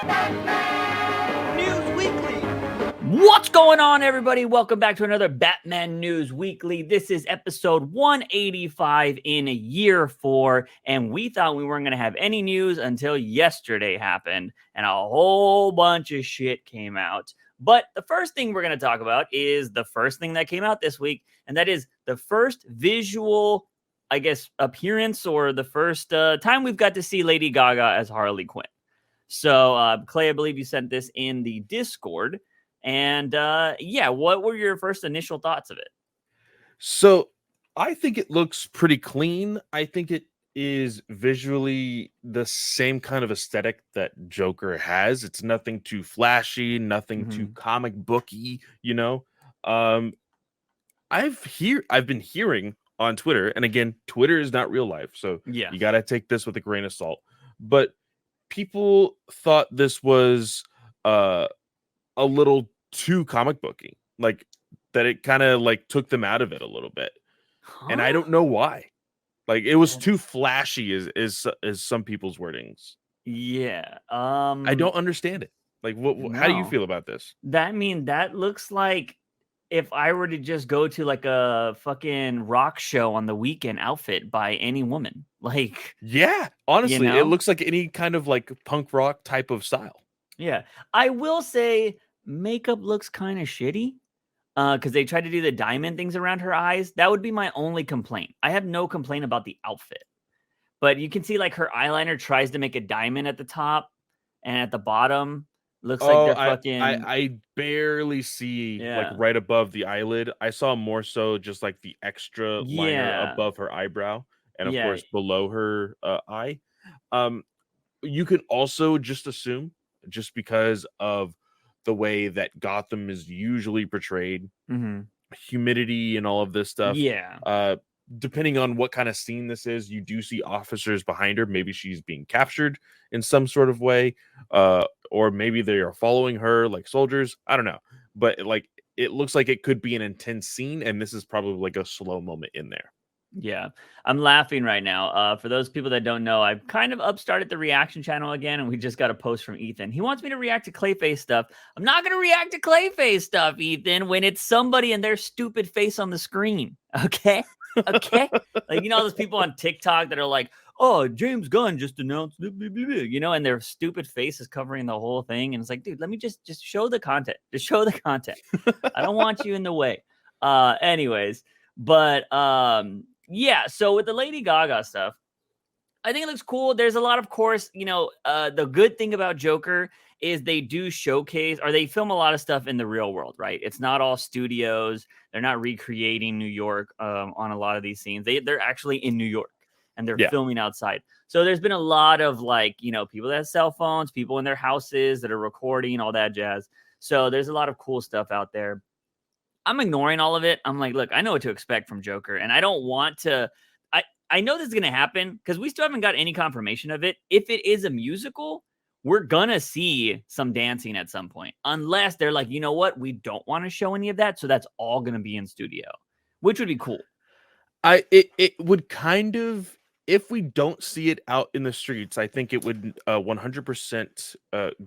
News Weekly. What's going on, everybody? Welcome back to another Batman News Weekly. This is episode 185 in year 4, and we thought we weren't going to have any news until yesterday happened, and a whole bunch of shit came out. But the first thing we're going to talk about is the first thing that came out this week, and that is the first visual, I guess, appearance, or the first time we've got to see Lady Gaga as Harley Quinn. So, Clay, I believe you sent this in the Discord. And what were your first initial thoughts of it? So I think it looks pretty clean. I think it is visually the same kind of aesthetic that Joker has. It's nothing too flashy, nothing too comic booky, you know. I've been hearing on Twitter, and again, Twitter is not real life, so you gotta take this with a grain of salt. But people thought this was a little too comic booky, like that it kind of like took them out of it a little bit. And I don't know why. Like it was too flashy is some people's wordings. I don't understand it. Like how do you feel about this? That looks like if I were to just go to like a fucking rock show on the weekend outfit by any woman. Like, yeah, honestly, it looks like any kind of like punk rock type of style. Yeah, I will say makeup looks kind of shitty because they tried to do the diamond things around her eyes. That would be my only complaint. I have no complaint about the outfit, but you can see like her eyeliner tries to make a diamond at the top and at the bottom. Looks like they're fucking. I barely see like right above the eyelid. I saw more so just like the extra liner above her eyebrow and of course below her eye. You can also just assume, just because of the way that Gotham is usually portrayed, humidity and all of this stuff. Depending on what kind of scene this is, you do see officers behind her. Maybe she's being captured in some sort of way, or maybe they are following her like soldiers. I don't know, but like it looks like it could be an intense scene, and this is probably like a slow moment in there. Yeah, I'm laughing right now. For those people that don't know, I've kind of upstarted the reaction channel again, and we just got a post from Ethan. He wants me to react to Clayface stuff. I'm not going to react to Clayface stuff, Ethan, when it's somebody and their stupid face on the screen. Okay? Okay? Like, those people on TikTok that are like, oh, James Gunn just announced, blah, blah, blah, blah, and their stupid face is covering the whole thing. And it's like, dude, let me just show the content. Just show the content. I don't want you in the way. Anyways, but yeah, so with the Lady Gaga stuff, I think it looks cool. There's a lot, of course, the good thing about Joker is they do showcase, or they film a lot of stuff in the real world, right? It's not all studios. They're not recreating New York on a lot of these scenes. They're actually in New York, and they're filming outside. So there's been a lot of people that have cell phones, people in their houses that are recording, all that jazz. So there's a lot of cool stuff out there. I'm ignoring all of it. I'm like, look, I know what to expect from Joker, and I don't want to. I know this is going to happen because we still haven't got any confirmation of it. If it is a musical, we're going to see some dancing at some point, unless they're like, you know what? We don't want to show any of that. So that's all going to be in studio, which would be cool. It would kind of, if we don't see it out in the streets, I think it would 100%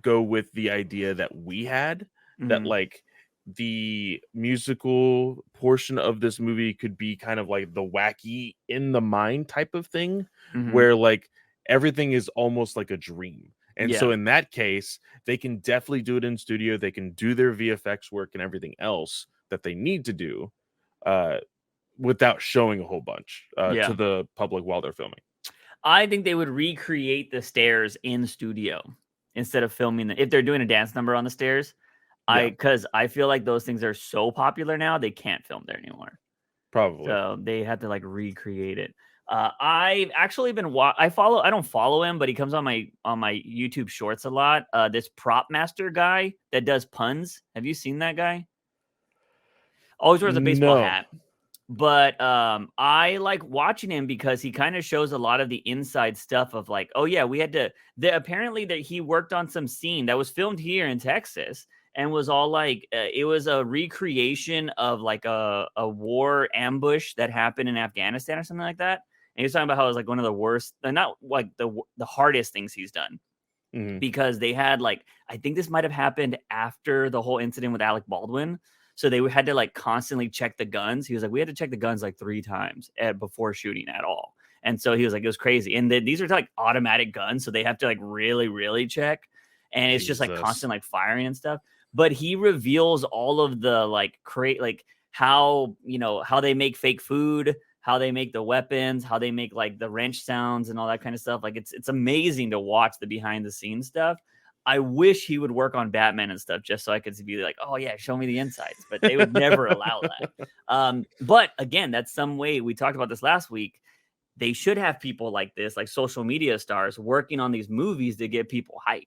go with the idea that we had, that like the musical portion of this movie could be kind of like the wacky in the mind type of thing, where like everything is almost like a dream. And so in that case, they can definitely do it in studio. They can do their VFX work and everything else that they need to do without showing a whole bunch to the public while they're filming. I think they would recreate the stairs in studio instead of filming if they're doing a dance number on the stairs. Because I feel like those things are so popular now, they can't film there anymore. Probably. So they had to like recreate it. I've actually been I don't follow him, but he comes on my YouTube shorts a lot. This prop master guy that does puns. Have you seen that guy? Always wears a baseball hat. But I like watching him because he kind of shows a lot of the inside stuff of like, oh yeah, we had to. Apparently that he worked on some scene that was filmed here in Texas. And was all like, it was a recreation of like a war ambush that happened in Afghanistan or something like that. And he was talking about how it was like one of the worst, not like the hardest things he's done. because they had like, I think this might have happened after the whole incident with Alec Baldwin. So they had to like constantly check the guns. He was like, we had to check the guns like 3 times before shooting at all. And so he was like, it was crazy. And these are like automatic guns. So they have to like really, really check. And it's just like constant like firing and stuff. But he reveals all of the like how, how they make fake food, how they make the weapons, how they make like the wrench sounds and all that kind of stuff. Like it's amazing to watch the behind the scenes stuff. I wish he would work on Batman and stuff just so I could be like, oh yeah, show me the insides, but they would never allow that. But again, that's some way, we talked about this last week. They should have people like this, like social media stars working on these movies to get people hyped.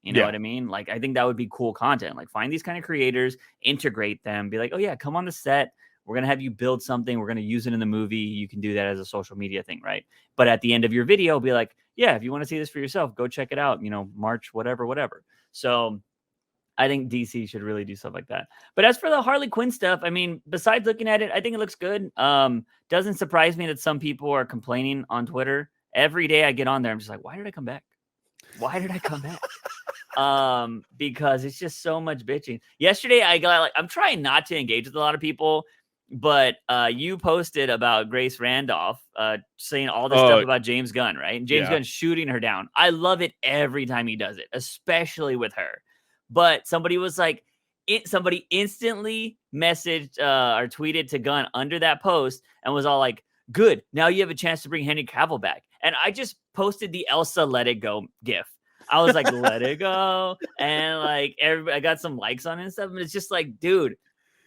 You know what I mean? Like, I think that would be cool content. Like, find these kind of creators, integrate them, be like, oh yeah, come on the set. We're going to have you build something. We're going to use it in the movie. You can do that as a social media thing, right? But at the end of your video, be like, yeah, if you want to see this for yourself, go check it out, March, whatever. So I think DC should really do stuff like that. But as for the Harley Quinn stuff, I mean, besides looking at it, I think it looks good. Doesn't surprise me that some people are complaining on Twitter. Every day I get on there, I'm just like, why did I come back? Why did I come back? Because it's just so much bitching. Yesterday, I'm trying not to engage with a lot of people, but you posted about Grace Randolph saying all this stuff about James Gunn, right? And James Gunn shooting her down. I love it every time he does it, especially with her. But somebody was like, somebody instantly messaged or tweeted to Gunn under that post and was all like, good, now you have a chance to bring Henry Cavill back. And I just posted the Elsa Let It Go gif. I was like, let it go. And like, everybody, I got some likes on it and stuff. And it's just like, dude,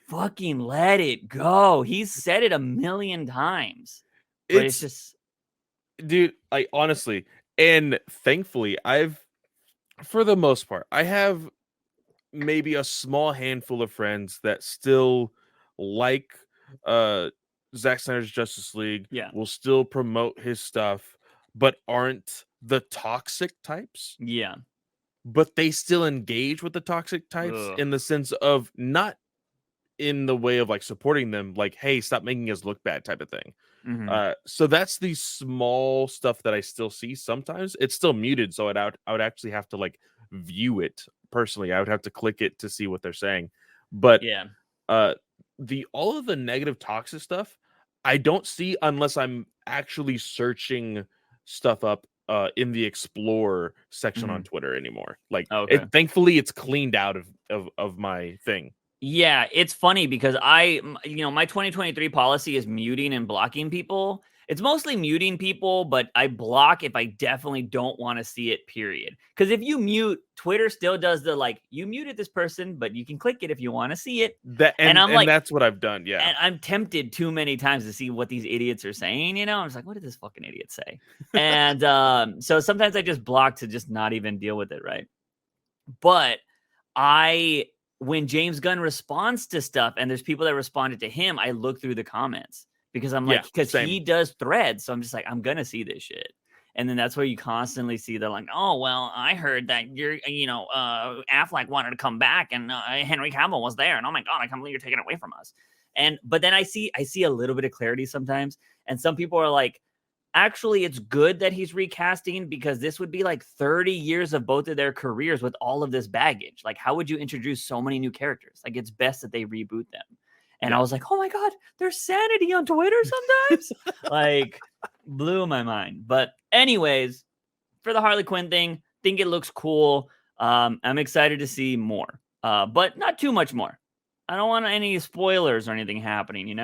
fucking let it go. He's said it a million times. But it's just, dude, like, honestly, and thankfully, for the most part, I have maybe a small handful of friends that still like Zack Snyder's Justice League, will still promote his stuff, but aren't the toxic types. Yeah. But they still engage with the toxic types in the sense of not in the way of like supporting them, like, hey, stop making us look bad type of thing. So that's the small stuff that I still see sometimes. It's still muted, so I would actually have to like view it personally. I would have to click it to see what they're saying. But all of the negative toxic stuff, I don't see unless I'm actually searching stuff up in the explore section on Twitter anymore. Like, thankfully, it's cleaned out of my thing. Yeah, it's funny because my 2023 policy is muting and blocking people. It's mostly muting people, but I block if I definitely don't want to see it, period. Because if you mute, Twitter still does the like, you muted this person, but you can click it if you want to see it. And I'm like, that's what I've done. Yeah. And I'm tempted too many times to see what these idiots are saying. I'm just like, what did this fucking idiot say? And so sometimes I just block to just not even deal with it, right? But when James Gunn responds to stuff and there's people that responded to him, I look through the comments because I'm like, because he does threads. So I'm just like, I'm going to see this shit. And then that's where you constantly see they're like, oh, well, I heard that Affleck wanted to come back and Henry Cavill was there. And oh my God, I can't believe you're taking it away from us. But then I see a little bit of clarity sometimes. And some people are like, actually, it's good that he's recasting because this would be like 30 years of both of their careers with all of this baggage. Like, how would you introduce so many new characters? Like, it's best that they reboot them. And I was like, oh my God, there's sanity on Twitter sometimes. Like, blew my mind. But anyways, for the Harley Quinn thing, think it looks cool. I'm excited to see more, but not too much more. I don't want any spoilers or anything happening,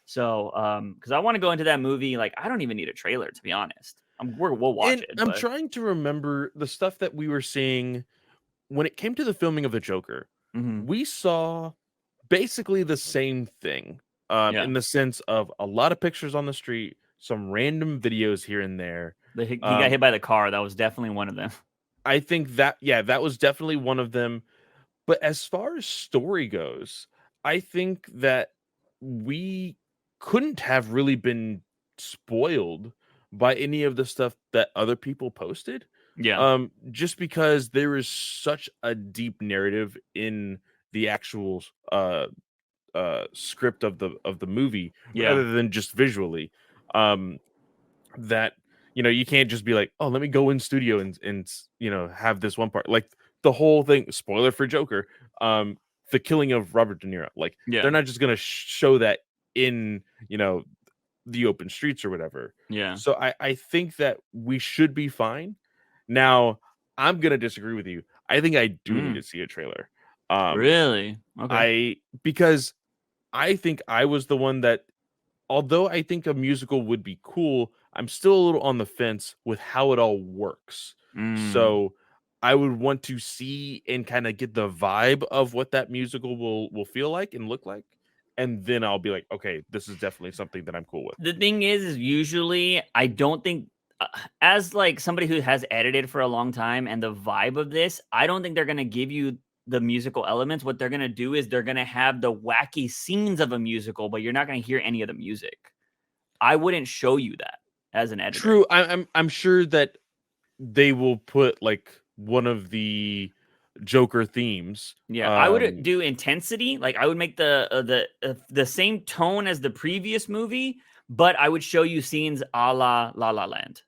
So, because I want to go into that movie, like, I don't even need a trailer, to be honest. We'll watch it. I'm trying to remember the stuff that we were seeing when it came to the filming of the Joker. We saw basically the same thing in the sense of a lot of pictures on the street, some random videos here and there. He got hit by the car. That was definitely one of them. I think that was definitely one of them. But as far as story goes, I think that we couldn't have really been spoiled by any of the stuff that other people posted. Just because there is such a deep narrative in the actual script of the movie rather than just visually, that you can't just be like, oh, let me go in studio and have this one part. Like the whole thing, spoiler for Joker, the killing of Robert De Niro. Like they're not just gonna show that in the open streets or whatever. Yeah. So I think that we should be fine. Now I'm gonna disagree with you. I think I do need to see a trailer. Really? Okay. Because I think I was the one that, although I think a musical would be cool, I'm still a little on the fence with how it all works. So I would want to see and kind of get the vibe of what that musical will feel like and look like. And then I'll be like, okay, this is definitely something that I'm cool with. The thing is usually I don't think, as like somebody who has edited for a long time and the vibe of this, I don't think they're going to give you the musical elements. What they're going to do is they're going to have the wacky scenes of a musical, but you're not going to hear any of the music. I wouldn't show you that as an editor. True. I'm sure that they will put like one of the Joker themes. Yeah, I would do intensity. Like I would make the same tone as the previous movie, but I would show you scenes a la La La Land.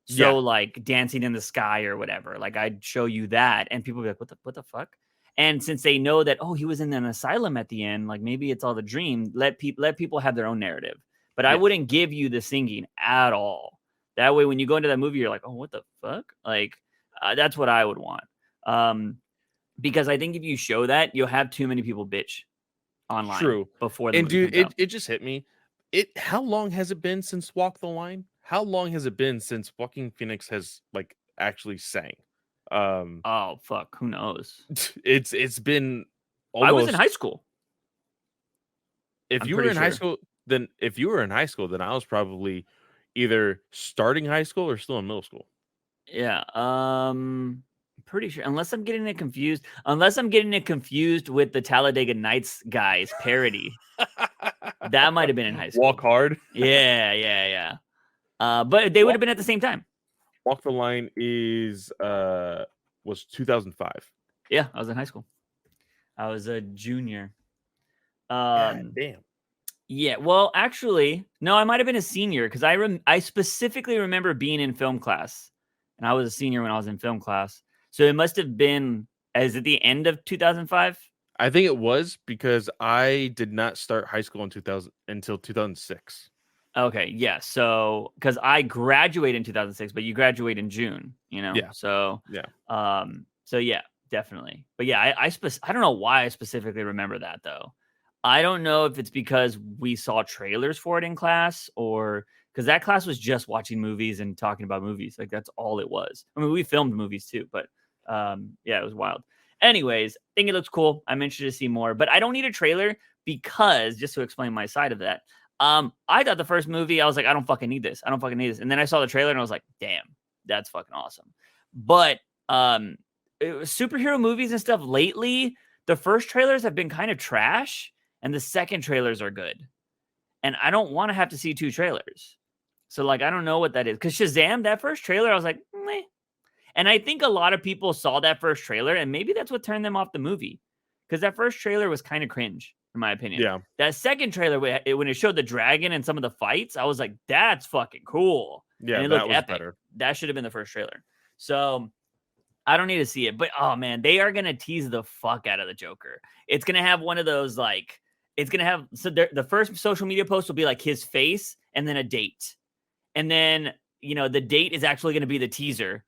So like dancing in the sky or whatever. Like I'd show you that, and people would be like, "What the fuck?" And since they know that, oh, he was in an asylum at the end, like maybe it's all the dream. Let people have their own narrative. But I wouldn't give you the singing at all. That way, when you go into that movie, you're like, "Oh, what the fuck?" Like that's what I would want. Because I think if you show that, you'll have too many people bitch online. True. Before the movie dude, comes out. It just hit me. How long has it been since Walk the Line? How long has it been since Joaquin Phoenix has like actually sang? Oh fuck, who knows? It's been almost... I was in high school. If you were in high school, then I was probably either starting high school or still in middle school. Yeah. Pretty sure, unless I'm getting it confused with the Talladega Nights guys parody. That might have been in high school. Walk Hard. Yeah. But they would have been at the same time. Walk the Line was 2005. Yeah, I was in high school. I was a junior. God damn. Yeah, well, actually, no, I might have been a senior because I specifically remember being in film class, and I was a senior when I was in film class. So it must have been, is it the end of 2005? I think it was, because I did not start high school until 2006. Okay, yeah. So because I graduated in 2006, but you graduate in June, Yeah. So yeah, definitely. But yeah, I don't know why I specifically remember that though. I don't know if it's because we saw trailers for it in class, or because that class was just watching movies and talking about movies. Like that's all it was. I mean, we filmed movies too, but yeah, it was wild. Anyways, I think it looks cool. I'm interested to see more, but I don't need a trailer because, just to explain my side of that, I thought the first movie, I was like, I don't fucking need this. And then I saw the trailer and I was like, damn, that's fucking awesome. But superhero movies and stuff lately, the first trailers have been kind of trash and the second trailers are good. And I don't want to have to see two trailers. So like, I don't know what that is. Because Shazam, that first trailer, I was like, meh. And I think a lot of people saw that first trailer and maybe that's what turned them off the movie. Because that first trailer was kind of cringe, in my opinion. Yeah. That second trailer, when it showed the dragon and some of the fights, I was like, that's fucking cool. Yeah, and it looked epic. Better. That should have been the first trailer. So I don't need to see it. But, oh, man, they are going to tease the fuck out of the Joker. It's going to have one of those, like, it's going to have, so the first social media post will be like his face and then a date. And then, the date is actually going to be the teaser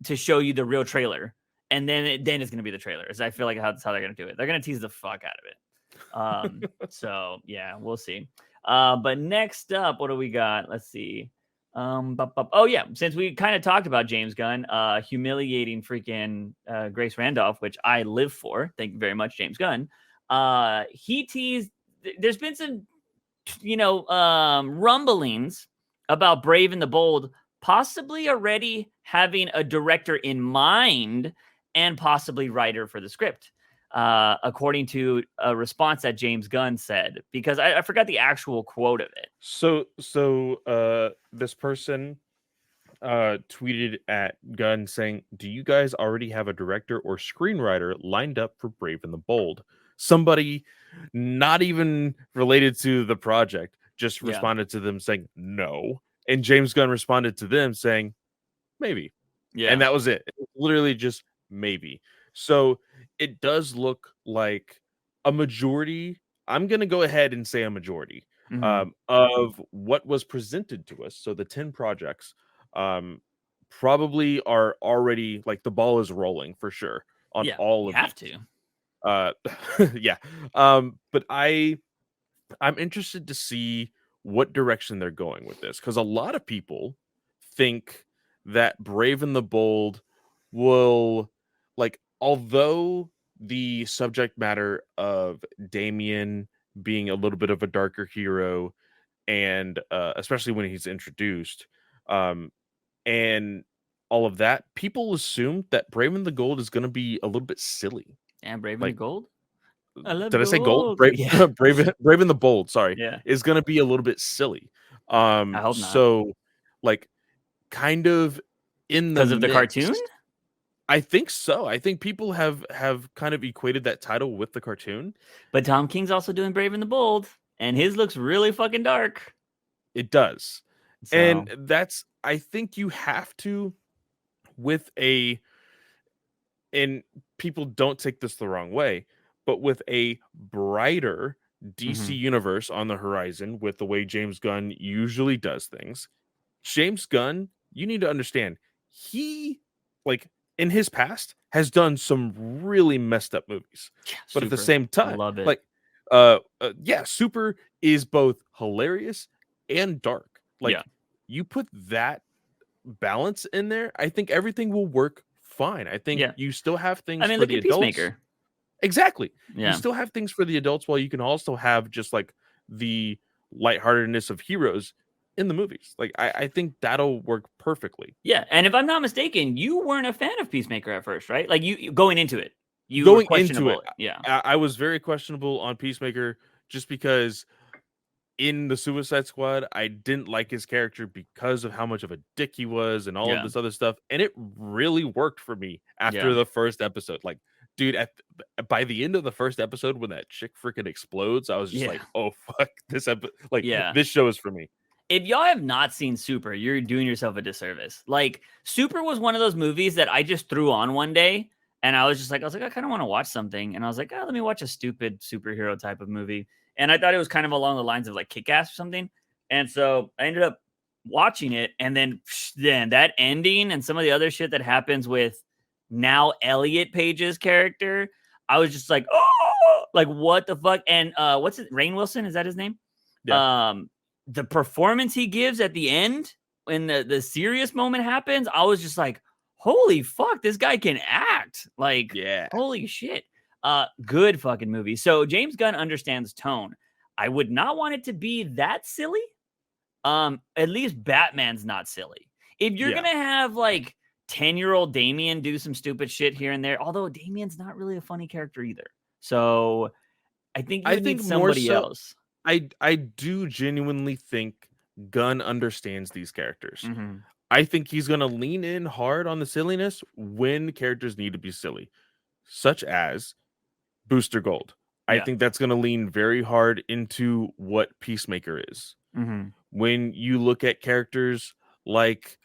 to show you the real trailer. And then it's going to be the trailer. I feel like that's how they're going to do it. They're going to tease the fuck out of it. So, yeah, we'll see. But next up, what do we got? Let's see. Oh, yeah. Since we kind of talked about James Gunn humiliating freaking Grace Randolph, which I live for. Thank you very much, James Gunn. He teased. There's been some, rumblings about Brave and the Bold possibly already having a director in mind and possibly writer for the script, according to a response that James Gunn said, because I forgot the actual quote of it. So this person tweeted at Gunn saying, "Do you guys already have a director or screenwriter lined up for Brave and the Bold?" Somebody not even related to the project just responded to them saying no. And James Gunn responded to them saying, maybe. Yeah. And that was it. It was literally just maybe. So it does look like a majority. I'm going to go ahead and say a majority of what was presented to us. So the 10 projects probably are already like the ball is rolling for sure on all of these. Yeah. But I'm interested to see what direction they're going with this, because a lot of people think that Brave and the Bold will, like, although the subject matter of Damian being a little bit of a darker hero, and especially when he's introduced, and all of that, people assume that Brave and the Gold is going to be a little bit silly. And Brave and the Gold? Did I say gold? Brave and the Bold, sorry, is going to be a little bit silly. I hope not. So, like, kind of in the because of the cartoon. I think so. I think people have kind of equated that title with the cartoon. But Tom King's also doing Brave and the Bold, and his looks really fucking dark. It does, and that's. I think you have to, with a, and people don't take this the wrong way, but with a brighter DC universe on the horizon, with the way James Gunn usually does things, James Gunn, you need to understand, he, like, in his past has done some really messed up movies. But at the same time, love it. Like, Super is both hilarious and dark. Like, you put that balance in there, I think everything will work fine. I think you still have things for look the at adults. Peacemaker. Exactly. You still have things for the adults, while you can also have just like the lightheartedness of heroes in the movies. Like, I think that'll work perfectly. Yeah, and if I'm not mistaken, you weren't a fan of Peacemaker at first, right? Like, you going into it, I was very questionable on Peacemaker, just because in the Suicide Squad, I didn't like his character because of how much of a dick he was and all of this other stuff. And it really worked for me after the first episode. Like, dude, by the end of the first episode, when that chick freaking explodes, I was just like, oh, fuck, this this show is for me. If y'all have not seen Super, you're doing yourself a disservice. Like, Super was one of those movies that I just threw on one day, and I was like, I kind of want to watch something. And I was like, let me watch a stupid superhero type of movie. And I thought it was kind of along the lines of like Kick-Ass or something. And so I ended up watching it. And then that ending and some of the other shit that happens with now Elliot Page's character, I was just like, oh, like, what the fuck? And what's it? Rainn Wilson, is that his name? Yeah. The performance he gives at the end when the serious moment happens, I was just like, holy fuck, this guy can act. Like, holy shit. Good fucking movie. So James Gunn understands tone. I would not want it to be that silly. At least Batman's not silly. If you're gonna have like 10-year-old Damian do some stupid shit here and there, although Damian's not really a funny character either. So I think you need somebody else. I do genuinely think Gunn understands these characters. I think he's going to lean in hard on the silliness when characters need to be silly, such as Booster Gold. I think that's going to lean very hard into what Peacemaker is. When you look at characters like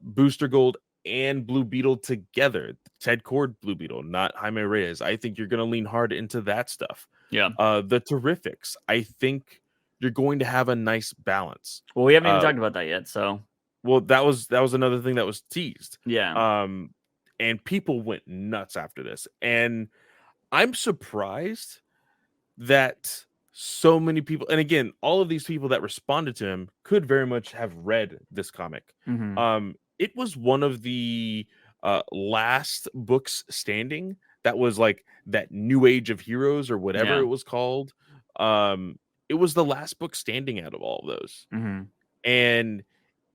Booster Gold and Blue Beetle together, Ted Kord Blue Beetle, not Jaime Reyes, I think you're going to lean hard into that stuff. The Terrifics, I think you're going to have a nice balance. Well, we haven't even talked about that yet, so. Well, that was another thing that was teased. And people went nuts after this. And I'm surprised that so many people, and again, all of these people that responded to him could very much have read this comic. It was one of the last books standing that was like that new age of heroes or whatever it was called. It was the last book standing out of all of those. And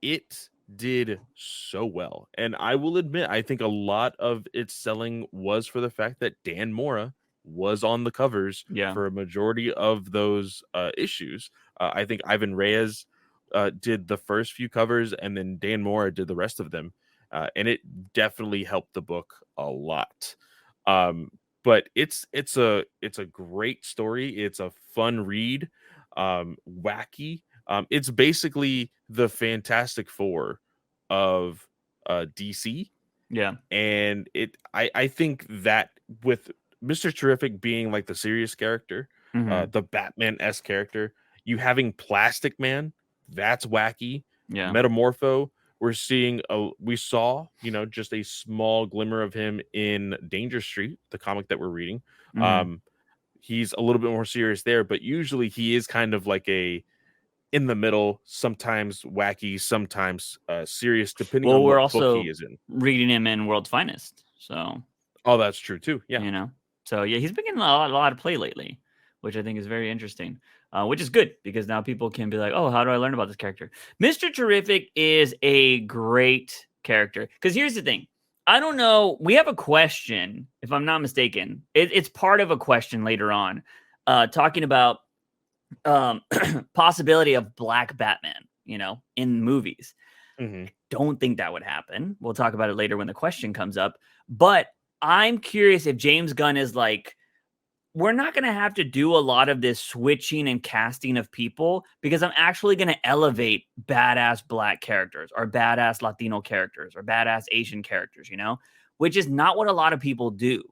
it did so well. And I will admit, I think a lot of its selling was for the fact that Dan Mora was on the covers for a majority of those issues. I think Ivan Reyes did the first few covers, and then Dan Mora did the rest of them. And it definitely helped the book a lot. But it's a great story. It's a fun read, wacky, It's basically the Fantastic Four of DC. Yeah. And I think that with Mr. Terrific being like the serious character, the Batman-esque character, you having Plastic Man, that's wacky. Yeah. Metamorpho, we saw, just a small glimmer of him in Danger Street, the comic that we're reading. He's a little bit more serious there, but usually he is kind of like a in the middle, sometimes wacky, sometimes serious, depending on we're what also book he is in. reading him in World's Finest, so that's true too. Yeah, so yeah, he's been getting a lot of play lately, which I think is very interesting. Which is good because now people can be like, oh, how do I learn about this character? Mr. Terrific is a great character because here's the thing. I don't know. We have a question, if I'm not mistaken. It's part of a question later on, talking about possibility of Black Batman, in movies. Don't think that would happen. We'll talk about it later when the question comes up. But I'm curious if James Gunn is like, we're not going to have to do a lot of this switching and casting of people because I'm actually going to elevate badass Black characters or badass Latino characters or badass Asian characters, which is not what a lot of people do.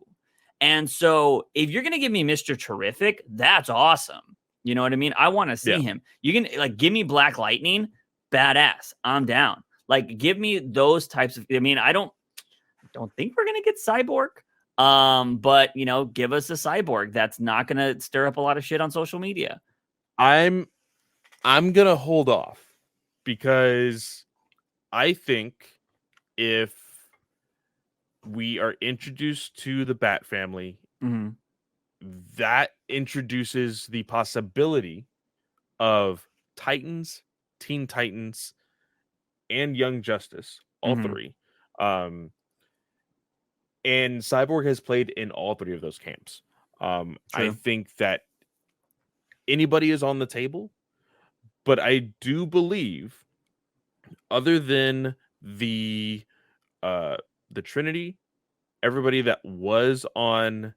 And so if you're going to give me Mr. Terrific, that's awesome. You know what I mean? I want to see him. You can give me Black Lightning, badass. I'm down. Give me those types of. I mean, I don't think we're gonna get Cyborg. But give us a Cyborg that's not gonna stir up a lot of shit on social media. I'm gonna hold off because I think if we are introduced to the Bat family, that introduces the possibility of Titans, Teen Titans, and Young Justice, all three. And Cyborg has played in all three of those camps. I think that anybody is on the table, but I do believe, other than the Trinity, everybody that was on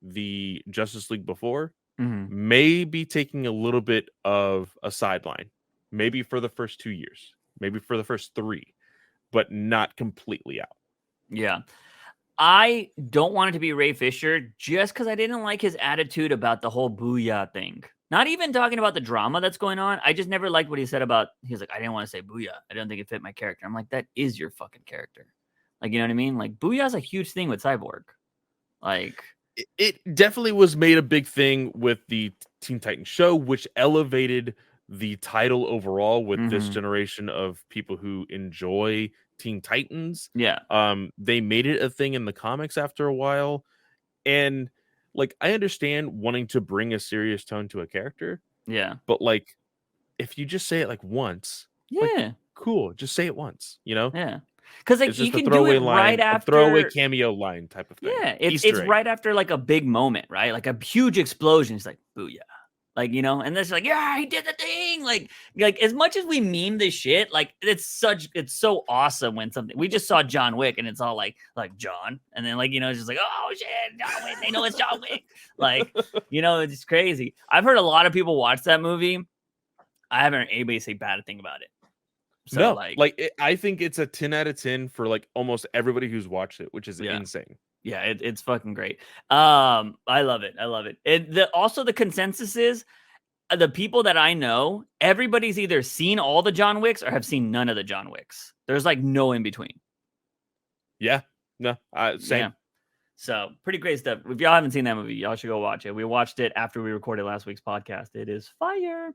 the Justice League before may be taking a little bit of a sideline, maybe for the first 2 years, maybe for the first 3, but not completely out. Yeah. I don't want it to be Ray Fisher just because I didn't like his attitude about the whole booyah thing. Not even talking about the drama that's going on. I just never liked what he said about, he's like, I didn't want to say booyah. I don't think it fit my character. I'm like, that is your fucking character. You know what I mean? Booyah is a huge thing with Cyborg. It definitely was made a big thing with the Teen Titans show, which elevated the title overall with this generation of people who enjoy Teen Titans. Yeah. They made it a thing in the comics after a while. And I understand wanting to bring a serious tone to a character. Yeah. But if you just say it once, cool. Just say it once, Yeah. Because it's you just can do it right after a throwaway cameo line type of thing. Yeah, it's right after a big moment, right? A huge explosion. It's like booyah, and it's yeah, he did the thing. As much as we meme this shit, it's so awesome when something. We just saw John Wick, and it's all like John, and then it's just oh shit, John Wick. They know it's John Wick. It's crazy. I've heard a lot of people watch that movie. I haven't heard anybody say bad thing about it. So, no, I think it's a 10 out of 10 for almost everybody who's watched it, which is insane. Yeah, it's fucking great. I love it. And also the consensus is the people that I know, everybody's either seen all the John Wicks or have seen none of the John Wicks. There's no in between. Yeah, no, same. Yeah. So pretty great stuff. If y'all haven't seen that movie, y'all should go watch it. We watched it after we recorded last week's podcast. It is fire.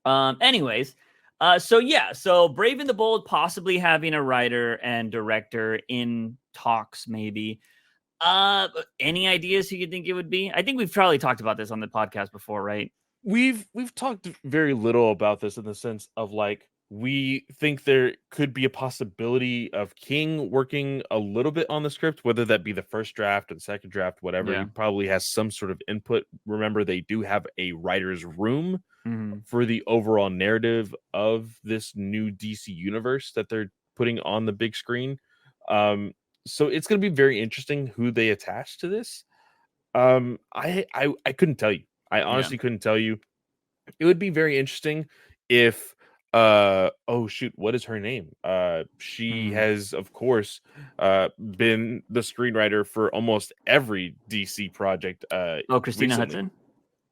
Anyways. So Brave and the Bold possibly having a writer and director in talks, maybe. Any ideas who you think it would be? I think we've probably talked about this on the podcast before, right? We've talked very little about this in the sense of we think there could be a possibility of King working a little bit on the script, whether that be the first draft or the second draft, whatever. Yeah. He probably has some sort of input. Remember, they do have a writer's room for the overall narrative of this new DC universe that they're putting on the big screen. So it's going to be very interesting who they attach to this. I couldn't tell you. I honestly couldn't tell you. It would be very interesting if oh shoot, what is her name? She has, of course, been the screenwriter for almost every DC project Christina recently.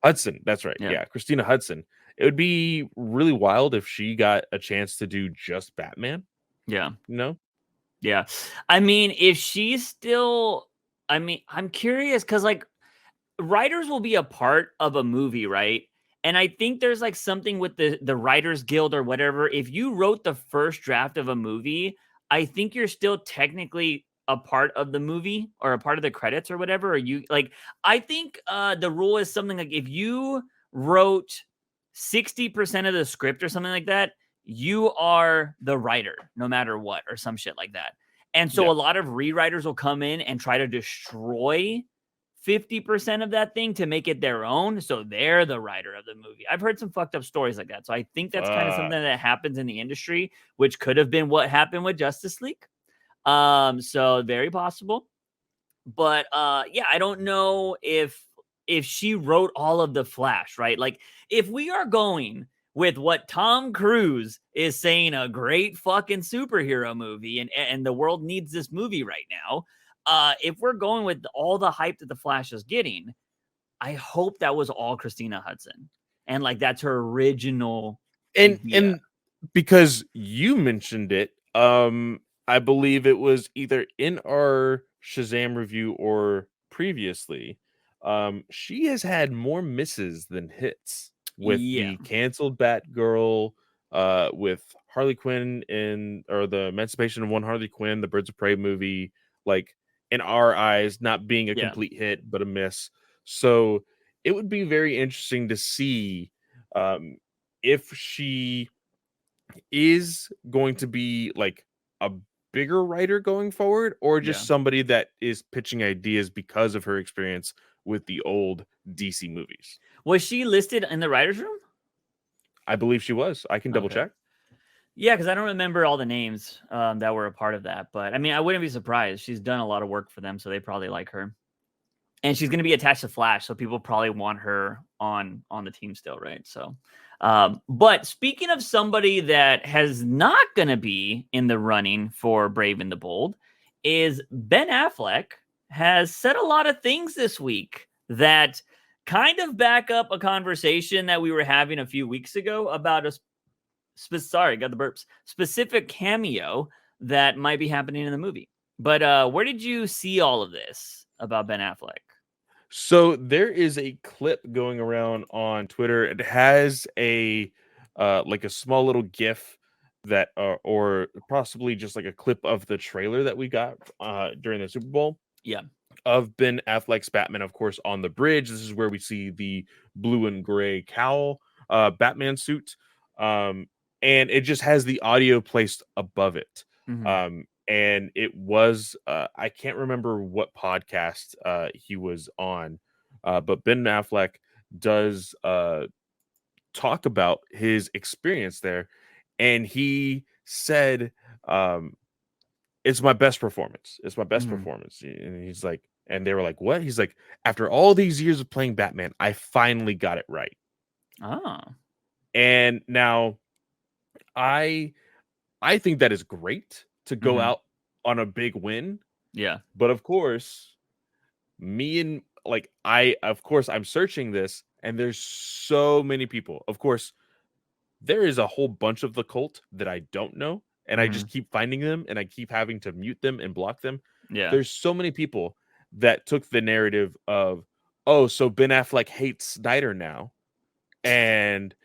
Hudson, that's right. Yeah, Christina Hudson. It would be really wild if she got a chance to do just Batman. Yeah. No? Yeah. I mean, if she's still, I mean, I'm curious because like writers will be a part of a movie, right? And I think there's like something with the Writers Guild or whatever. If you wrote the first draft of a movie, I think you're still technically a part of the movie or a part of the credits or whatever. Or you like, I think the rule is something like if you wrote 60% of the script or something like that, you are the writer no matter what, or some shit like that. And so a lot of rewriters will come in and try to destroy 50% of that thing to make it their own, so they're the writer of the movie. I've heard some fucked up stories like that, so I think that's kind of something that happens in the industry, which could have been what happened with Justice League. So very possible. But yeah, I don't know if she wrote all of the Flash, right? Like if we are going with what Tom Cruise is saying, a great fucking superhero movie, and the world needs this movie right now. If we're going with all the hype that the Flash is getting, I hope that was all Christina Hudson, and like that's her original idea. And because you mentioned it, I believe it was either in our Shazam review or previously. She has had more misses than hits with the canceled Batgirl, with Harley Quinn or the Emancipation of One Harley Quinn, the Birds of Prey movie, like in our eyes, not being a complete hit, but a miss. So it would be very interesting to see if she is going to be like a bigger writer going forward, or just somebody that is pitching ideas because of her experience with the old DC movies. Was she listed in the writer's room? I believe she was. I can double check. Yeah, because I don't remember all the names that were a part of that. But I mean, I wouldn't be surprised. She's done a lot of work for them, so they probably like her. And she's going to be attached to Flash, so people probably want her on the team still, right? So, but speaking of somebody that has not going to be in the running for Brave and the Bold, is Ben Affleck has said a lot of things this week that kind of back up a conversation that we were having a few weeks ago about a specific cameo that might be happening in the movie. But where did you see all of this about Ben Affleck? So there is a clip going around on Twitter. It has a like a small little GIF that, or possibly just like a clip of the trailer that we got during the Super Bowl. Yeah. Of Ben Affleck's Batman, of course, on the bridge. This is where we see the blue and gray cowl Batman suit. And it just has the audio placed above it. Mm-hmm. And it was I can't remember what podcast he was on, but Ben Affleck does talk about his experience there, and he said it's my best performance. It's my best performance. And he's like, and they were like, what? He's like, after all these years of playing Batman, I finally got it right. And now I think that is great to go out on a big win. Yeah. But of course, I'm searching this, and there's so many people. Of course, there is a whole bunch of the cult that I don't know, and I just keep finding them, and I keep having to mute them and block them. Yeah. There's so many people that took the narrative of, oh, so Ben Affleck hates Snyder now, and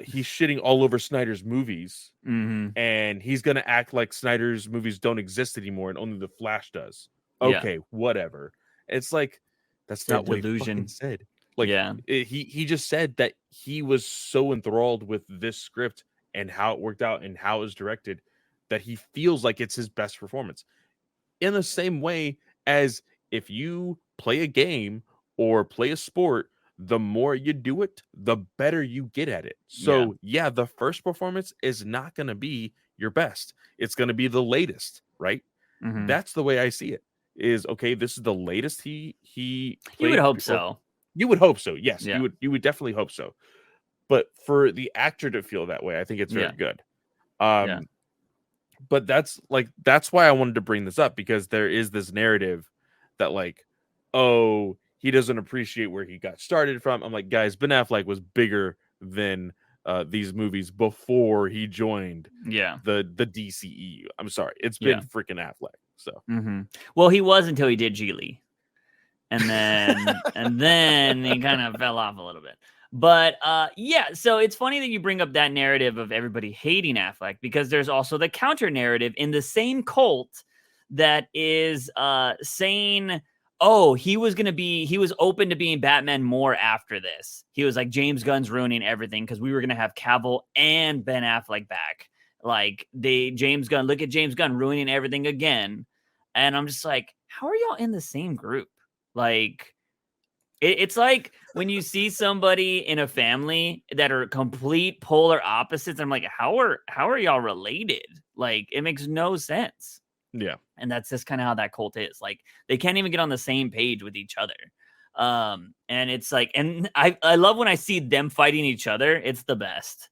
he's shitting all over Snyder's movies, and he's gonna act like Snyder's movies don't exist anymore and only the Flash does. Okay, whatever. It's like that's not what he fucking said. Like, he just said that he was so enthralled with this script and how it worked out and how it was directed that he feels like it's his best performance. In the same way as if you play a game or play a sport, the more you do it, the better you get at it. So yeah, the first performance is not going to be your best. It's going to be the latest, right? That's the way I see it. Is okay, this is the latest he played. You would hope so. You would hope so. Yes, you would definitely hope so. but for the actor to feel that way, I think it's very good. But that's why I wanted to bring this up, because there is this narrative that like, oh, he doesn't appreciate where he got started from. I'm like, guys, Ben Affleck was bigger than these movies before he joined the DCEU. I'm sorry, it's been freaking Affleck. So well, he was until he did Geely, and then he kind of fell off a little bit. But so it's funny that you bring up that narrative of everybody hating Affleck, because there's also the counter narrative in the same cult that is saying, oh, he was open to being Batman more after this. He was like, James Gunn's ruining everything because we were going to have Cavill and Ben Affleck back. Like, look at James Gunn ruining everything again. And I'm just like, how are y'all in the same group? Like, it's like when you see somebody in a family that are complete polar opposites. I'm like, how are y'all related? Like, it makes no sense. Yeah. And that's just kind of how that cult is. Like, they can't even get on the same page with each other. And it's like, and I love when I see them fighting each other. It's the best.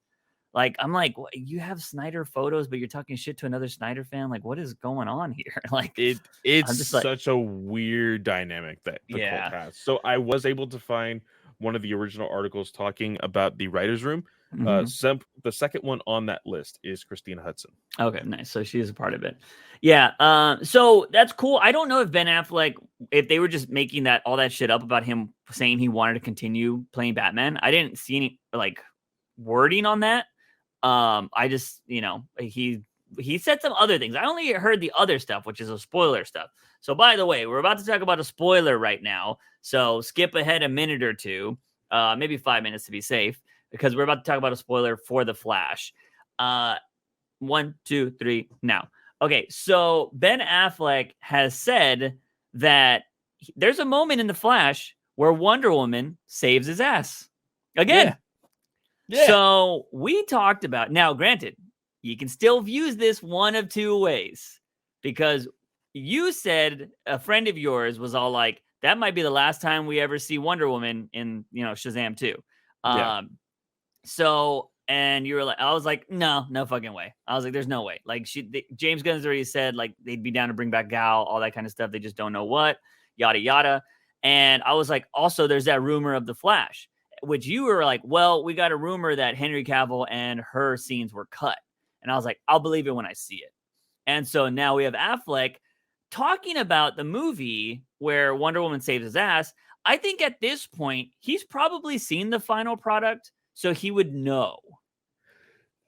Like, I'm like, what, you have Snyder photos, but you're talking shit to another Snyder fan. Like, what is going on here? Like, it's such a weird dynamic that the cult has. So I was able to find one of the original articles talking about the writer's room. The second one on that list is Christina Hudson. Okay, nice. So she is a part of it. Yeah. So that's cool. I don't know if Ben Affleck, if they were just making all that shit up about him saying he wanted to continue playing Batman. I didn't see any like wording on that. I just, he said some other things. I only heard the other stuff, which is a spoiler stuff. So by the way, we're about to talk about a spoiler right now. So skip ahead a minute or two, maybe 5 minutes to be safe, because we're about to talk about a spoiler for The Flash. 1, 2, 3, now. Okay, so Ben Affleck has said that there's a moment in The Flash where Wonder Woman saves his ass. Again. Yeah. So we talked about, now granted, you can still view this one of two ways, because you said a friend of yours was all like, that might be the last time we ever see Wonder Woman in, Shazam 2. So, and you were like, I was like, no fucking way. I was like, there's no way. Like, James Gunn's already said, like, they'd be down to bring back Gal, all that kind of stuff. They just don't know what, yada, yada. And I was like, also, there's that rumor of The Flash, which you were like, well, we got a rumor that Henry Cavill and her scenes were cut. And I was like, I'll believe it when I see it. And so now we have Affleck talking about the movie where Wonder Woman saves his ass. I think at this point, he's probably seen the final product, so he would know.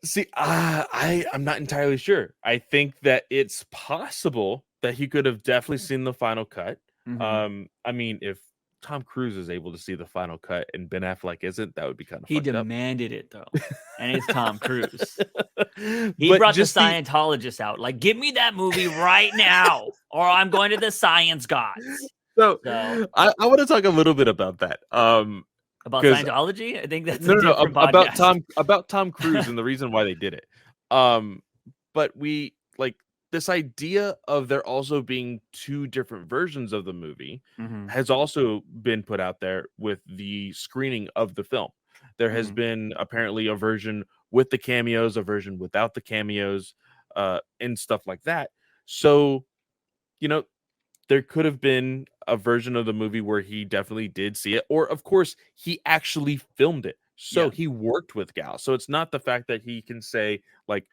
See, I'm not entirely sure. I think that it's possible that he could have definitely seen the final cut. I mean, if Tom Cruise is able to see the final cut and Ben Affleck isn't, that would be kind of he fucked demanded it though, and it's Tom Cruise. He brought the Scientologist out, like, give me that movie right now, or I'm going to the science gods. So I want to talk a little bit about that. About Scientology? I think that's about Tom Cruise and the reason why they did it. But we like this idea of there also being two different versions of the movie has also been put out there with the screening of the film. There has been apparently a version with the cameos, a version without the cameos, and stuff like that. So, there could have been a version of the movie where he definitely did see it, or of course he actually filmed it. So he worked with Gal. So it's not the fact that he can say like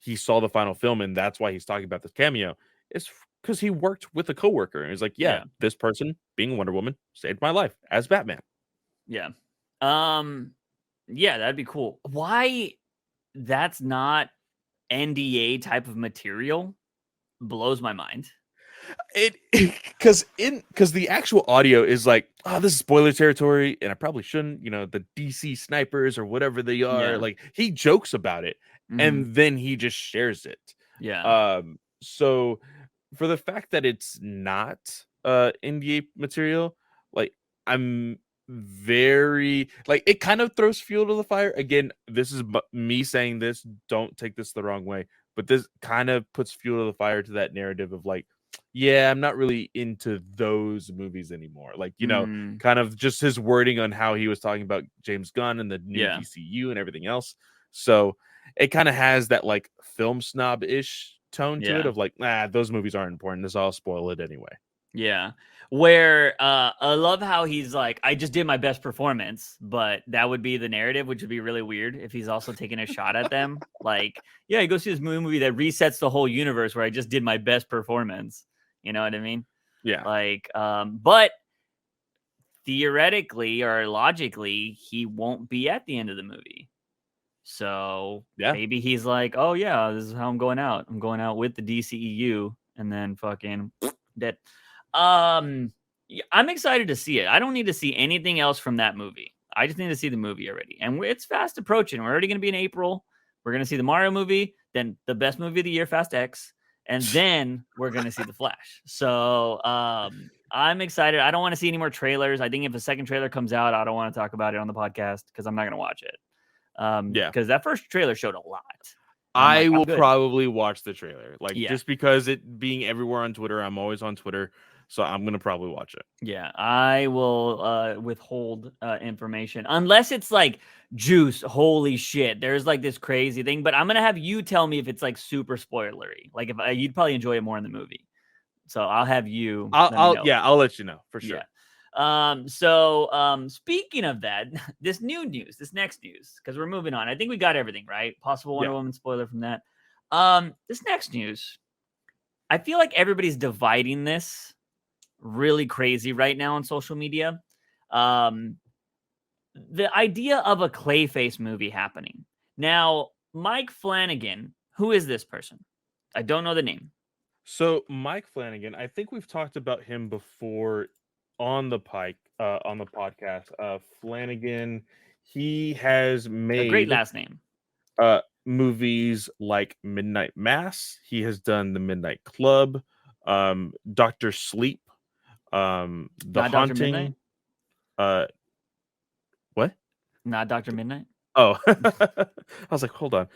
he saw the final film and that's why he's talking about this cameo. It's because he worked with a coworker and he's like, this person being Wonder Woman saved my life as Batman. Yeah. That'd be cool. Why that's not NDA type of material blows my mind. Because the actual audio is like, oh, this is spoiler territory, and I probably shouldn't, the DC snipers or whatever they are. Like, he jokes about it, and then he just shares it. Yeah. So for the fact that it's not NDA material, like, I'm very like, it kind of throws fuel to the fire. Again, this is me saying this. Don't take this the wrong way, but this kind of puts fuel to the fire to that narrative of like, yeah, I'm not really into those movies anymore. Like, kind of just his wording on how he was talking about James Gunn and the new DCU and everything else. So it kind of has that like film snob-ish tone to it of like, those movies aren't important. This all spoil it anyway. Yeah. Where I love how he's like, I just did my best performance, but that would be the narrative, which would be really weird if he's also taking a shot at them. Like, yeah, you go see this movie that resets the whole universe where I just did my best performance. You know what I mean? Yeah. Like, but theoretically or logically, he won't be at the end of the movie. So maybe he's like, oh yeah, this is how I'm going out. I'm going out with the DCEU and then fucking dead. I'm excited to see it. I don't need to see anything else from that movie. I just need to see the movie already. And it's fast approaching. We're already going to be in April. We're going to see the Mario movie, then the best movie of the year, Fast X, and then we're going to see The Flash. So I'm excited. I don't want to see any more trailers. I think if a second trailer comes out, I don't want to talk about it on the podcast because I'm not going to watch it. Because that first trailer showed a lot. I will probably watch the trailer. Like, just because it being everywhere on Twitter, I'm always on Twitter. So I'm going to probably watch it. Yeah, I will withhold information unless it's like Juice. Holy shit. There's like this crazy thing, but I'm going to have you tell me if it's like super spoilery. Like if you'd probably enjoy it more in the movie. So I'll have you. I'll let you know for sure. Yeah. Speaking of that, this next news, because we're moving on. I think we got everything right. Possible Wonder Woman spoiler from that. This next news, I feel like everybody's dividing this really crazy right now on social media. The idea of a Clayface movie happening. Now, Mike Flanagan, who is this person? I don't know the name. So Mike Flanagan, I think we've talked about him before on the podcast. Flanagan, he has made a great last name. Movies like Midnight Mass. He has done The Midnight Club, Dr. Sleep, The Not Haunting. What? Not Dr. Midnight? Oh, I was like, hold on.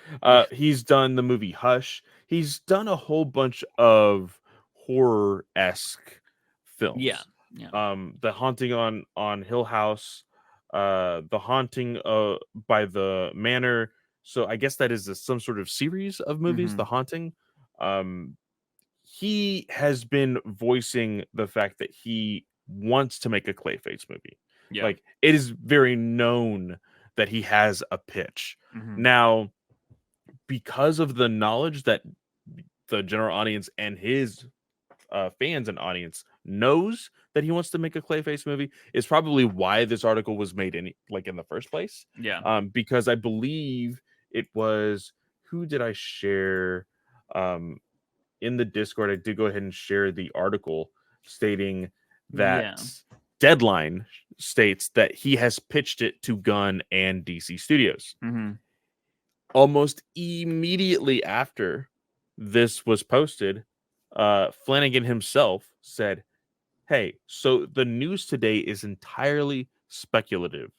He's done the movie Hush. He's done a whole bunch of horror-esque films. Yeah. The Haunting on Hill House, The Haunting by the Manor. So I guess that is some sort of series of movies, The Haunting. He has been voicing the fact that he wants to make a Clayface movie. Yeah. Like, it is very known that he has a pitch. Now, because of the knowledge that the general audience and his fans and audience knows that he wants to make a Clayface movie, is probably why this article was made in the first place. Yeah. Because I believe it was, who did I share in the Discord? I did go ahead and share the article stating that Deadline states that he has pitched it to Gunn and DC Studios. Almost immediately after this was posted, Flanagan himself said, hey, so the news today is entirely speculative.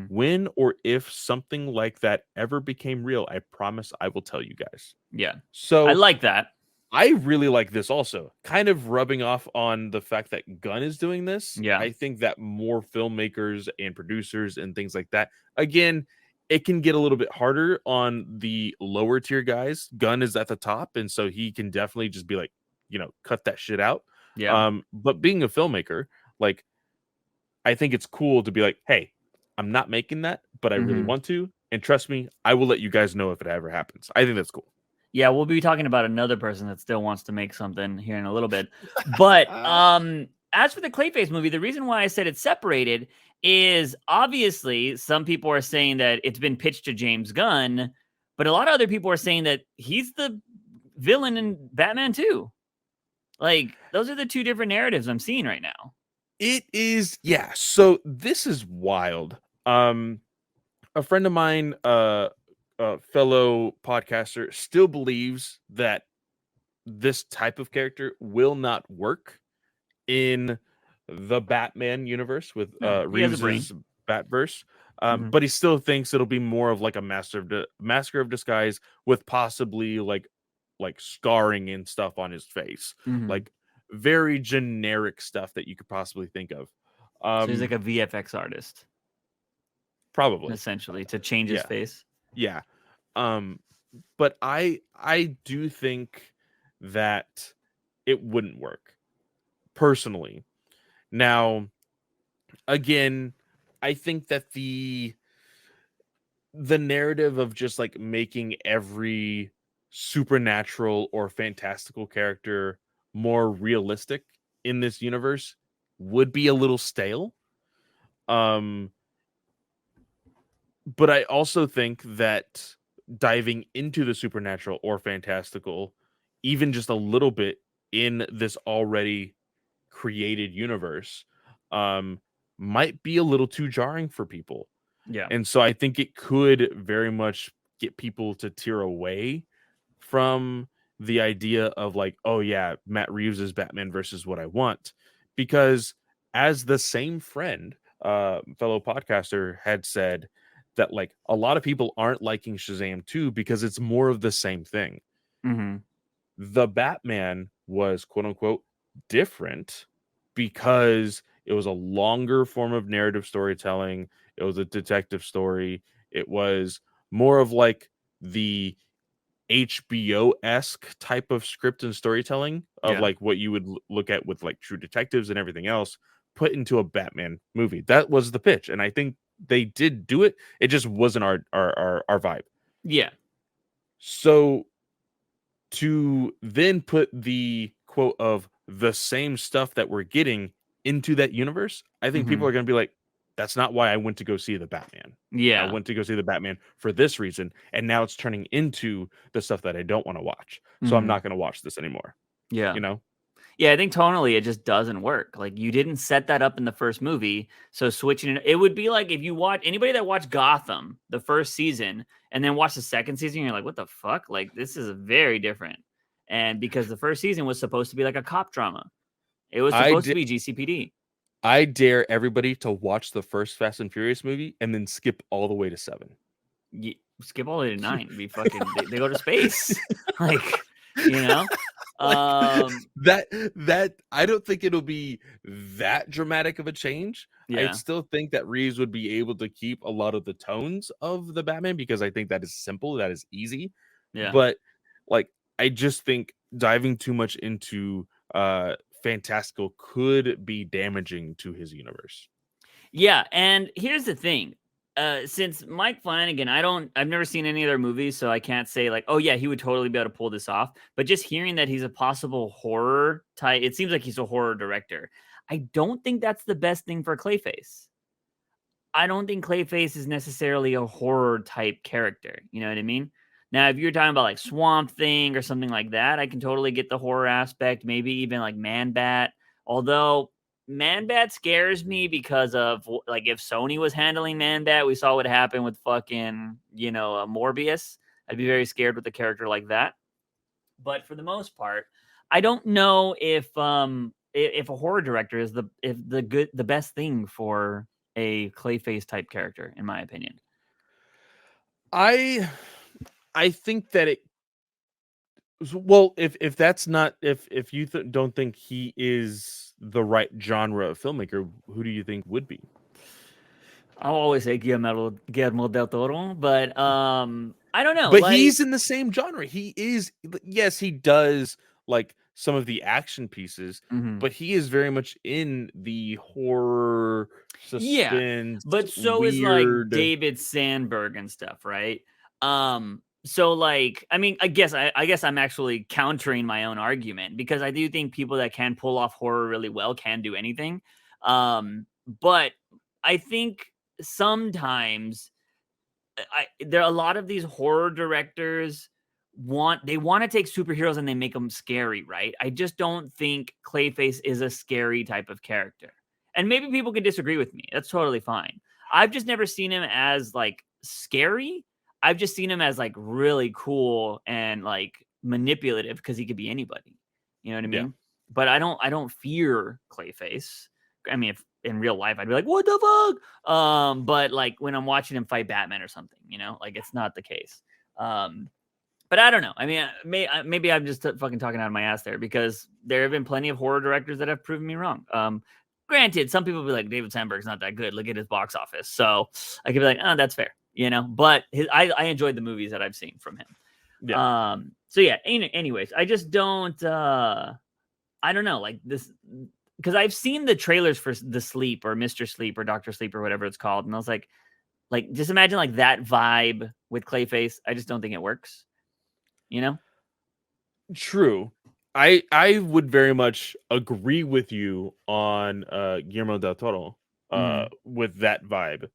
When or if something like that ever became real, I promise I will tell you guys. Yeah. So I like that. I really like this also. Kind of rubbing off on the fact that Gunn is doing this. Yeah. I think that more filmmakers and producers and things like that, again, it can get a little bit harder on the lower tier guys. Gunn is at the top, and so he can definitely just be like, cut that shit out. Yeah. But being a filmmaker, like, I think it's cool to be like, hey, I'm not making that, but I really want to. And trust me, I will let you guys know if it ever happens. I think that's cool. Yeah, we'll be talking about another person that still wants to make something here in a little bit. But as for the Clayface movie, the reason why I said it's separated is obviously some people are saying that it's been pitched to James Gunn, but a lot of other people are saying that he's the villain in Batman 2. Like, those are the two different narratives I'm seeing right now. It is, yeah. So this is wild. A friend of mine, fellow podcaster, still believes that this type of character will not work in the Batman universe with Reeves's Batverse. But he still thinks it'll be more of like a Master of Disguise with possibly like scarring and stuff on his face. Like very generic stuff that you could possibly think of. So he's like a VFX artist, probably, essentially, to change his face. Yeah. But I do think that it wouldn't work personally. Now, again, I think that the narrative of just like making every supernatural or fantastical character more realistic in this universe would be a little stale. But I also think that diving into the supernatural or fantastical, even just a little bit in this already created universe, might be a little too jarring for people. Yeah. And so I think it could very much get people to tear away from the idea of like, oh yeah, Matt Reeves is Batman versus what I want. Because as the same friend, fellow podcaster, had said that like a lot of people aren't liking Shazam 2 because it's more of the same thing. Mm-hmm. The Batman was quote unquote different because it was a longer form of narrative storytelling. It was a detective story. It was more of like the HBO-esque type of script and storytelling of like what you would look at with like True Detectives and everything else put into a Batman movie. That was the pitch. And I think they did do it. It just wasn't our vibe. Yeah. So to then put the quote of the same stuff that we're getting into that universe, I think people are going to be like, that's not why I went to go see the Batman. Yeah. I went to go see the Batman for this reason. And now it's turning into the stuff that I don't want to watch. So I'm not going to watch this anymore. Yeah. You know? Yeah, I think tonally it just doesn't work. Like you didn't set that up in the first movie. So switching it would be like if you watch anybody that watched Gotham the first season and then watch the second season, you're like, what the fuck? Like this is very different. And because the first season was supposed to be like a cop drama. It was supposed to be GCPD. I dare everybody to watch the first Fast and Furious movie and then skip all the way to 7. Skip all the way to 9. Be fucking they go to space. Like, you know? That I don't think it'll be that dramatic of a change. Yeah. I still think that Reeves would be able to keep a lot of the tones of the Batman because I think that is simple, that is easy. Yeah. But like I just think diving too much into fantastical could be damaging to his universe. Yeah, and here's the thing. Since Mike Flanagan, I've never seen any other movies, so I can't say like, oh yeah, he would totally be able to pull this off. But just hearing that he's a possible horror type, it seems like he's a horror director. I don't think that's the best thing for Clayface. I don't think Clayface is necessarily a horror type character. You know what I mean? Now, if you're talking about like Swamp Thing or something like that, I can totally get the horror aspect. Maybe even like Man-Bat. Although Man-Bat scares me because of like if Sony was handling Man-Bat, we saw what happened with fucking, Morbius. I'd be very scared with a character like that. But for the most part, I don't know if a horror director is the best thing for a Clayface type character, in my opinion. I think that it. Well, if that's not if you don't think he is the right genre of filmmaker, who do you think would be? I'll always say Guillermo del Toro, but I don't know. But he's in the same genre. He is, yes, he does like some of the action pieces, but he is very much in the horror suspense. Yeah, but so is like David Sandberg and stuff, right? So like, I mean, I guess I'm actually countering my own argument because I do think people that can pull off horror really well can do anything. But I think sometimes there are a lot of these horror directors want to take superheroes and they make them scary, right? I just don't think Clayface is a scary type of character. And maybe people can disagree with me. That's totally fine. I've just never seen him as like scary. I've just seen him as like really cool and like manipulative because he could be anybody. You know what I mean? Yeah. But I don't fear Clayface. I mean, if in real life I'd be like, what the fuck? But like when I'm watching him fight Batman or something, like it's not the case. But I don't know. I mean, maybe I'm just fucking talking out of my ass there, because there have been plenty of horror directors that have proven me wrong. Granted, some people be like, David Sandberg's not that good. Look at his box office. So I could be like, oh, that's fair, you know. But I enjoyed the movies that I've seen from him. Yeah. So yeah. Anyways, I just don't. I don't know, like this, because I've seen the trailers for The Sleep or Mr. Sleep or Dr. Sleep or whatever it's called, and I was like, just imagine like that vibe with Clayface. I just don't think it works. You know? True. I would very much agree with you on Guillermo del Toro with that vibe.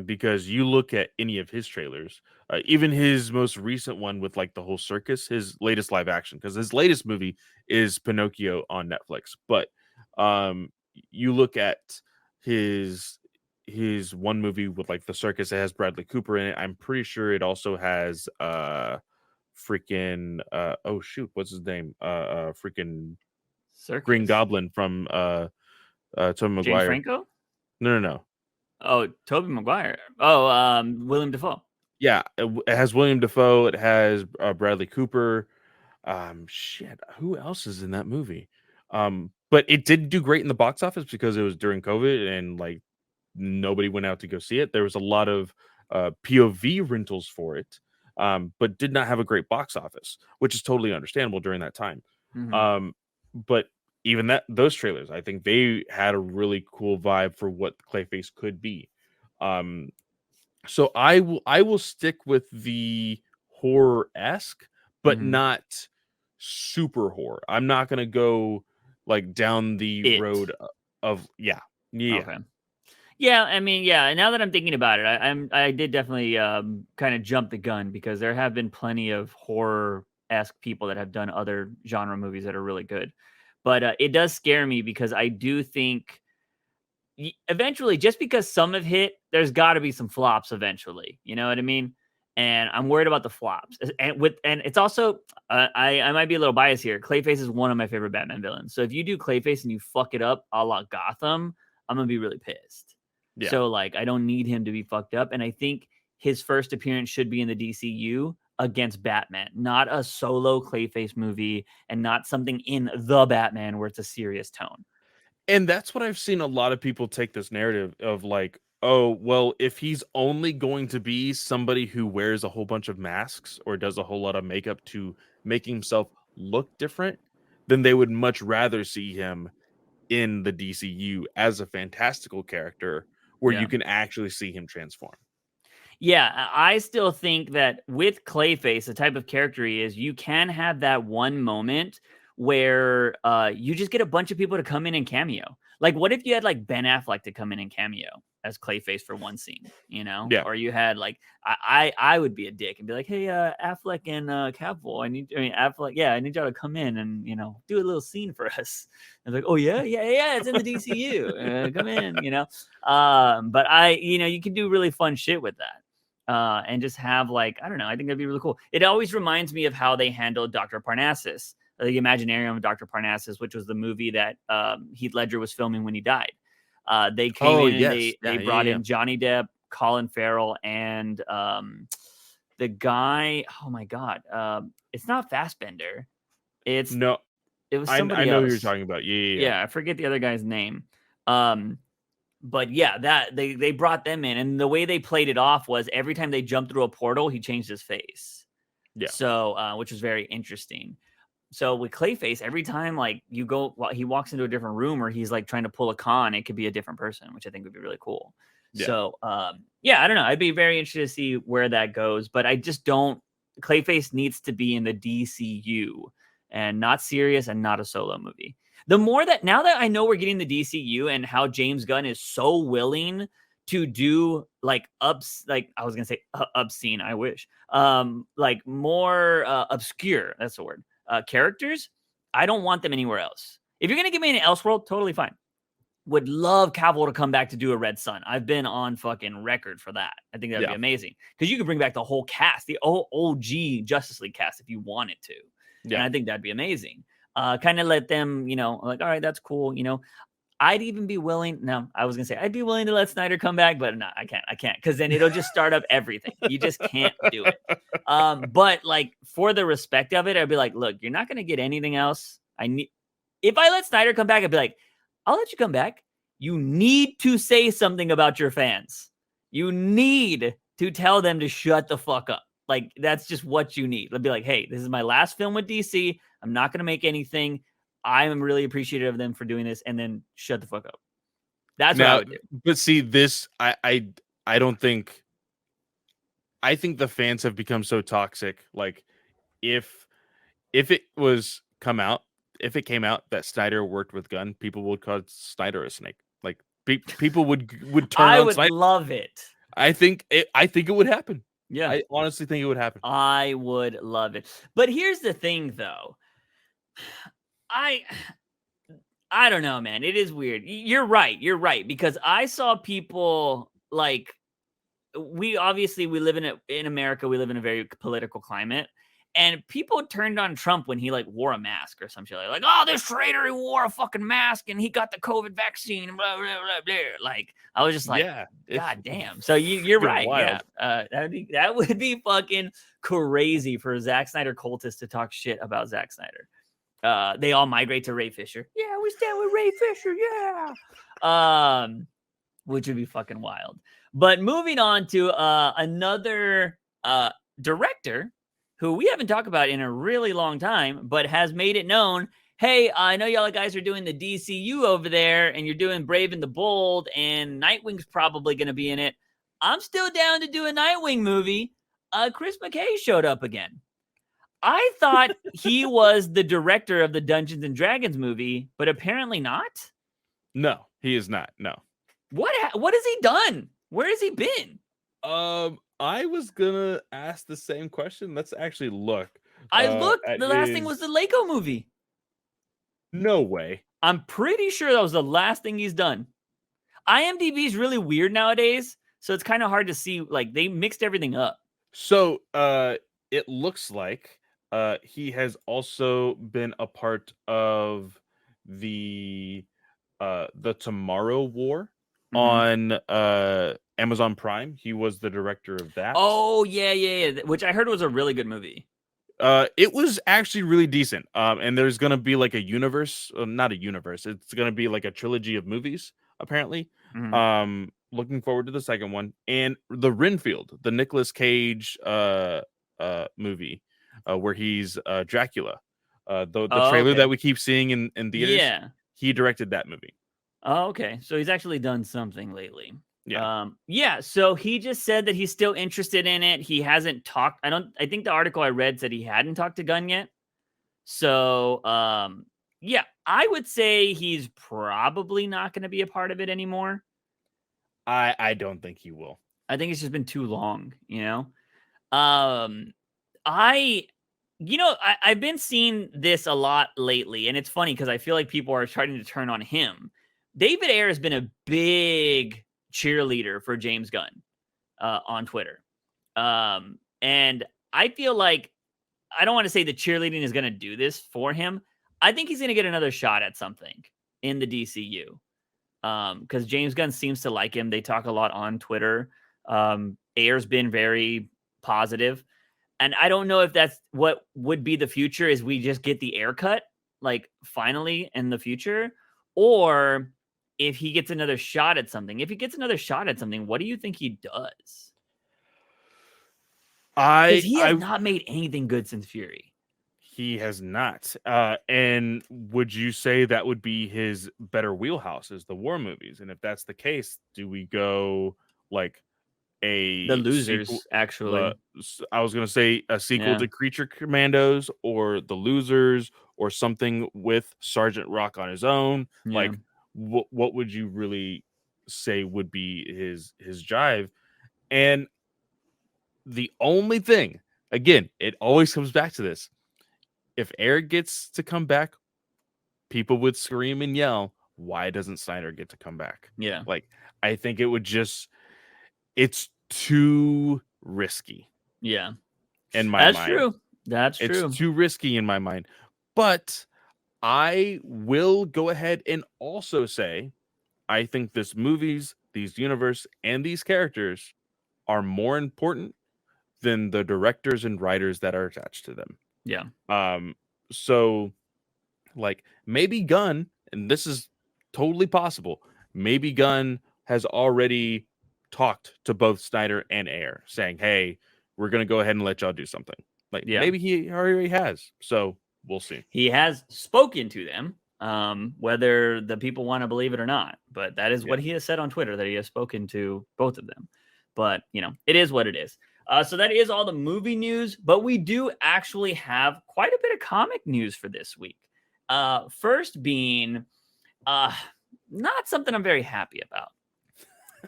Because you look at any of his trailers, even his most recent one with like the whole circus, his latest live action, because his latest movie is Pinocchio on Netflix. But you look at his one movie with like the circus, it has Bradley Cooper in it. I'm pretty sure it also has freaking oh shoot, what's his name? Freaking Circus. Green Goblin from Tobey Maguire. James Franco? No. Oh, Tobey Maguire. Oh, William Dafoe. Yeah, it has William Dafoe. It has Bradley Cooper. Shit, who else is in that movie? But it did do great in the box office because it was during COVID and like nobody went out to go see it. There was a lot of POV rentals for it, but did not have a great box office, which is totally understandable during that time. Mm-hmm. But even those trailers, I think they had a really cool vibe for what Clayface could be. So I will stick with the horror-esque, but not super horror. I'm not gonna go like down the road of yeah. Okay. Yeah, I mean, yeah. Now that I'm thinking about it, I did definitely kind of jump the gun, because there have been plenty of horror-esque people that have done other genre movies that are really good. But it does scare me, because I do think eventually, just because some have hit, there's got to be some flops eventually. You know what I mean? And I'm worried about the flops. And it's also I might be a little biased here. Clayface is one of my favorite Batman villains. So if you do Clayface and you fuck it up a la Gotham, I'm gonna be really pissed. Yeah. So like, I don't need him to be fucked up. And I think his first appearance should be in the DCU against Batman, not a solo Clayface movie, and not something in the Batman where it's a serious tone. And that's what I've seen a lot of people take this narrative of like, oh, well, if he's only going to be somebody who wears a whole bunch of masks or does a whole lot of makeup to make himself look different, then they would much rather see him in the DCU as a fantastical character where you can actually see him transform. Yeah, I still think that with Clayface, the type of character he is, you can have that one moment where you just get a bunch of people to come in and cameo. Like, what if you had like Ben Affleck to come in and cameo as Clayface for one scene, you know? Yeah. Or you had like, I would be a dick and be like, hey, Affleck and Cavill, I need y'all to come in and, you know, do a little scene for us. And like, oh yeah, it's in the DCU. Come in, you know? But you can do really fun shit with that. And just have like, I don't know, I think that'd be really cool. It always reminds me of how they handled Dr. Parnassus, the Imaginarium of Dr. Parnassus, which was the movie that Heath Ledger was filming when he died. They came in and they brought in Johnny Depp, Colin Farrell, and the guy, oh my God, it's not Fassbender. It was somebody else. I know who you're talking about. Yeah, I forget the other guy's name. But yeah, that they brought them in, and the way they played it off was every time they jumped through a portal, he changed his face. Yeah. So, which was very interesting. So with Clayface, every time like he walks into a different room or he's like trying to pull a con, it could be a different person, which I think would be really cool. Yeah. So, I don't know. I'd be very interested to see where that goes, but I just don't. Clayface needs to be in the DCU and not serious and not a solo movie. The more that now that I know we're getting the DCU and how James Gunn is so willing to do like I was gonna say obscene, I wish, like more obscure, that's the word, characters, I don't want them anywhere else. If you're gonna give me an Elseworld, totally fine. Would love Cavill to come back to do a Red Sun. I've been on fucking record for that. I think that'd be amazing, because you could bring back the whole cast, the OG Justice League cast, if you wanted to. Yeah. And I think that'd be amazing. Kind of let them, like, all right, that's cool. I'd even be willing. No, I was gonna say I'd be willing to let Snyder come back, but no, I can't, because then it'll just start up everything. You just can't do it. But like for the respect of it, I'd be like, look, you're not gonna get anything else. If I let Snyder come back, I'd be like, I'll let you come back. You need to say something about your fans. You need to tell them to shut the fuck up. Like that's just what you need. They'll be like, hey, this is my last film with DC. I'm not gonna make anything. I am really appreciative of them for doing this, and then shut the fuck up. That's what I would do. But see, this I don't think. I think the fans have become so toxic. Like, if it came out that Snyder worked with Gunn, people would call Snyder a snake. Like, people would turn. I on would Snyder. love it. I think it would happen. Yeah, I honestly think it would happen. I would love it. But here's the thing, though. I don't know, man. It is weird. You're right. Because I saw people like, we live in America. We live in a very political climate. And people turned on Trump when he like wore a mask or some shit. Like, oh, this traitor, he wore a fucking mask and he got the COVID vaccine. Blah, blah, blah, blah. Like, I was just like, yeah, God damn. So you're right. Wild. Yeah. That would be fucking crazy for Zack Snyder cultists to talk shit about Zack Snyder. They all migrate to Ray Fisher. Yeah, we stand with Ray Fisher. Yeah. Which would be fucking wild. But moving on to another director who we haven't talked about in a really long time, but has made it known, hey, I know y'all guys are doing the DCU over there, and you're doing Brave and the Bold, and Nightwing's probably going to be in it. I'm still down to do a Nightwing movie. Chris Mckay showed up again. I thought he was the director of the Dungeons and Dragons movie, but apparently not. No, he is not. No. What has he done? Where has he been? I was gonna ask the same question. Let's actually look. I looked. The last thing was the Lego movie. No way. I'm pretty sure that was the last thing he's done. IMDb is really weird nowadays, so it's kind of hard to see. Like, they mixed everything up. So, it looks like he has also been a part of the Tomorrow War on Amazon Prime. He was the director of that. Oh, yeah. Which I heard was a really good movie. It was actually really decent. And there's gonna be like a universe, not a universe. It's gonna be like a trilogy of movies, apparently. Looking forward to the second one. And the Renfield, the Nicolas Cage movie, where he's Dracula. The trailer that we keep seeing in theaters. Yeah, he directed that movie. Oh, okay. So he's actually done something lately. Yeah. So he just said that he's still interested in it. He hasn't talked. I think the article I read said he hadn't talked to Gunn yet. So, yeah, I would say he's probably not going to be a part of it anymore. I don't think he will. I think it's just been too long, you know? I've been seeing this a lot lately, and it's funny because I feel like people are starting to turn on him. David Ayer has been a big cheerleader for James Gunn on Twitter. And I feel like, I don't want to say the cheerleading is going to do this for him. I think he's going to get another shot at something in the DCU. Because James Gunn seems to like him. They talk a lot on Twitter. Ayer's been very positive. And I don't know if that's what would be the future, is we just get the Ayer cut, like, finally in the future, or if he gets another shot at something. If he gets another shot at something, what do you think he does? Because he has not made anything good since Fury. He has not. And would you say that would be his better wheelhouse, is the war movies? And if that's the case, do we go like The Losers, sequel, actually? I was going to say a sequel to Creature Commandos, or The Losers, or something with Sergeant Rock on his own. Yeah. Like, what would you really say would be his jive? And the only thing, again, it always comes back to this. If Ayer gets to come back, people would scream and yell, why doesn't Snyder get to come back? Yeah. Like, I think it would just, it's too risky. Yeah. In my mind. That's true. It's too risky in my mind. But I will go ahead and also say, I think this movies, these universe, and these characters are more important than the directors and writers that are attached to them. Yeah. So like maybe Gunn, and this is totally possible, maybe Gunn has already talked to both Snyder and Ayer saying, hey, we're going to go ahead and let y'all do something. Like maybe he already has. So we'll see. He has spoken to them, whether the people want to believe it or not. But that is what he has said on Twitter, that he has spoken to both of them. But, you know, it is what it is. So that is all the movie news. But we do actually have quite a bit of comic news for this week. First being not something I'm very happy about.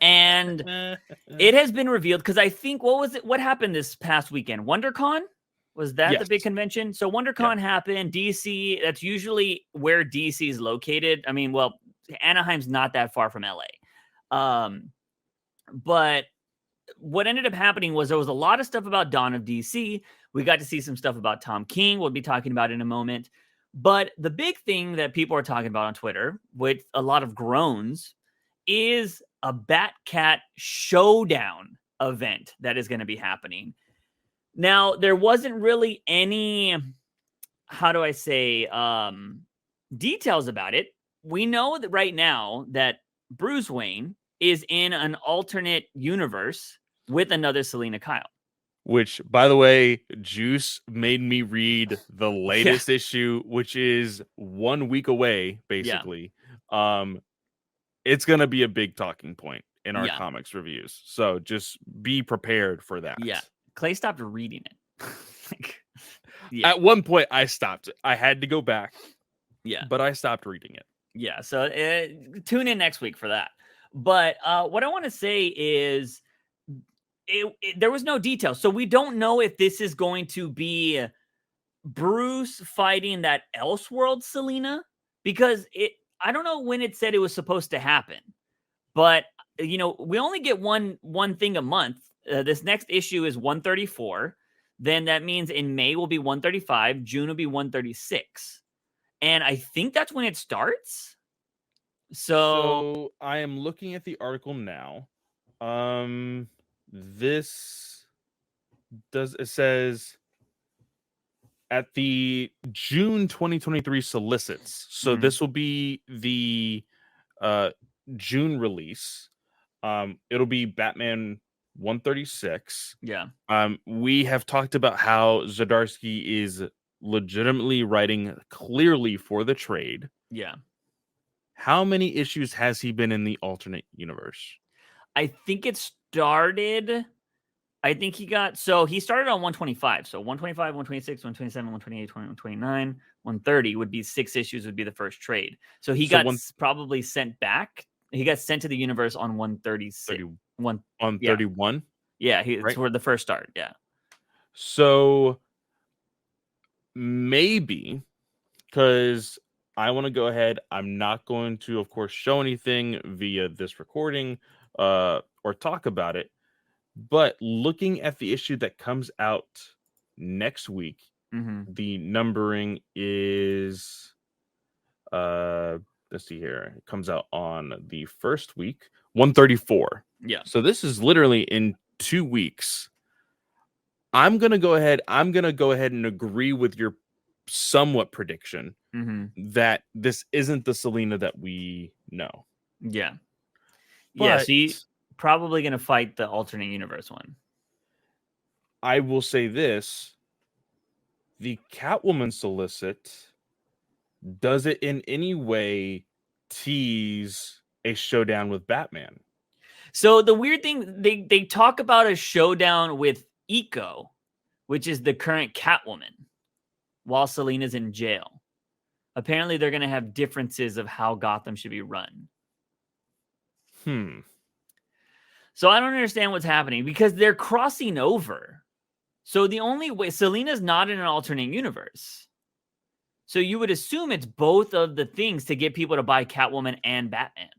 And it has been revealed because I think, what happened this past weekend? WonderCon? Was that the big convention? So WonderCon happened. DC, that's usually where DC is located. I mean, well, Anaheim's not that far from LA. But what ended up happening was there was a lot of stuff about Dawn of DC. We got to see some stuff about Tom King. We'll be talking about in a moment. But the big thing that people are talking about on Twitter with a lot of groans is a Cat Showdown event that is going to be happening. Now, there wasn't really any, details about it. We know that right now that Bruce Wayne is in an alternate universe with another Selina Kyle. Which, by the way, Juice made me read the latest issue, which is 1 week away, basically. It's going to be a big talking point in our comics reviews. So just be prepared for that. Yeah. Clay stopped reading it. At one point, I stopped. I had to go back. Yeah. But I stopped reading it. Yeah. So tune in next week for that. But what I want to say is there was no details. So we don't know if this is going to be Bruce fighting that Elseworld Selina, because I don't know when it said it was supposed to happen. But, you know, we only get one thing a month. This next issue is 134. Then that means in May will be 135. June will be 136. And I think that's when it starts. So I am looking at the article now. It says at the June 2023 solicits. So this will be the June release. It'll be Batman 136. Yeah. We have talked about how Zdarsky is legitimately writing clearly for the trade. Yeah. How many issues has he been in the alternate universe? I think it started. I think he started on 125. So 125, 126, 127, 128, 129, 130 would be 6 issues, would be the first trade. So he got probably sent back. He got sent to the universe on 136. On 31? Yeah, it's where the first start. Yeah. So maybe, because I want to go ahead. I'm not going to, of course, show anything via this recording or talk about it. But looking at the issue that comes out next week, the numbering is, let's see here. It comes out on the first week, 134. Yeah. So this is literally in 2 weeks. I'm going to go ahead and agree with your somewhat prediction that this isn't the Selina that we know. Yeah. But so you probably going to fight the alternate universe one. I will say this. The Catwoman solicit, does it in any way tease a showdown with Batman? So the weird thing, they talk about a showdown with Eco, which is the current Catwoman, while Selina's in jail. Apparently, they're going to have differences of how Gotham should be run. So I don't understand what's happening because they're crossing over. So the only way, Selina's not in an alternate universe. So you would assume it's both of the things to get people to buy Catwoman and Batman.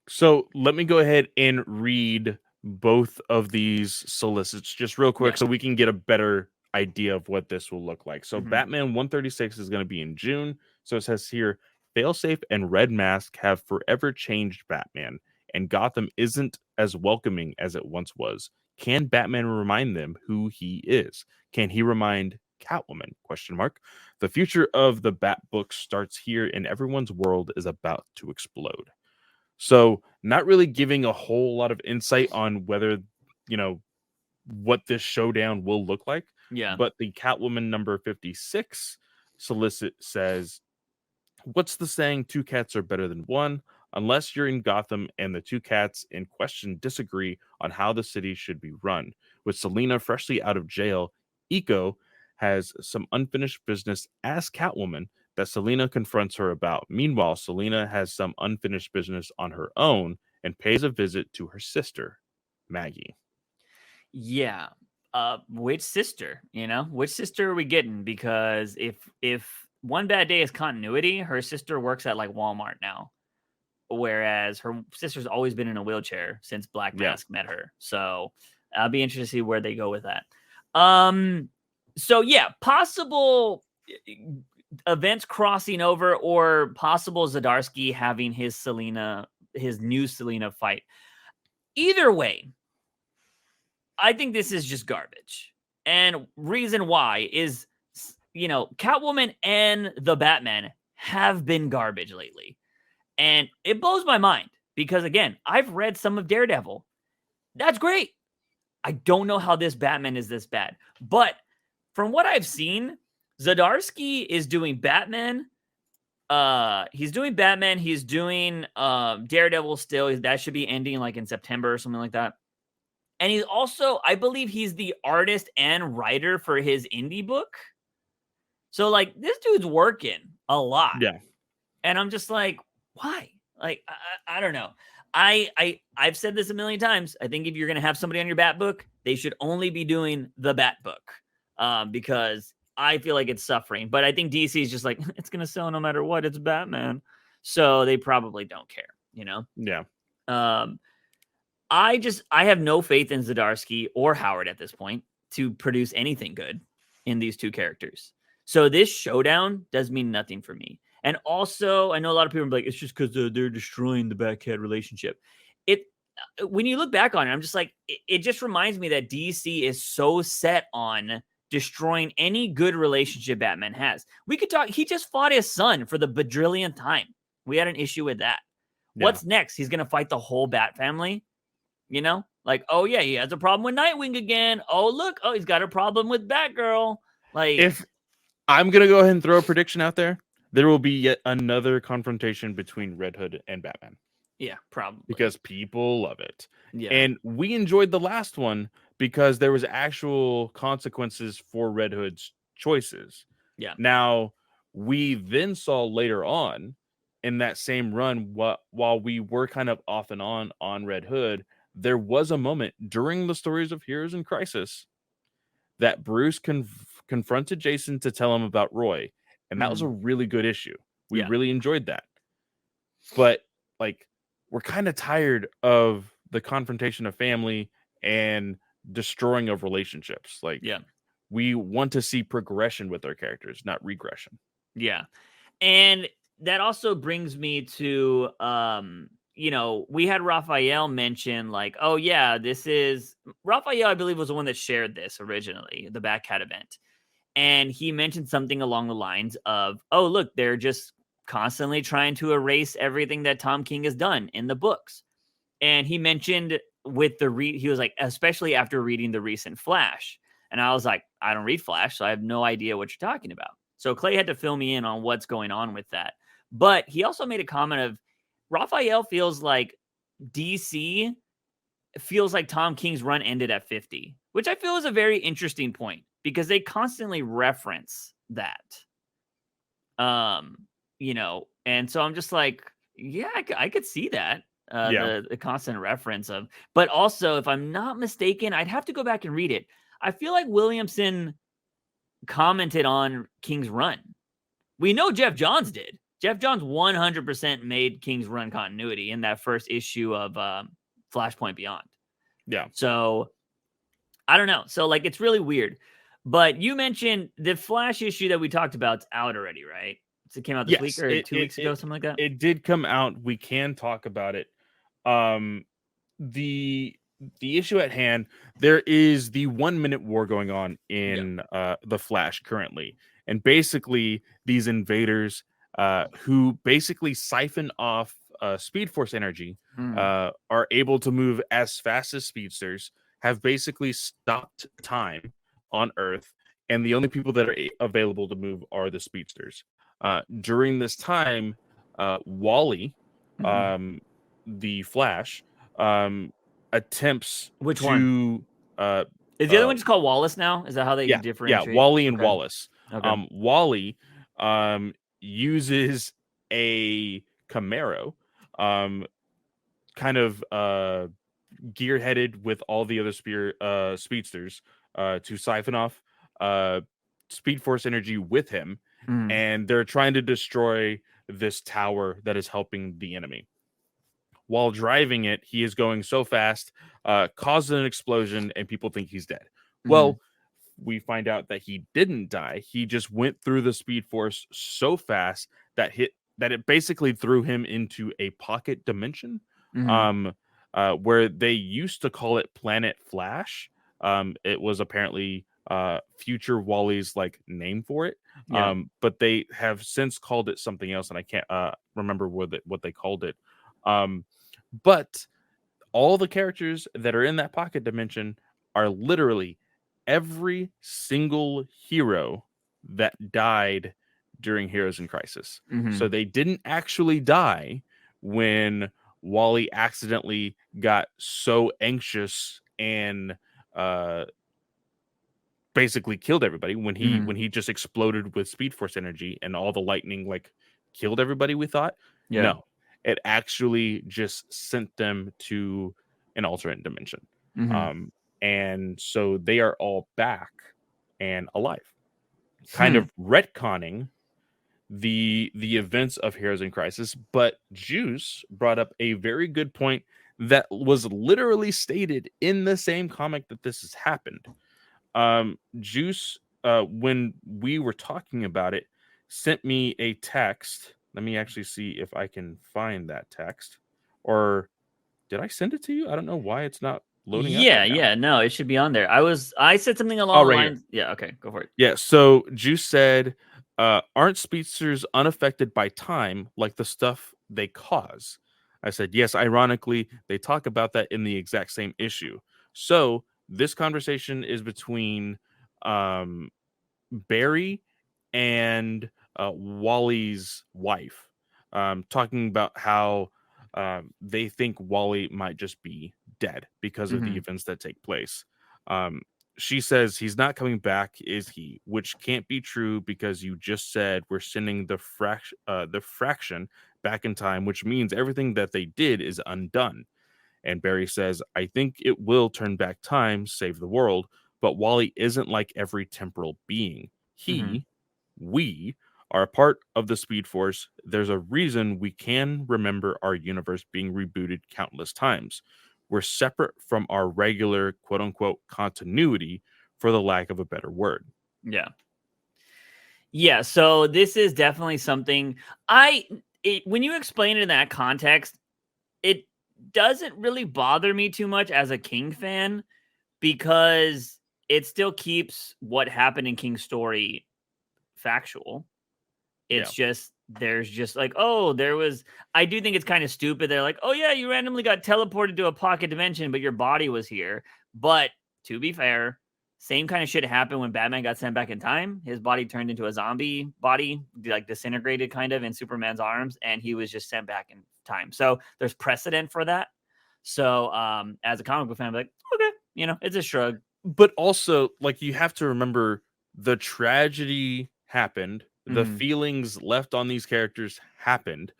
So let me go ahead and read both of these solicits just real quick so we can get a better idea of what this will look like. So Batman 136 is going to be in June. So it says here, Failsafe and Red Mask have forever changed Batman, and Gotham isn't as welcoming as it once was. Can Batman remind them who he is? Can he remind Catwoman? Question mark. The future of the Bat book starts here, and everyone's world is about to explode. So, not really giving a whole lot of insight on whether, what this showdown will look like. Yeah. But the Catwoman number 56 solicit says, what's the saying? Two cats are better than one. Unless you're in Gotham and the two cats in question disagree on how the city should be run. With Selina freshly out of jail, Eco has some unfinished business as Catwoman that Selina confronts her about. Meanwhile, Selina has some unfinished business on her own and pays a visit to her sister, Maggie. Yeah. Which sister? Which sister are we getting? Because if One Bad Day is continuity, her sister works at like Walmart now, whereas her sister's always been in a wheelchair since Black Mask met her. So I'll be interested to see where they go with that. So yeah, possible events crossing over, or possible Zdarsky having his new Selina fight. Either way, I think this is just garbage. And reason why is, Catwoman and the Batman have been garbage lately. And it blows my mind because, again, I've read some of Daredevil. That's great. I don't know how this Batman is this bad. But from what I've seen, Zdarsky is doing Batman. He's doing Batman. He's doing Daredevil still. That should be ending like in September or something like that. And he's also, I believe he's the artist and writer for his indie book. So, like, this dude's working a lot. Yeah. And I'm just like, why? Like, I don't know. I've said this a million times. I think if you're going to have somebody on your Bat book, they should only be doing the Bat book. Because I feel like it's suffering. But I think DC is just like, it's going to sell no matter what. It's Batman. So they probably don't care, Yeah. I have no faith in Zdarsky or Howard at this point to produce anything good in these two characters. So this showdown does mean nothing for me. And also, I know a lot of people are like, it's just because they're destroying the Bat-Cat relationship. When you look back on it, I'm just like, it just reminds me that DC is so set on destroying any good relationship Batman has. We could talk, he just fought his son for the bajillionth time. We had an issue with that. Yeah. What's next? He's going to fight the whole Bat family? Like, oh yeah, he has a problem with Nightwing again. Oh, look. Oh, he's got a problem with Batgirl. Like, if I'm going to go ahead and throw a prediction out there will be yet another confrontation between Red Hood and Batman. Yeah, probably. Because people love it. Yeah. And we enjoyed the last one because there was actual consequences for Red Hood's choices. Yeah. Now, we then saw later on in that same run, while we were kind of off and on Red Hood, there was a moment during the stories of Heroes in Crisis that Bruce confronted Jason to tell him about Roy. And that was a really good issue. We really enjoyed that. But, like, we're kind of tired of the confrontation of family and destroying of relationships. Like, we want to see progression with our characters, not regression. Yeah. And that also brings me to, we had Raphael mention like, oh yeah, Raphael, I believe, was the one that shared this originally, the Bat-Cat event. And he mentioned something along the lines of, oh, look, they're just constantly trying to erase everything that Tom King has done in the books. And he mentioned he was like, especially after reading the recent Flash. And I was like, I don't read Flash, so I have no idea what you're talking about. So Clay had to fill me in on what's going on with that. But he also made a comment of, Raphael feels like DC feels like Tom King's run ended at 50, which I feel is a very interesting point because they constantly reference that. And so I'm just like, yeah, I could see that. The constant reference of, but also, if I'm not mistaken, I'd have to go back and read it. I feel like Williamson commented on King's run. We know Jeff Johns did. Jeff Johns 100% made King's run continuity in that first issue of Flashpoint Beyond. Yeah. So I don't know. So like, it's really weird. But you mentioned the Flash issue that we talked about is out already, right? It came out this week or 2 weeks ago, something like that. It did come out. We can talk about it. The issue at hand, there is the 1 minute war going on in the Flash currently, and basically these invaders who basically siphon off Speed Force energy are able to move as fast as speedsters, have basically stopped time on Earth, and the only people that are available to move are the speedsters. During this time, Wally, the Flash, attempts Which to one? Is the other one just called Wallace now? Is that how they differentiate? Yeah, Wally and Wallace. Okay. Wally uses a Camaro, kind of gear-headed with all the other speedsters to siphon off Speed Force energy with him, and they're trying to destroy this tower that is helping the enemy. While driving it, he is going so fast, causes an explosion, and people think he's dead. Well, we find out that he didn't die. He just went through the Speed Force so fast that it basically threw him into a pocket dimension, where they used to call it Planet Flash. It was apparently future Wally's like name for it, but they have since called it something else, and I can't remember what they called it. But all the characters that are in that pocket dimension are literally every single hero that died during Heroes in Crisis. So they didn't actually die when Wally accidentally got so anxious and basically killed everybody when he just exploded with Speed Force energy and all the lightning like killed everybody. We thought no, it actually just sent them to an alternate dimension. And so they are all back and alive, kind of retconning the events of Heroes in Crisis. But Juice brought up a very good point that was literally stated in the same comic that this has happened. Juice, when we were talking about it, sent me a text. Let me actually see if I can find that text. Or did I send it to you? I don't know why it's not loading up right now. No, it should be on there. I said something along the lines. Yeah, okay, go for it. Yeah, so Juice said, aren't speedsters unaffected by time like the stuff they cause? I said, yes, ironically, they talk about that in the exact same issue. So this conversation is between Barry and Wally's wife, talking about how they think Wally might just be dead because of the events that take place. She says he's not coming back, is he? Which can't be true because you just said we're sending the fraction back in time, which means everything that they did is undone. And Barry says, I think it will turn back time, save the world, but Wally isn't like every temporal being. We are a part of the Speed Force. There's a reason we can remember our universe being rebooted countless times. We're separate from our regular quote unquote continuity, for the lack of a better word. Yeah. So this is definitely something when you explain it in that context, it doesn't really bother me too much as a King fan because it still keeps what happened in King's story factual. It's just there's just like, I do think it's kind of stupid. They're like, oh yeah, you randomly got teleported to a pocket dimension, but your body was here. But to be fair, same kind of shit happened when Batman got sent back in time. His body turned into a zombie body, like disintegrated kind of in Superman's arms, and he was just sent back in time. So there's precedent for that. So as a comic book fan, I'm like, okay, it's a shrug. But also, like, you have to remember the tragedy happened. The feelings left on these characters happened.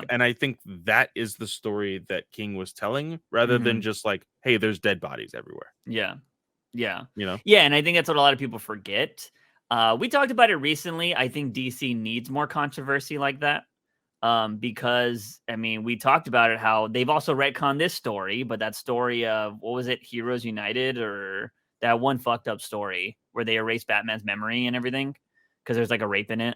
And I think that is the story that King was telling, rather than just like, hey, there's dead bodies everywhere. Yeah. And I think that's what a lot of people forget. We talked about it recently. I think DC needs more controversy like that. Because I mean, we talked about it, how they've also retconned this story, but that story of, what was it, Heroes United, or that one fucked up story where they erased Batman's memory and everything because there's like a rape in it.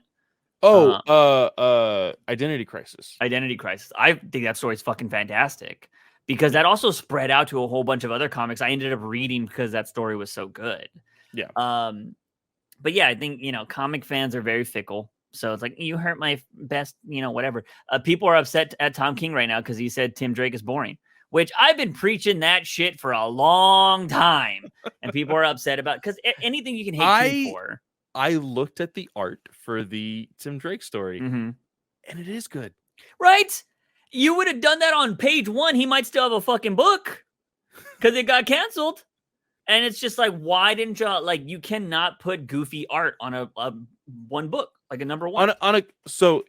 Identity Crisis. Identity Crisis. I think that story is fucking fantastic because that also spread out to a whole bunch of other comics I ended up reading because that story was so good. Yeah. But yeah, I think, comic fans are very fickle. So it's like, you hurt my best, whatever. People are upset at Tom King right now because he said Tim Drake is boring, which I've been preaching that shit for a long time. And people are upset about because anything you can hate King for. I looked at the art for the Tim Drake story, and it is good. Right? You would have done that on page 1. He might still have a fucking book because it got canceled. And it's just like, why didn't you, you cannot put goofy art on a one book, like a number 1. So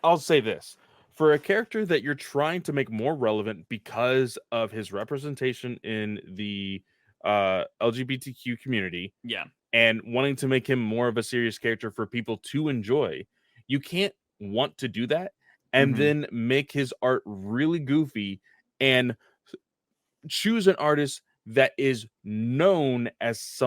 I'll say this. For a character that you're trying to make more relevant because of his representation in the LGBTQ community. Yeah. And wanting to make him more of a serious character for people to enjoy, you can't want to do that and then make his art really goofy and choose an artist that is known as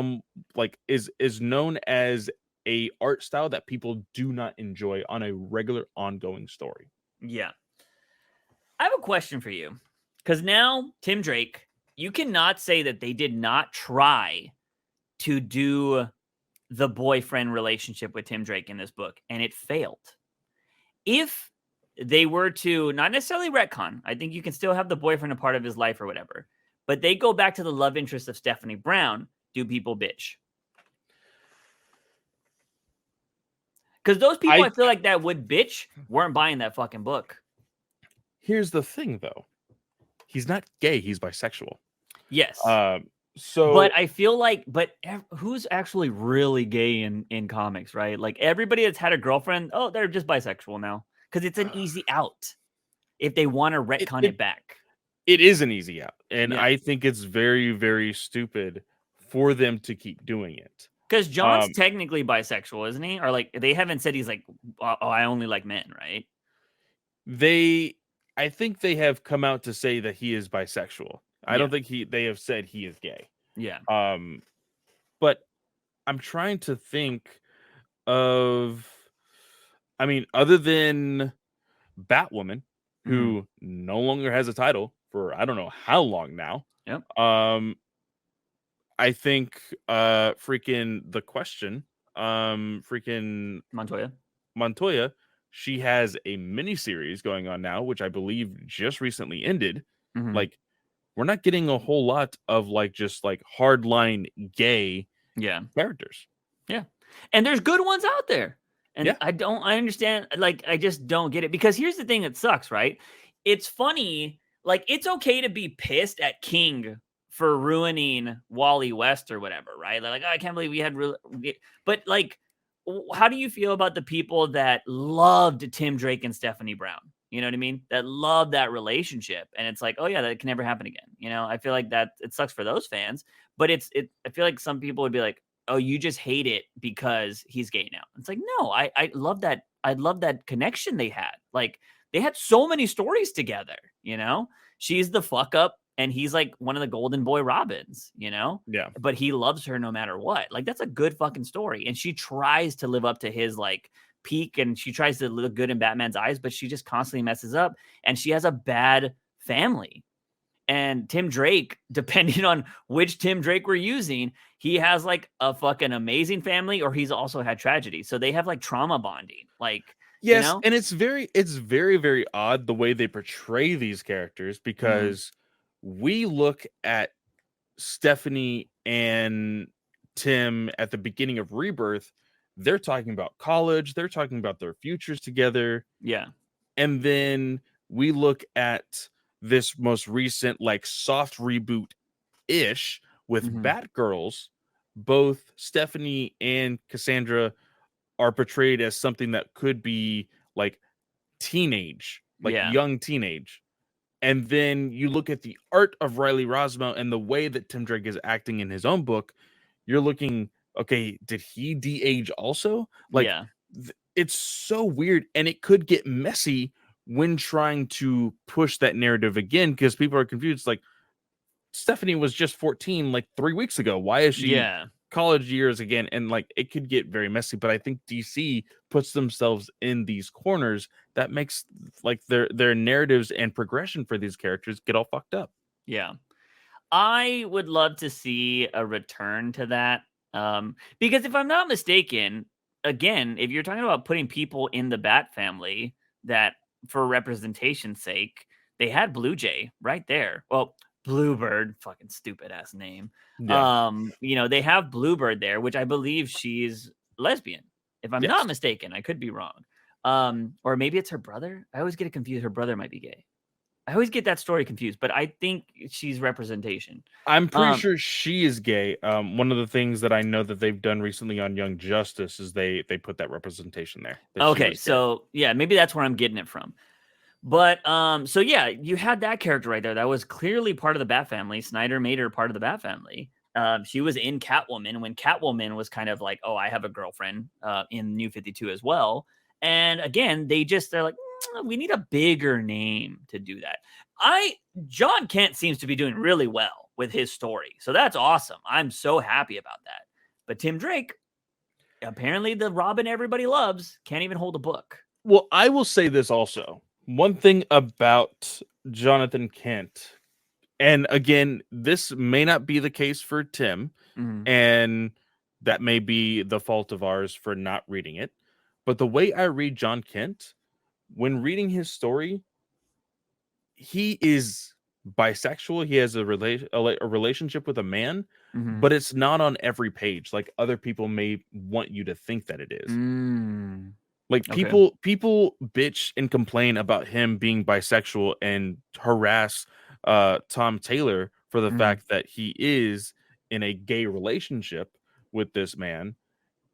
is known as a art style that people do not enjoy on a regular ongoing story. Yeah. I have a question for you. Because now, Tim Drake, you cannot say that they did not try to do the boyfriend relationship with Tim Drake in this book, and it failed. If they were to not necessarily retcon, I think you can still have the boyfriend a part of his life or whatever, but they go back to the love interest of Stephanie Brown, do people bitch? Because those people I feel like that would bitch weren't buying that fucking book. Here's the thing, though. He's not gay. He's bisexual. Yes. So, but I feel like, who's actually really gay in comics, right? Like everybody that's had a girlfriend, they're just bisexual now because it's an easy out if they want to retcon it back. It is an easy out, and I think it's very, very stupid for them to keep doing it. Because John's technically bisexual, isn't he? Or they haven't said he's like, I only like men, right? I think they have come out to say that he is bisexual. I don't think they have said he is gay. Yeah. But I'm trying to think of, other than Batwoman, who no longer has a title for I don't know how long now. Yep. I think freaking The Question, freaking Montoya, she has a mini series going on now, which I believe just recently ended. Like, we're not getting a whole lot of just hardline gay characters. Yeah. And there's good ones out there. And I understand, I just don't get it. Because here's the thing that sucks, right? It's funny, it's okay to be pissed at King for ruining Wally West or whatever, right? I can't believe we had but how do you feel about the people that loved Tim Drake and Stephanie Brown? You know what I mean? That love that relationship. And it's like, oh yeah, that can never happen again. I feel like that it sucks for those fans, but I feel like some people would be like, oh, you just hate it because he's gay now. It's like, no, I love that. I love that connection they had. They had so many stories together, she's the fuck up and he's one of the golden boy Robins, Yeah. But he loves her no matter what. That's a good fucking story. And she tries to live up to his peak and she tries to look good in Batman's eyes, but she just constantly messes up and she has a bad family. And Tim Drake, depending on which Tim Drake we're using, he has a fucking amazing family or he's also had tragedy. So they have trauma bonding. Yes, and it's very, very odd the way they portray these characters because we look at Stephanie and Tim at the beginning of Rebirth. They're talking about college. They're talking about their futures together. Yeah. And then we look at this most recent, soft reboot-ish with Batgirls. Both Stephanie and Cassandra are portrayed as something that could be teenage, young teenage. And then you look at the art of Riley Rosmo and the way that Tim Drake is acting in his own book. You're looking, okay, did he de-age also? It's so weird, and it could get messy when trying to push that narrative again because people are confused. Stephanie was just 14 3 weeks ago. Why is she college years again, and like it could get very messy, but I think DC puts themselves in these corners that makes like their narratives and progression for these characters get all fucked up. Yeah. I would love to see a return to that. Because if I'm not mistaken, again, if you're talking about putting people in the Bat family that for representation's sake, they had Blue Jay right there. Well, Bluebird, fucking stupid ass name. Yeah. They have Bluebird there, which I believe she's lesbian. If I'm not mistaken, I could be wrong. Or maybe it's her brother. I always get it confused. Her brother might be gay. I always get that story confused, but I think she's representation. I'm pretty sure she is gay. One of the things that I know that they've done recently on Young Justice is they put that representation there. Okay, so yeah, maybe that's where I'm getting it from. But so yeah, you had that character right there that was clearly part of the Bat family. Snyder made her part of the Bat family. She was in Catwoman when Catwoman was kind of like, oh, I have a girlfriend in New 52 as well. And again, they're like, we need a bigger name to do that. John Kent seems to be doing really well with his story. So that's awesome. I'm so happy about that. But Tim Drake, apparently the Robin everybody loves, can't even hold a book. Well, I will say this also. One thing about Jonathan Kent, and again, this may not be the case for Tim, and that may be the fault of ours for not reading it. But the way I read John Kent, when reading his story, he is bisexual. He has a relationship with a man, but it's not on every page like other people may want you to think that it is. Like people bitch and complain about him being bisexual and harass Tom Taylor for the fact that he is in a gay relationship with this man,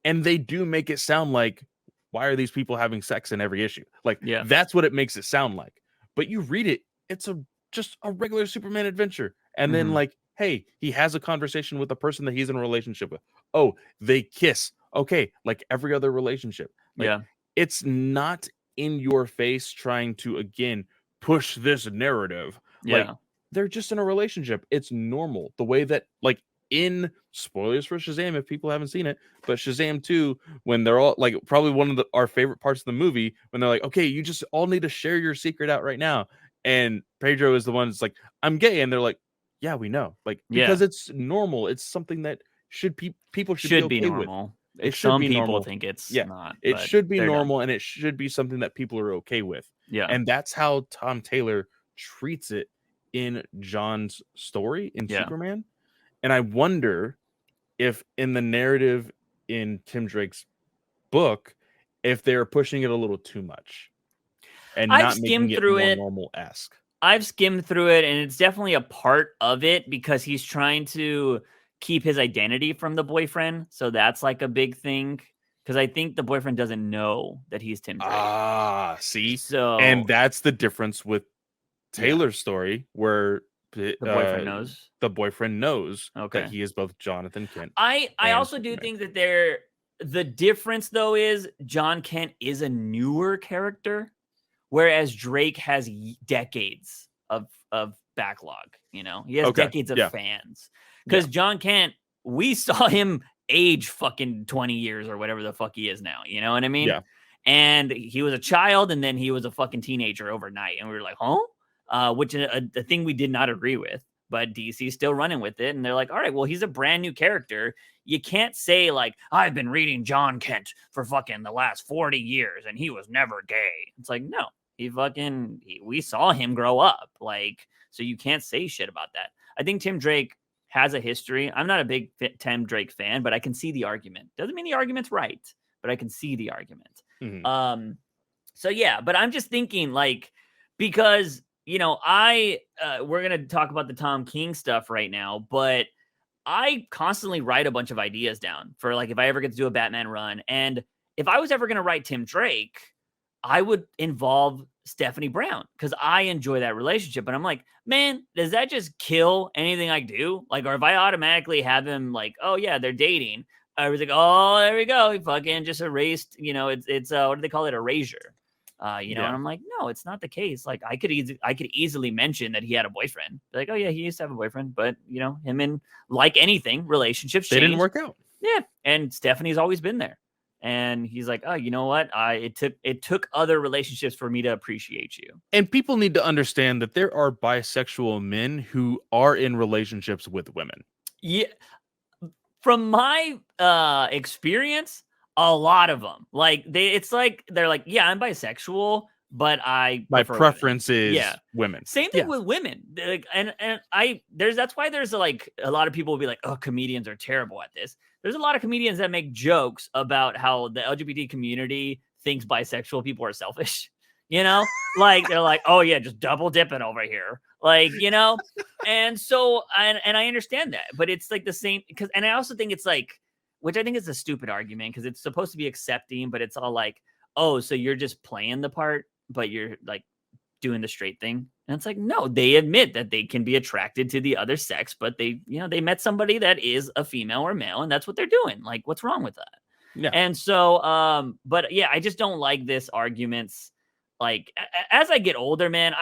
and they do make it sound like, why are these people having sex in every issue? Like, that's what it makes it sound like. But you read it, it's just a regular Superman adventure. And then like, hey, he has a conversation with the person that he's in a relationship with. Oh, they kiss. Okay, like every other relationship. Like, it's not in your face trying to, again, push this narrative. Like, they're just in a relationship. It's normal. The way that, like, in spoilers for Shazam, if people haven't seen it, but Shazam 2, when they're all like, probably one of our favorite parts of the movie, when they're like, okay, you just all need to share your secret out right now, and Pedro is the one that's like, I'm gay, and they're like, yeah, we know, like, because it's normal. It's something that people should be okay normal with. It should Some be people normal. think it's not. It should be normal, and it should be something that people are okay with. And that's how Tom Taylor treats it in John's story in Superman. And I wonder if in the narrative in Tim Drake's book, if they're pushing it a little too much and not making it more normal-esque. I've skimmed through it, and it's definitely a part of it because he's trying to keep his identity from the boyfriend. So that's like a big thing. Because I think the boyfriend doesn't know that he's Tim Drake. See? So, and that's the difference with Taylor's story, where the boyfriend knows that he is both Jonathan Kent. I also do think that the difference though is John Kent is a newer character, whereas Drake has decades of backlog. You know, he has decades of fans. Because John Kent, we saw him age fucking 20 years or whatever the fuck he is now. You know what I mean? Yeah. And he was a child, and then he was a fucking teenager overnight, and we were like, huh? Which is a thing we did not agree with, but DC's still running with it. And they're like, all right, well, he's a brand new character. You can't say like, I've been reading John Kent for fucking the last 40 years and he was never gay. It's like, no, we saw him grow up. Like, so you can't say shit about that. I think Tim Drake has a history. I'm not a big Tim Drake fan, but I can see the argument. Doesn't mean the argument's right, but I can see the argument. So yeah, but I'm just thinking like, because you know, we're going to talk about the Tom King stuff right now, but I constantly write a bunch of ideas down for like, if I ever get to do a Batman run. And if I was ever going to write Tim Drake, I would involve Stephanie Brown because I enjoy that relationship. And I'm like, man, does that just kill anything I do? Like, or if I automatically have him like, oh yeah, they're dating. I was like, oh, there we go. He fucking just erased, you know, it's what do they call it? Erasure. And I'm like, no, it's not the case. Like I could easily mention that he had a boyfriend. Like, oh yeah, he used to have a boyfriend, but you know, him and like anything, relationships they didn't work out. Yeah, and Stephanie's always been there. And he's like, oh, you know what? It took other relationships for me to appreciate you. And people need to understand that there are bisexual men who are in relationships with women. Yeah. From my experience, a lot of them. Like they're like, yeah, I'm bisexual, but my preference women. is women. Same thing with women. Like, and that's why there's like a lot of people will be like, oh, comedians are terrible at this. There's a lot of comedians that make jokes about how the LGBT community thinks bisexual people are selfish. You know, like they're like, oh yeah, just double dipping over here. Like, you know, and so and I understand that, but it's like the same because, and I also think it's like, which I think is a stupid argument because it's supposed to be accepting, but it's all like, oh, so you're just playing the part, but you're like doing the straight thing. And it's like, no, they admit that they can be attracted to the other sex, but they met somebody that is a female or male, and that's what they're doing. Like, what's wrong with that? Yeah. And so, but yeah, I just don't like this arguments. Like as I get older, man,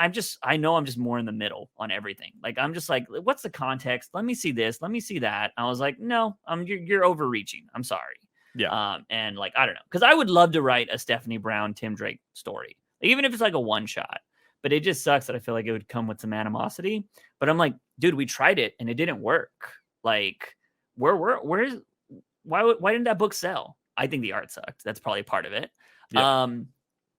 I know I'm just more in the middle on everything. Like I'm just like, what's the context? Let me see this. Let me see that. I was like, no, you're overreaching. I'm sorry. Yeah. And like, I don't know. Cause I would love to write a Stephanie Brown, Tim Drake story, even if it's like a one shot, but it just sucks that I feel like it would come with some animosity, but I'm like, dude, we tried it and it didn't work. Like why didn't that book sell? I think the art sucked. That's probably part of it. Yeah.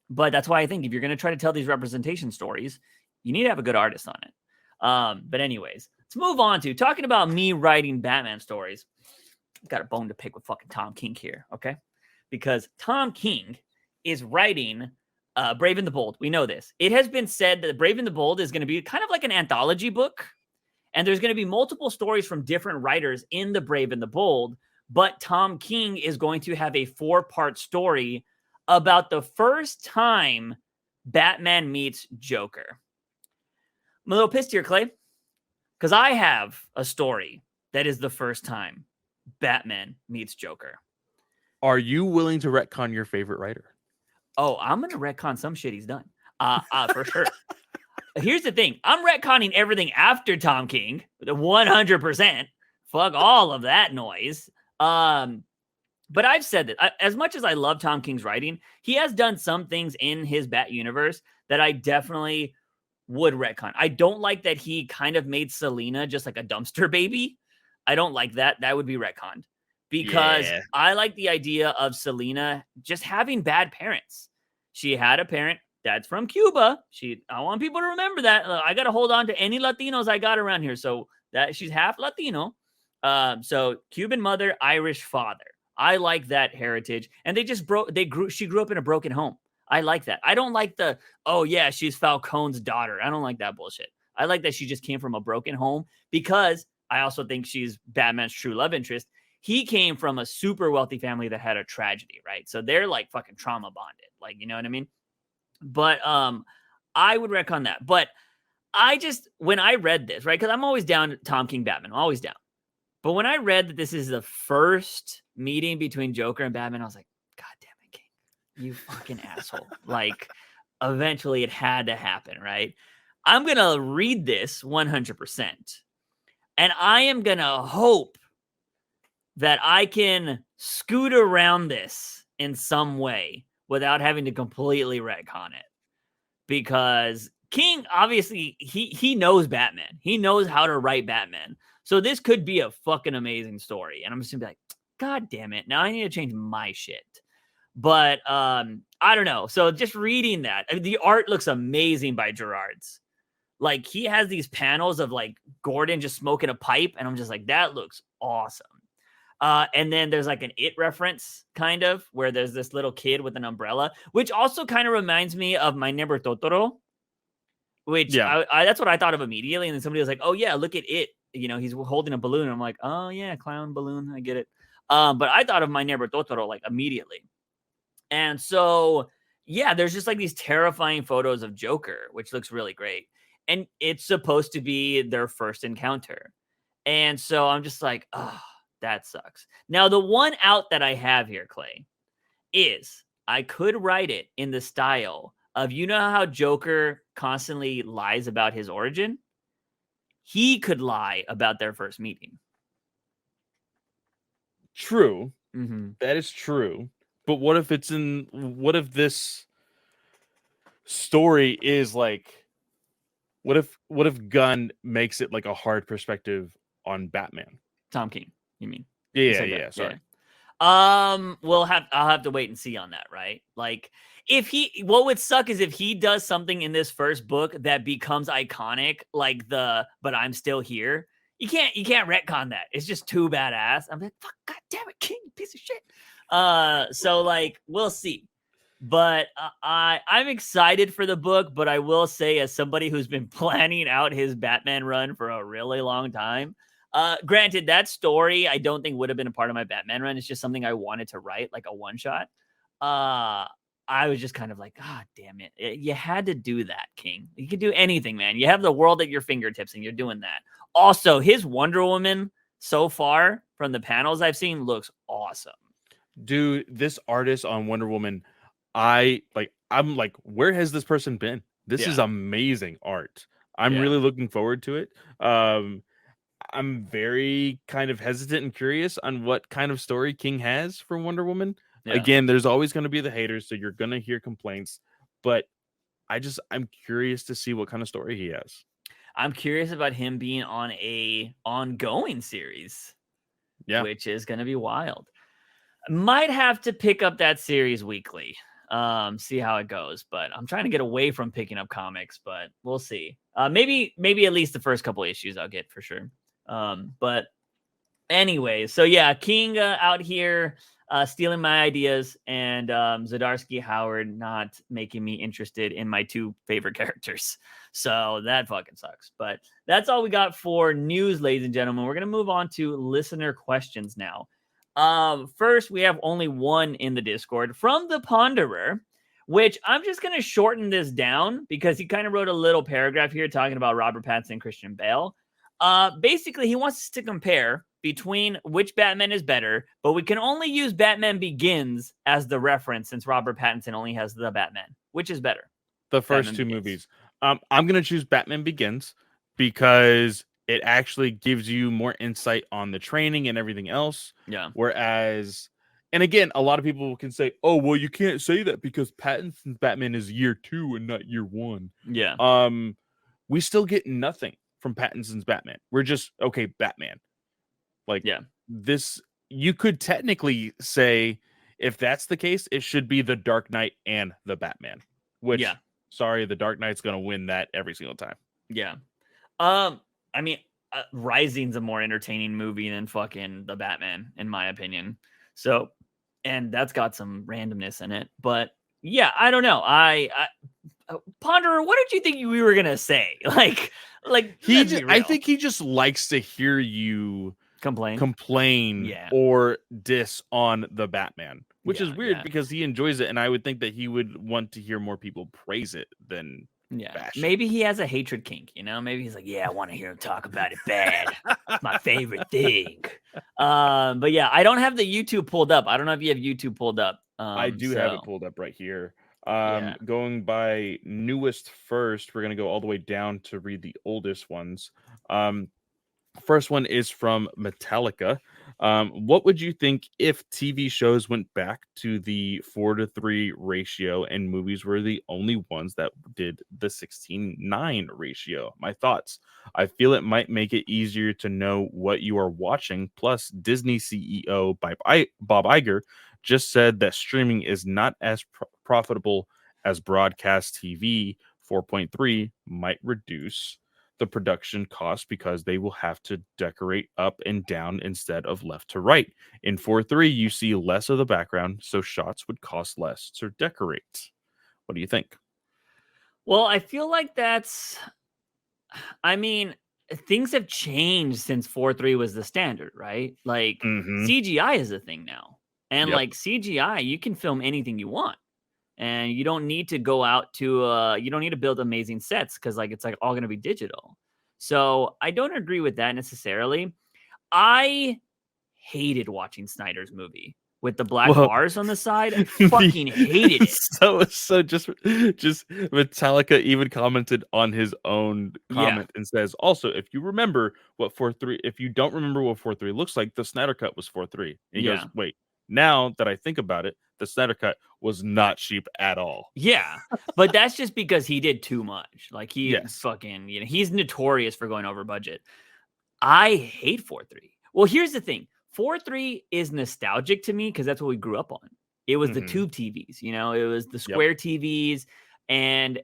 But that's why I think if you're going to try to tell these representation stories, you need to have a good artist on it. But anyways, let's move on to talking about me writing Batman stories. I've got a bone to pick with fucking Tom King here, okay? Because Tom King is writing Brave and the Bold. We know this. It has been said that Brave and the Bold is going to be kind of like an anthology book. And there's going to be multiple stories from different writers in the Brave and the Bold. But Tom King is going to have a 4-part story about the first time Batman meets Joker. I'm a little pissed here, Clay, because I have a story that is the first time Batman meets Joker. Are you willing to retcon your favorite writer? Oh, I'm going to retcon some shit he's done. For sure. Here's the thing. I'm retconning everything after Tom King, 100%. Fuck all of that noise. But I've said that as much as I love Tom King's writing, he has done some things in his Bat universe that I definitely would retcon. I don't like that he kind of made Selina just like a dumpster baby. I don't like that. That would be retconned because I like the idea of Selina just having bad parents. She had a parent that's from Cuba. I want people to remember that. I got to hold on to any Latinos I got around here. So that she's half Latino. So Cuban mother, Irish father. I like that heritage. And she grew up in a broken home. I like that. I don't like she's Falcone's daughter. I don't like that bullshit. I like that she just came from a broken home because I also think she's Batman's true love interest. He came from a super wealthy family that had a tragedy, right? So they're like fucking trauma bonded. Like, you know what I mean? But I would retcon that. But when I read this, right? Because I'm always down Tom King Batman. I'm always down. But when I read that this is the first meeting between Joker and Batman, I was like, God damn it, King. You fucking asshole. Like, eventually it had to happen, right? I'm going to read this 100%. And I am going to hope that I can scoot around this in some way without having to completely retcon it. Because King, obviously, he knows Batman. He knows how to write Batman. So this could be a fucking amazing story. And I'm just going to be like, God damn it. Now I need to change my shit. But I don't know. So just reading that, the art looks amazing by Gerard's. Like he has these panels of like Gordon just smoking a pipe. And I'm just like, that looks awesome. And then there's like an It reference kind of where there's this little kid with an umbrella, which also kind of reminds me of My Neighbor Totoro, which that's what I thought of immediately. And then somebody was like, oh yeah, look at It. You know, he's holding a balloon. I'm like, oh yeah, clown balloon. I get it. But I thought of My Neighbor Totoro like immediately. And so, yeah, there's just like these terrifying photos of Joker, which looks really great. And it's supposed to be their first encounter. And so I'm just like, oh, that sucks. Now, the one out that I have here, Clay, is I could write it in the style of, you know how Joker constantly lies about his origin? He could lie about their first meeting. True. Mm-hmm. That is true. But what if this story is like, what if Gunn makes it like a hard perspective on Batman? Tom King, you mean? Yeah. Sorry. I'll have to wait and see on that, right? Like, what would suck is if he does something in this first book that becomes iconic, like but I'm still here. You can't retcon that. It's just too badass. I'm like, fuck, god damn it, King, you piece of shit. So like, we'll see. But I'm excited for the book, but I will say, as somebody who's been planning out his Batman run for a really long time, granted, that story I don't think would have been a part of my Batman run. It's just something I wanted to write, like a one shot. I was just kind of like, God damn it. You had to do that, King. You could do anything, man. You have the world at your fingertips and you're doing that. Also, his Wonder Woman so far from the panels I've seen looks awesome. Dude, this artist on Wonder Woman, I'm like, where has this person been? This is amazing art. I'm really looking forward to it. I'm very kind of hesitant and curious on what kind of story King has for Wonder Woman. Yeah. Again, there's always going to be the haters, so you're going to hear complaints, but I'm curious to see what kind of story he has. I'm curious about him being on a ongoing series, which is going to be wild. Might have to pick up that series weekly, see how it goes, but I'm trying to get away from picking up comics, but we'll see. Maybe at least the first couple issues I'll get for sure. But anyway, so yeah, King out here stealing my ideas, and Zdarsky Howard not making me interested in my two favorite characters. So that fucking sucks. But that's all we got for news, ladies and gentlemen. We're going to move on to listener questions now. First, we have only one in the Discord from the Ponderer, which I'm just going to shorten this down because he kind of wrote a little paragraph here talking about Robert Pattinson and Christian Bale. Basically, he wants us to compare between which Batman is better, but we can only use Batman Begins as the reference since Robert Pattinson only has the Batman. Which is better? The first Batman two Begins. movies. I'm going to choose Batman Begins because it actually gives you more insight on the training and everything else. Yeah. Whereas, and again, a lot of people can say, oh, well, you can't say that because Pattinson's Batman is year 2 and not year 1. Yeah. We still get nothing from Pattinson's Batman. We're just, okay, Batman. Like, this, you could technically say, if that's the case, it should be the Dark Knight and the Batman. Which, sorry, the Dark Knight's going to win that every single time. Yeah. I mean, Rising's a more entertaining movie than fucking the Batman, in my opinion. So, and that's got some randomness in it. But yeah, I don't know. Ponderer, what did you think we were gonna say? Like I think he just likes to hear you complain or diss on the Batman, which is weird because he enjoys it, and I would think that he would want to hear more people praise it than bash it. Maybe he has a hatred kink, you know? Maybe he's like, I want to hear him talk about it bad. It's my favorite thing. But yeah, I don't have the YouTube pulled up. I don't know if you have YouTube pulled up. I do have it pulled up right here. Going by newest first, we're gonna go all the way down to read the oldest ones. First one is from Metallica. What would you think if TV shows went back to the 4:3 ratio and movies were the only ones that did the 16:9 ratio? My thoughts. I feel it might make it easier to know what you are watching. Plus, Disney CEO Bob Iger just said that streaming is not as profitable as broadcast TV. 4.3 might reduce the production cost because they will have to decorate up and down instead of left to right. In 4:3, you see less of the background, so shots would cost less to decorate. What do you think? Well, I feel like things have changed since 4:3 was the standard, right? Like CGI is a thing now. And like CGI, you can film anything you want. And you don't need to go out to you don't need to build amazing sets because like it's like all gonna be digital. So I don't agree with that necessarily. I hated watching Snyder's movie with the black bars on the side. I fucking hated it. So just Metallica even commented on his own comment and says, also, if you don't remember what 4-3 looks like, the Snyder Cut was 4-3. And he goes, wait, now that I think about it, the Snyder Cut was not cheap at all. Yeah, but that's just because he did too much. Like fucking, he's notorious for going over budget. I hate 4-3. Well, here's the thing. 4-3 is nostalgic to me because that's what we grew up on. It was the tube TVs, it was the square TVs. And,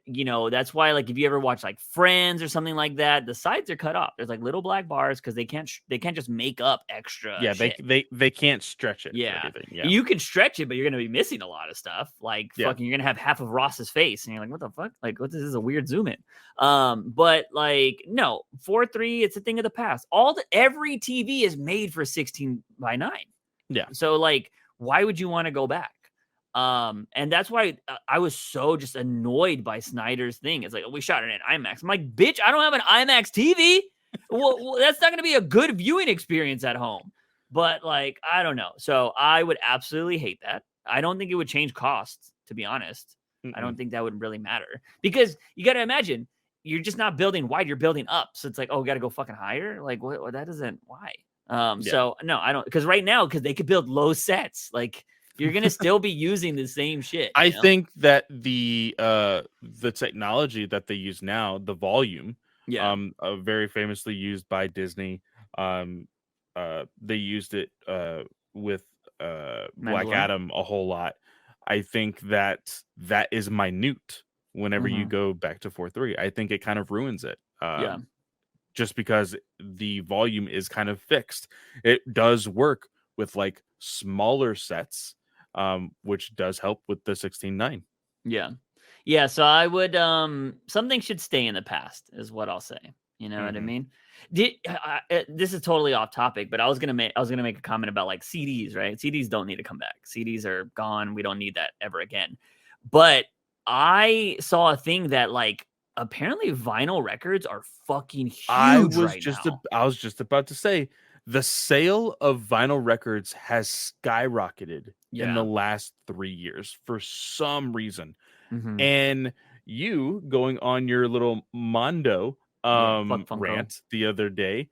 that's why, like, if you ever watch like Friends or something like that, the sides are cut off. There's like little black bars because they can't just make up extra. Yeah, shit. they can't stretch it. Yeah. You can stretch it, but you're going to be missing a lot of stuff. Like, fucking, you're going to have half of Ross's face. And you're like, what the fuck? Like, what? This is a weird zoom in. But like, no, 4-3, it's a thing of the past. Every TV is made for 16:9. Yeah. So, like, why would you want to go back? And that's why I was so just annoyed by Snyder's thing. It's like, we shot it in IMAX. I'm like, bitch, I don't have an IMAX TV. well, that's not going to be a good viewing experience at home. But like, I don't know. So I would absolutely hate that. I don't think it would change costs, to be honest. I don't think that would really matter because you got to imagine you're just not building wide, you're building up. So it's like, oh, we got to go fucking higher. Like what? That isn't why. So no, I don't, because right now, because they could build low sets, like, you're gonna still be using the same shit. I think that the technology that they use now, the volume, very famously used by Disney. They used it with Black Adam a whole lot. I think that is minute whenever you go back to 4-3. I think it kind of ruins it. Just because the volume is kind of fixed. It does work with like smaller sets. Which does help with the 16:9. Yeah. So I would something should stay in the past is what I'll say. You know what I mean? This is totally off topic, but I was gonna make a comment about like CDs, right? CDs don't need to come back. CDs are gone. We don't need that ever again. But I saw a thing that like apparently vinyl records are fucking huge. I was just about to say. The sale of vinyl records has skyrocketed in the last 3 years for some reason. And you going on your little Mondo rant the other day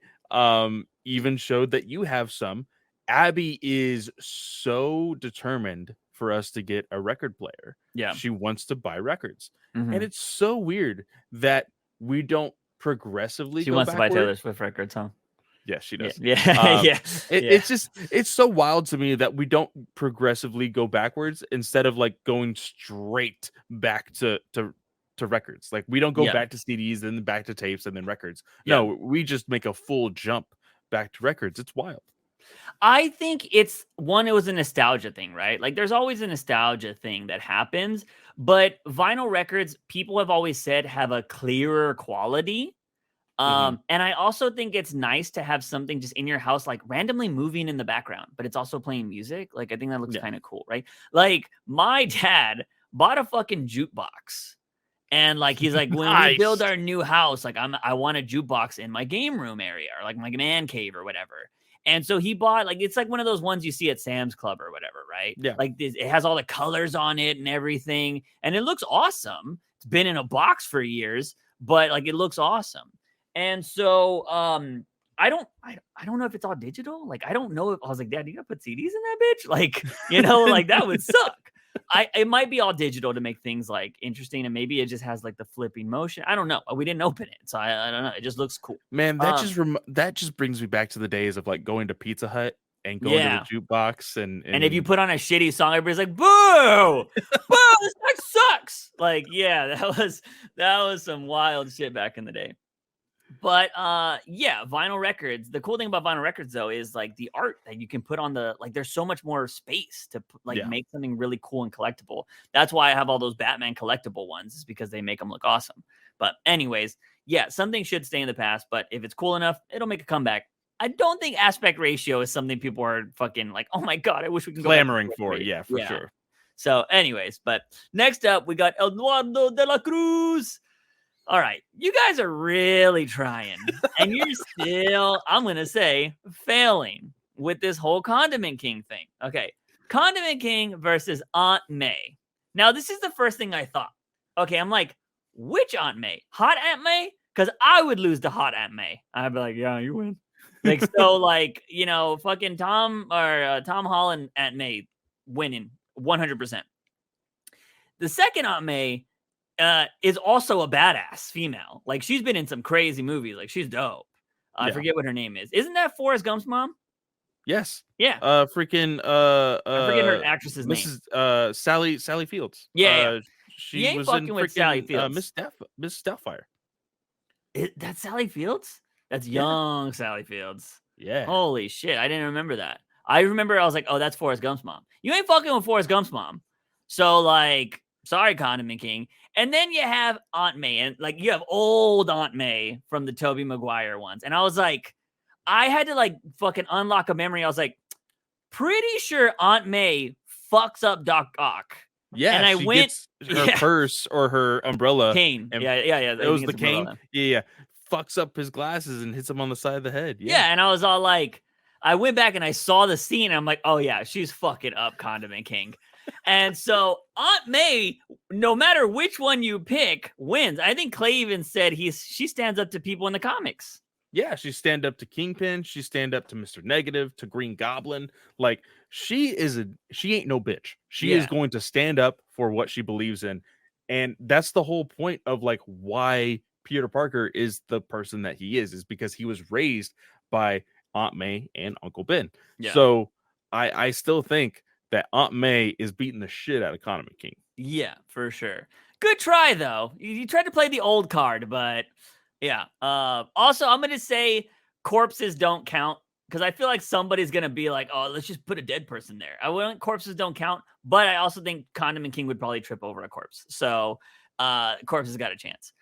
even showed that you have some. Abby is so determined for us to get a record player. Yeah. She wants to buy records. And it's so weird that we don't progressively She wants to buy Taylor Swift records, huh? Yes, she does. It's so wild to me that we don't progressively go backwards instead of like going straight back to records. Like we don't go back to CDs, then back to tapes, and then records. No, we just make a full jump back to records. It's wild. I think it was a nostalgia thing, right? Like there's always a nostalgia thing that happens, but vinyl records, people have always said, have a clearer quality. And I also think it's nice to have something just in your house, like randomly moving in the background, but it's also playing music. Like, I think that looks kind of cool, right? Like my dad bought a fucking jukebox and like, he's like, when we build our new house, like I want a jukebox in my game room area or like my man cave or whatever. And so he bought like, it's like one of those ones you see at Sam's Club or whatever, right? Yeah. Like it has all the colors on it and everything. And it looks awesome. It's been in a box for years, but like, it looks awesome. And so, I don't know if it's all digital. Like, I don't know if I was like, Dad, you gotta put CDs in that bitch. Like, like that would suck. It might be all digital to make things like interesting. And maybe it just has like the flipping motion. I don't know. We didn't open it. So I don't know. It just looks cool. Man, that just brings me back to the days of like going to Pizza Hut and going to the jukebox. And if you put on a shitty song, everybody's like, boo, boo, this song sucks. Like, that was some wild shit back in the day. But vinyl records. The cool thing about vinyl records though is like the art that you can put on there's so much more space to make something really cool and collectible. That's why I have all those Batman collectible ones, is because they make them look awesome. But anyways, something should stay in the past, but if it's cool enough, it'll make a comeback. I don't think aspect ratio is something people are fucking like, oh my God, I wish we could clamoring for. Yeah, for sure. So anyways, but next up we got Eduardo de la Cruz. All right, you guys are really trying, and you're still, I'm going to say, failing with this whole Condiment King thing. Okay, Condiment King versus Aunt May. Now, this is the first thing I thought. Okay, I'm like, which Aunt May? Hot Aunt May? Because I would lose to Hot Aunt May. I'd be like, yeah, you win. Like, so, like, you know, fucking Tom Holland Aunt May winning 100%. The second Aunt May is also a badass female. Like, she's been in some crazy movies. Like, she's dope. I forget what her name is. Isn't that Forrest Gump's mom? Yes. Yeah. I forget her actress's name. Mrs. Sally Fields. Yeah. She was fucking in with Sally Fields. Miss Doubtfire. That's Sally Fields? That's young Sally Fields. Yeah. Holy shit. I didn't remember that. I remember I was like, oh, that's Forrest Gump's mom. You ain't fucking with Forrest Gump's mom. So, like, sorry, Condiment King. And then you have Aunt May. And, like, you have old Aunt May from the Tobey Maguire ones. And I was like, I had to, like, fucking unlock a memory. I was like, pretty sure Aunt May fucks up Doc Ock. Yeah, and I went her purse or her umbrella. Cane. Yeah. It was the cane. Yeah. Fucks up his glasses and hits him on the side of the head. Yeah, and I was all like, I went back and I saw the scene. And I'm like, oh yeah, she's fucking up Condiment King. And so Aunt May, no matter which one you pick, wins. I think Clay even said she stands up to people in the comics. Yeah, she stand up to Kingpin. She stand up to Mr. Negative, to Green Goblin. Like, she ain't no bitch. She is going to stand up for what she believes in. And that's the whole point of, like, why Peter Parker is the person that he is because he was raised by Aunt May and Uncle Ben. Yeah. So I still think that Aunt May is beating the shit out of Condiment King. Yeah, for sure. Good try, though. You tried to play the old card, but yeah. Also, I'm going to say corpses don't count because I feel like somebody's going to be like, oh, let's just put a dead person there. I wouldn't. Corpses don't count, but I also think Condiment King would probably trip over a corpse. So corpses got a chance.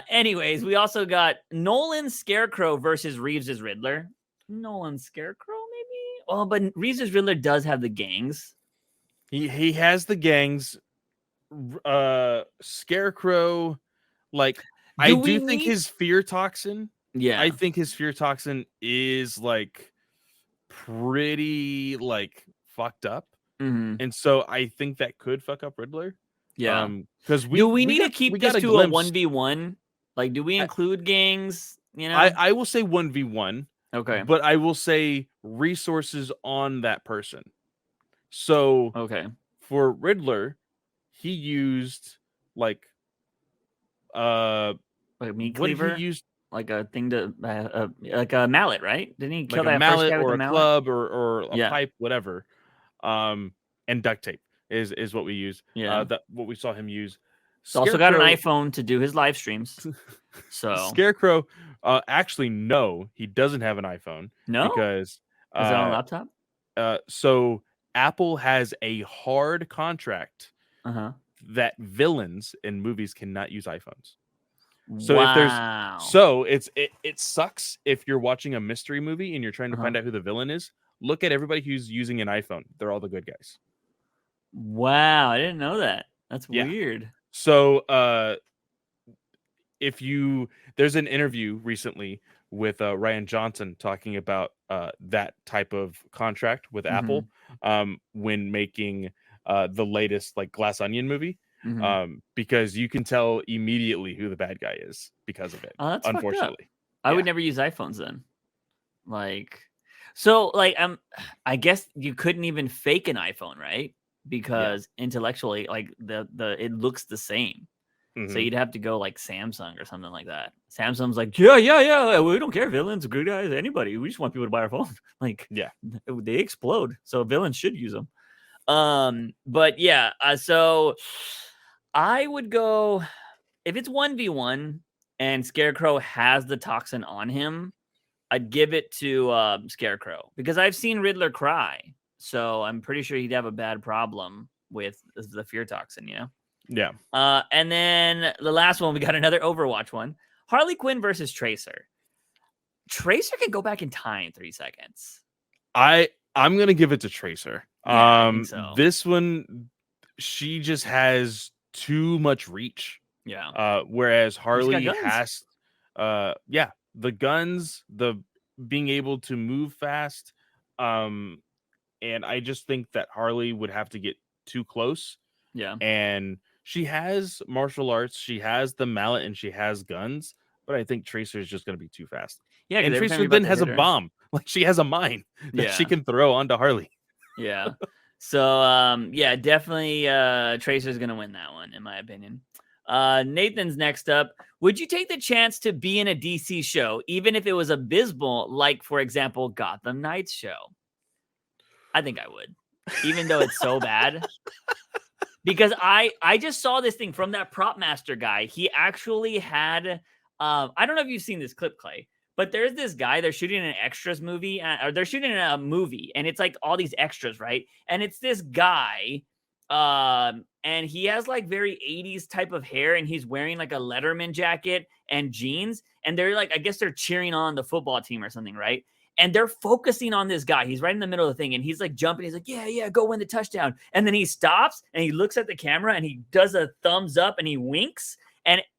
Anyways, we also got Nolan Scarecrow versus Reeves' Riddler. Nolan Scarecrow, maybe? Oh, but Reeves' Riddler does have the gangs. He has the gangs. Scarecrow, like, I do think his fear toxin. Yeah, I think his fear toxin is, like, pretty, like, fucked up. And so I think that could fuck up Riddler. Yeah, because we need to keep this to a 1v1. Like, do we include gangs? You know, I will say 1v1. Okay, but I will say resources on that person. So for Riddler, he used like meat cleaver. He used like a thing to like a mallet, right? Didn't he kill like that mallet first guy or with a club or a pipe, whatever? And duct tape is what we use. Yeah, what we saw him use. He's also got an iPhone to do his live streams. So Scarecrow, actually, no, he doesn't have an iPhone. No, because is it on a laptop? So Apple has a hard contract that villains in movies cannot use iPhones. So it sucks if you're watching a mystery movie and you're trying to find out who the villain is. Look at everybody who's using an iPhone. They're all the good guys. Wow, I didn't know that. That's weird. So there's an interview recently with Rian Johnson talking about that type of contract with Apple when making the latest like Glass Onion movie. Because you can tell immediately who the bad guy is because of it. That's unfortunately. I would never use iPhones then. Like, so like I guess you couldn't even fake an iPhone, right? Because intellectually, like the it looks the same. So you'd have to go like Samsung or something like that. Samsung's like, yeah. We don't care, villains, good guys, anybody. We just want people to buy our phone. Like, they explode. So villains should use them. But yeah, so I would go if it's 1v1 and Scarecrow has the toxin on him, I'd give it to Scarecrow because I've seen Riddler cry. So I'm pretty sure he'd have a bad problem with the fear toxin, you know? Yeah. And then the last one, we got another Overwatch one. Harley Quinn versus Tracer. Tracer can go back in time 3 seconds. I'm gonna give it to Tracer. I think so. This one, she just has too much reach. Yeah. Whereas Harley has the guns, the being able to move fast. And I just think that Harley would have to get too close. Yeah. And she has martial arts, she has the mallet, and she has guns. But I think Tracer is just going to be too fast. Yeah, and Tracer then has a bomb. Like, she has a mine that she can throw onto Harley. Yeah. So, yeah, definitely Tracer's going to win that one, in my opinion. Nathan's next up. Would you take the chance to be in a DC show, even if it was abysmal, like, for example, Gotham Knights show? I think I would, even though it's so bad. Because I just saw this thing from that prop master guy. He actually had, I don't know if you've seen this clip, Clay, but there's this guy, they're shooting an extras movie, or they're shooting a movie, and it's like all these extras, right? And it's this guy, and he has like very 80s type of hair, and he's wearing like a Letterman jacket and jeans, and they're like, I guess they're cheering on the football team or something, right? And they're focusing on this guy. He's right in the middle of the thing, and he's like jumping. He's like, yeah, go win the touchdown. And then he stops, and he looks at the camera, and he does a thumbs up, and he winks.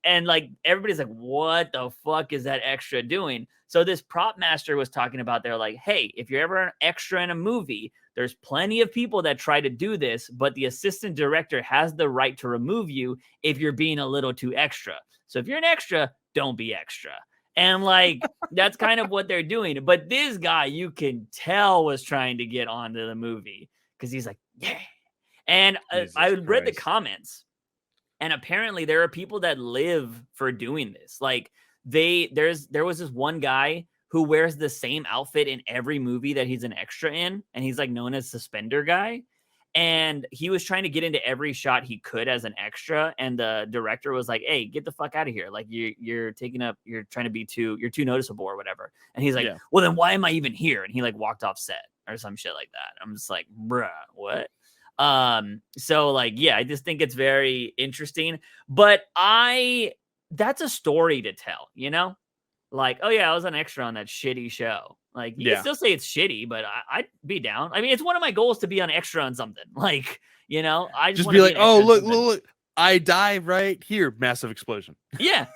And like everybody's like, what the fuck is that extra doing? So this prop master was talking about, they're like, hey, if you're ever an extra in a movie, there's plenty of people that try to do this, but the assistant director has the right to remove you if you're being a little too extra. So if you're an extra, don't be extra. And like, that's kind of what they're doing. But this guy, you can tell, was trying to get onto the movie because he's like, yeah. And I read the comments, and apparently there are people that live for doing this. Like there was this one guy who wears the same outfit in every movie that he's an extra in, and he's like known as Suspender Guy. And he was trying to get into every shot he could as an extra, and the director was like, hey, get the fuck out of here. Like, you're trying to be you're too noticeable or whatever. And he's like, well, then why am I even here? And he like walked off set or some shit like that. I'm just like, bruh, what? So like, yeah, I just think it's very interesting, but that's a story to tell, you know? Like, oh yeah, I was an extra on that shitty show. Like, you can still say it's shitty, but I'd be down. I mean, it's one of my goals to be an extra on something. Like, you know, I just be like, oh, look, I die right here. Massive explosion. Yeah.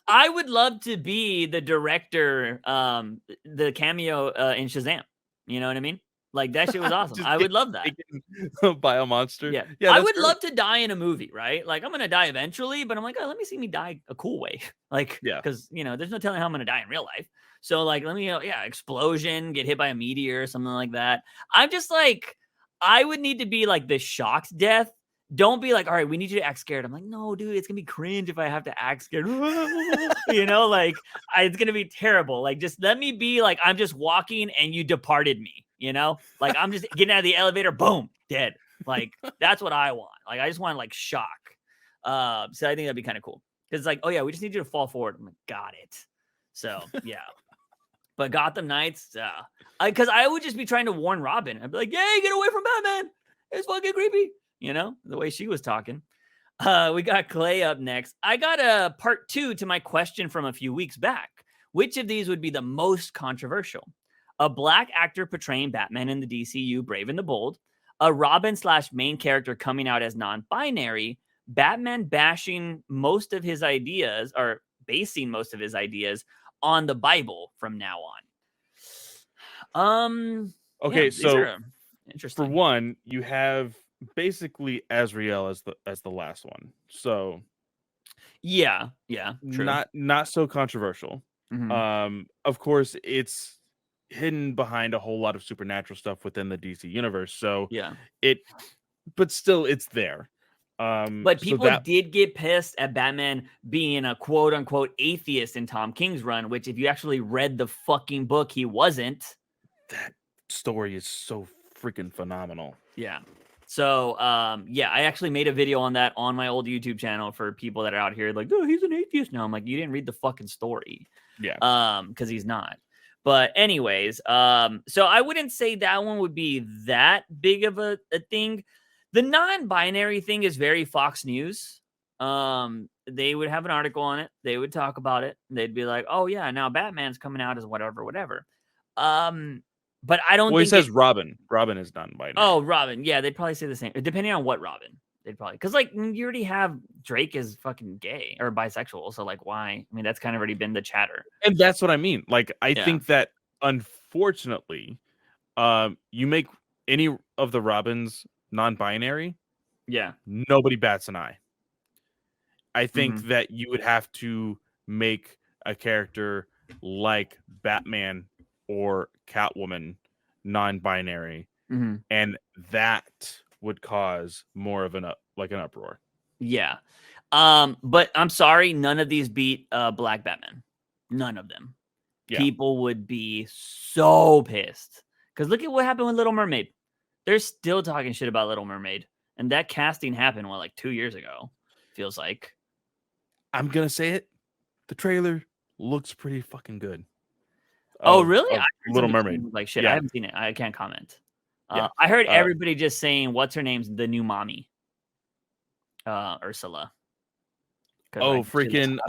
I would love to be the director, the cameo in Shazam. You know what I mean? Like, that shit was awesome. I would love that. By a monster. Yeah, I would love to die in a movie, right? Like, I'm going to die eventually, but I'm like, oh, let me see me die a cool way. Like, because, you know, there's no telling how I'm going to die in real life. So, like, let me, explosion, get hit by a meteor or something like that. I'm just like, I would need to be like the shocked death. Don't be like, all right, we need you to act scared. I'm like, no, dude, it's going to be cringe if I have to act scared. You know, like, it's going to be terrible. Like, just let me be like, I'm just walking and you departed me. You know, like, I'm just getting out of the elevator, boom, dead. Like, that's what I want. Like, I just want like shock. So I think that'd be kind of cool. Because it's like, oh yeah, we just need you to fall forward. I'm like, got it. So yeah. But Gotham Knights, because I would just be trying to warn Robin. I'd be like, "Yay, get away from Batman! It's fucking creepy." You know, the way she was talking. We got Clay up next. I got a part 2 to my question from a few weeks back. Which of these would be the most controversial? A black actor portraying Batman in the DCU Brave and the Bold, a Robin / main character coming out as non-binary, Batman bashing most of his ideas, or basing most of his ideas on the Bible from now on. Okay, so interesting. For one, you have basically Azrael as the last one. So yeah, true. Not so controversial. Mm-hmm. Of course, it's hidden behind a whole lot of supernatural stuff within the DC universe. So but still, it's there. But people did get pissed at Batman being a quote unquote atheist in Tom King's run, which if you actually read the fucking book, he wasn't. That story is so freaking phenomenal. Yeah. So, I actually made a video on that on my old YouTube channel for people that are out here like, oh, he's an atheist now. I'm like, you didn't read the fucking story. Yeah. Because he's not. But anyways, so I wouldn't say that one would be that big of a thing. The non-binary thing is very Fox News. They would have an article on it. They would talk about it. They'd be like, oh yeah, now Batman's coming out as whatever. But I don't think he says Robin. Robin is non-binary. Oh, Robin. Yeah, they'd probably say the same. Depending on what Robin. They'd probably, because like you already have Drake is fucking gay or bisexual, so like why? I mean, that's kind of already been the chatter. And that's what I mean. Like I think that unfortunately, you make any of the Robins non-binary, yeah, nobody bats an eye. I think mm-hmm. that you would have to make a character like Batman or Catwoman non-binary, Mm-hmm. and that would cause more of an uproar. Yeah. But I'm sorry, none of these beat Black Batman. None of them. Yeah. People would be so pissed. Because look at what happened with Little Mermaid. They're still talking shit about Little Mermaid. And that casting happened, like 2 years ago, feels like. I'm going to say it. The trailer looks pretty fucking good. Oh, really? Little Mermaid. Like shit. Yeah. I haven't seen it. I can't comment. Yeah. I heard everybody just saying, what's her name's the new mommy? Ursula. Oh, freaking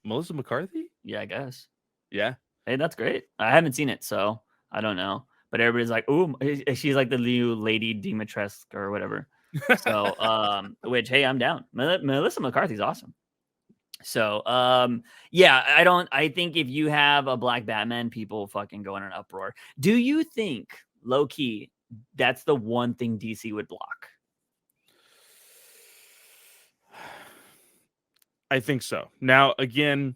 Melissa McCarthy? Yeah, I guess. Yeah. Hey, that's great. I haven't seen it, so I don't know. But everybody's like, "Ooh, she's like the new Lady Dimitrescu or whatever." So, which hey, I'm down. Melissa McCarthy's awesome. So, yeah, I think if you have a Black Batman, people fucking go in an uproar. Do you think, low key, that's the one thing DC would block? I think so. Now, again,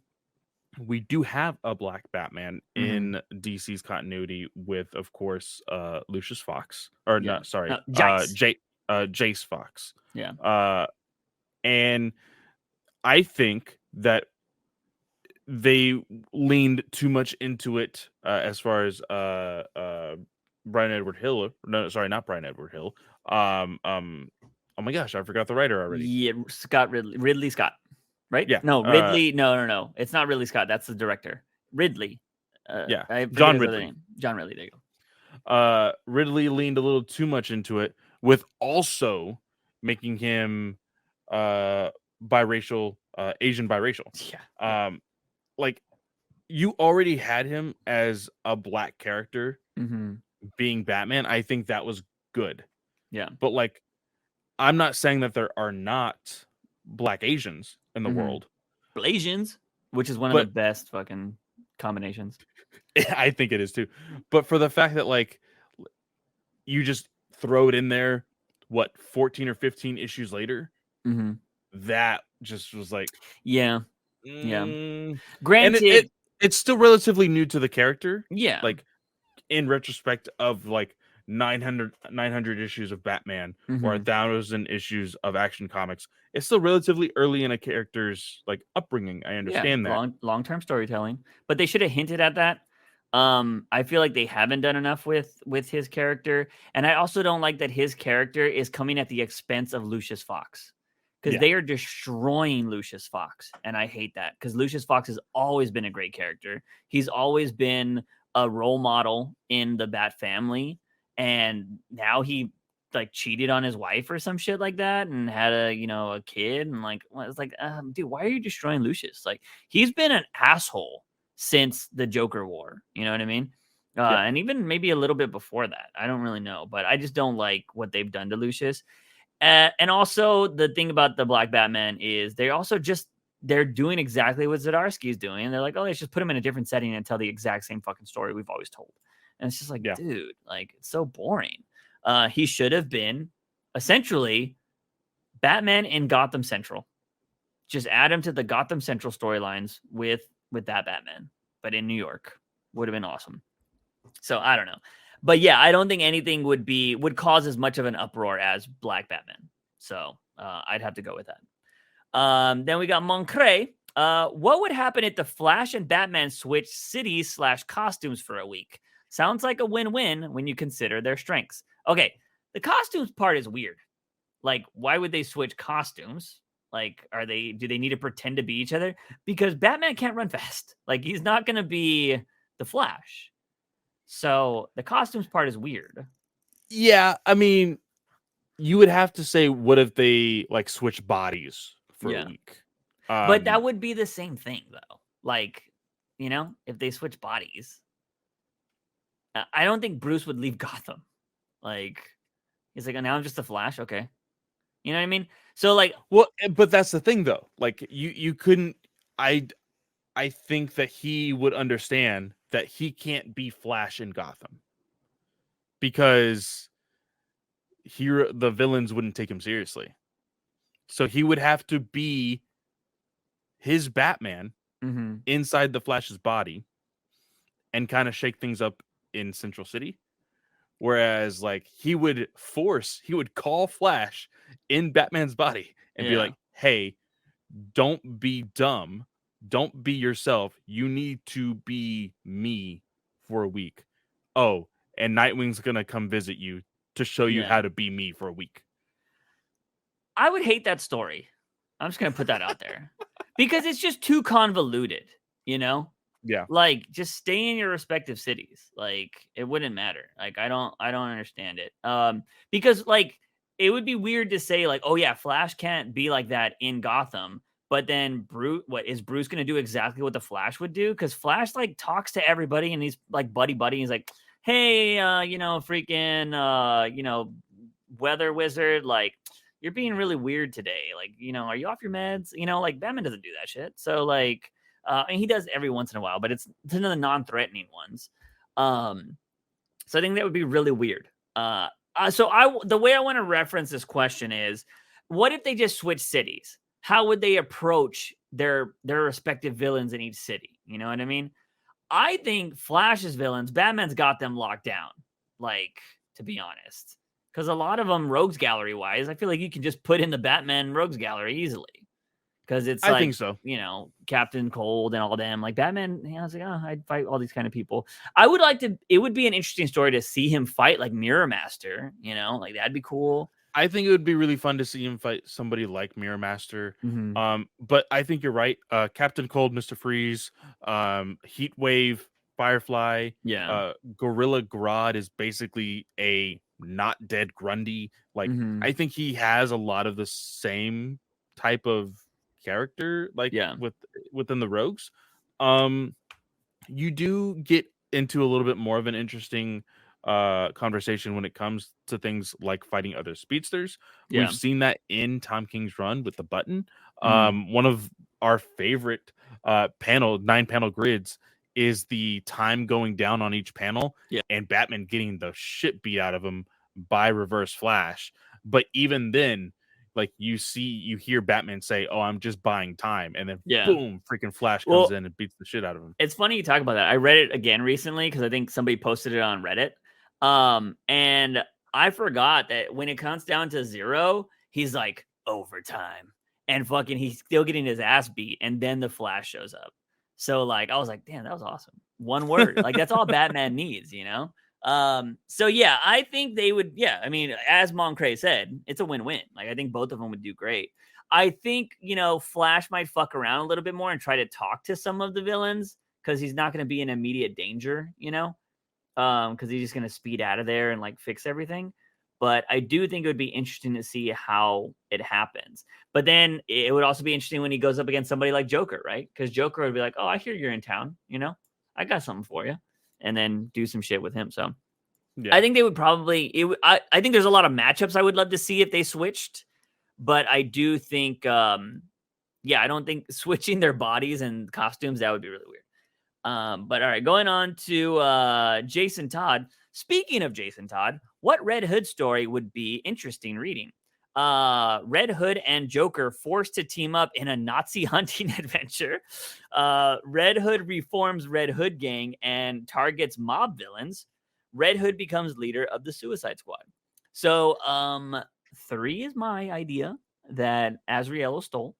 we do have a Black Batman in DC's continuity with, of course, Lucius Fox. Or not, sorry, Jace Fox. Yeah. And I think that they leaned too much into it as far as Brian Edward Hill. No, sorry, not Brian Edward Hill. Oh my gosh, I forgot the writer already. Yeah, Ridley Scott. Right? Yeah. No, Ridley. No. It's not Ridley Scott. That's the director. Ridley. John Ridley. John Ridley. There you go. Ridley leaned a little too much into it, with also making him biracial, Asian biracial. Yeah. Like you already had him as a Black character being Batman. I think that was good. Yeah. But like, I'm not saying that there are not Black Asians in the world. Asians, which is one of the best fucking combinations. I think it is too. But for the fact that like you just throw it in there, 14 or 15 issues later, that just was like, yeah. Granted, and it's still relatively new to the character. Yeah. Like in retrospect of like 900 issues of Batman or 1,000 issues of Action Comics, it's still relatively early in a character's like upbringing. I understand that long-term storytelling, but they should have hinted at that. I feel like they haven't done enough with his character, and I also don't like that his character is coming at the expense of Lucius Fox, because they are destroying Lucius Fox, and I hate that, because Lucius Fox has always been a great character. He's always been a role model in the Bat family. And now he like cheated on his wife or some shit like that and had a kid, and like, well, it's like, dude, why are you destroying Lucius? Like, he's been an asshole since the Joker War. You know what I mean? And even maybe a little bit before that. I don't really know, but I just don't like what they've done to Lucius. And also the thing about the Black Batman is they're doing exactly what Zdarsky is doing. And they're like, oh, let's just put him in a different setting and tell the exact same fucking story we've always told. And it's just like, dude, like, it's so boring. He should have been essentially Batman in Gotham Central. Just add him to the Gotham Central storylines with that Batman, but in New York. Would have been awesome. So I don't know. But yeah, I don't think anything would cause as much of an uproar as Black Batman. So I'd have to go with that. Then we got Mckay. What would happen if the Flash and Batman switched cities/costumes for a week? Sounds like a win-win when you consider their strengths. Okay, the costumes part is weird. Like, why would they switch costumes? Like, do they need to pretend to be each other? Because Batman can't run fast. Like, he's not going to be the Flash. So the costumes part is weird. Yeah, I mean, you would have to say, what if they like switch bodies for a week? But that would be the same thing, though. Like, if they switch bodies. I don't think Bruce would leave Gotham. Like, he's like, now I'm just a Flash. Okay. You know what I mean? So like, well, but that's the thing though. Like you couldn't, I think that he would understand that he can't be Flash in Gotham. because the villains wouldn't take him seriously. So he would have to be his Batman inside the Flash's body and kind of shake things up in Central City. Whereas, like, he would call Flash in Batman's body and be like, hey, don't be dumb. Don't be yourself. You need to be me for a week. Oh, and Nightwing's going to come visit you to show you how to be me for a week. I would hate that story. I'm just going to put that out there because it's just too convoluted, you know? Yeah. Like, just stay in your respective cities. Like, it wouldn't matter. Like, I don't understand it. Because like, it would be weird to say like, oh yeah, Flash can't be like that in Gotham. But then Bruce going to do exactly what the Flash would do? Because Flash like talks to everybody and he's like buddy. He's like, hey, freaking, weather wizard, like, you're being really weird today. Like, are you off your meds? Like, Batman doesn't do that shit. So like, and he does every once in a while, but it's none of the non-threatening ones. So I think that would be really weird. The way I want to reference this question is, what if they just switch cities? How would they approach their respective villains in each city? You know what I mean? I think Flash's villains, Batman's got them locked down. Like, to be honest, because a lot of them, rogues gallery wise, I feel like you can just put in the Batman rogues gallery easily. Because it's I think so. Captain Cold and all them. Like, Batman, I was like, I'd fight all these kind of people. It would be an interesting story to see him fight like Mirror Master, like that'd be cool. I think it would be really fun to see him fight somebody like Mirror Master. But I think you're right. Captain Cold, Mr. Freeze, Heat Wave, Firefly, Gorilla Grodd is basically a not dead Grundy. Like, I think he has a lot of the same type of character, like within the Rogues. You do get into a little bit more of an interesting conversation when it comes to things like fighting other speedsters. We've seen that in Tom King's run with the Button. One of our favorite 9-panel grids is the time going down on each panel and Batman getting the shit beat out of him by Reverse Flash. But even then, like, you hear Batman say, oh, I'm just buying time. And then boom, freaking Flash comes in and beats the shit out of him. It's funny you talk about that. I read it again recently because I think somebody posted it on Reddit. And I forgot that when it comes down to 0, he's like, overtime. And fucking he's still getting his ass beat. And then the Flash shows up. So like, I was like, damn, that was awesome. One word. Like, that's all Batman needs, So yeah, I think they would. Yeah, I mean, as Mckay said, it's a win-win. Like, I think both of them would do great. I think Flash might fuck around a little bit more and try to talk to some of the villains because he's not going to be in immediate danger, because he's just going to speed out of there and like fix everything. But I do think it would be interesting to see how it happens. But then it would also be interesting when he goes up against somebody like Joker, right? Because Joker would be like, "Oh, I hear you're in town. I got something for you." And then do some shit with him. So I think they would probably, I think there's a lot of matchups I would love to see if they switched, but I do think, I don't think switching their bodies and costumes, that would be really weird. But all right, going on to Jason Todd. Speaking of Jason Todd, what Red Hood story would be interesting reading? Red Hood and Joker forced to team up in a Nazi hunting adventure. Red Hood reforms Red Hood gang and targets mob villains. Red Hood becomes leader of the Suicide Squad. So 3 is my idea that Azraello stole.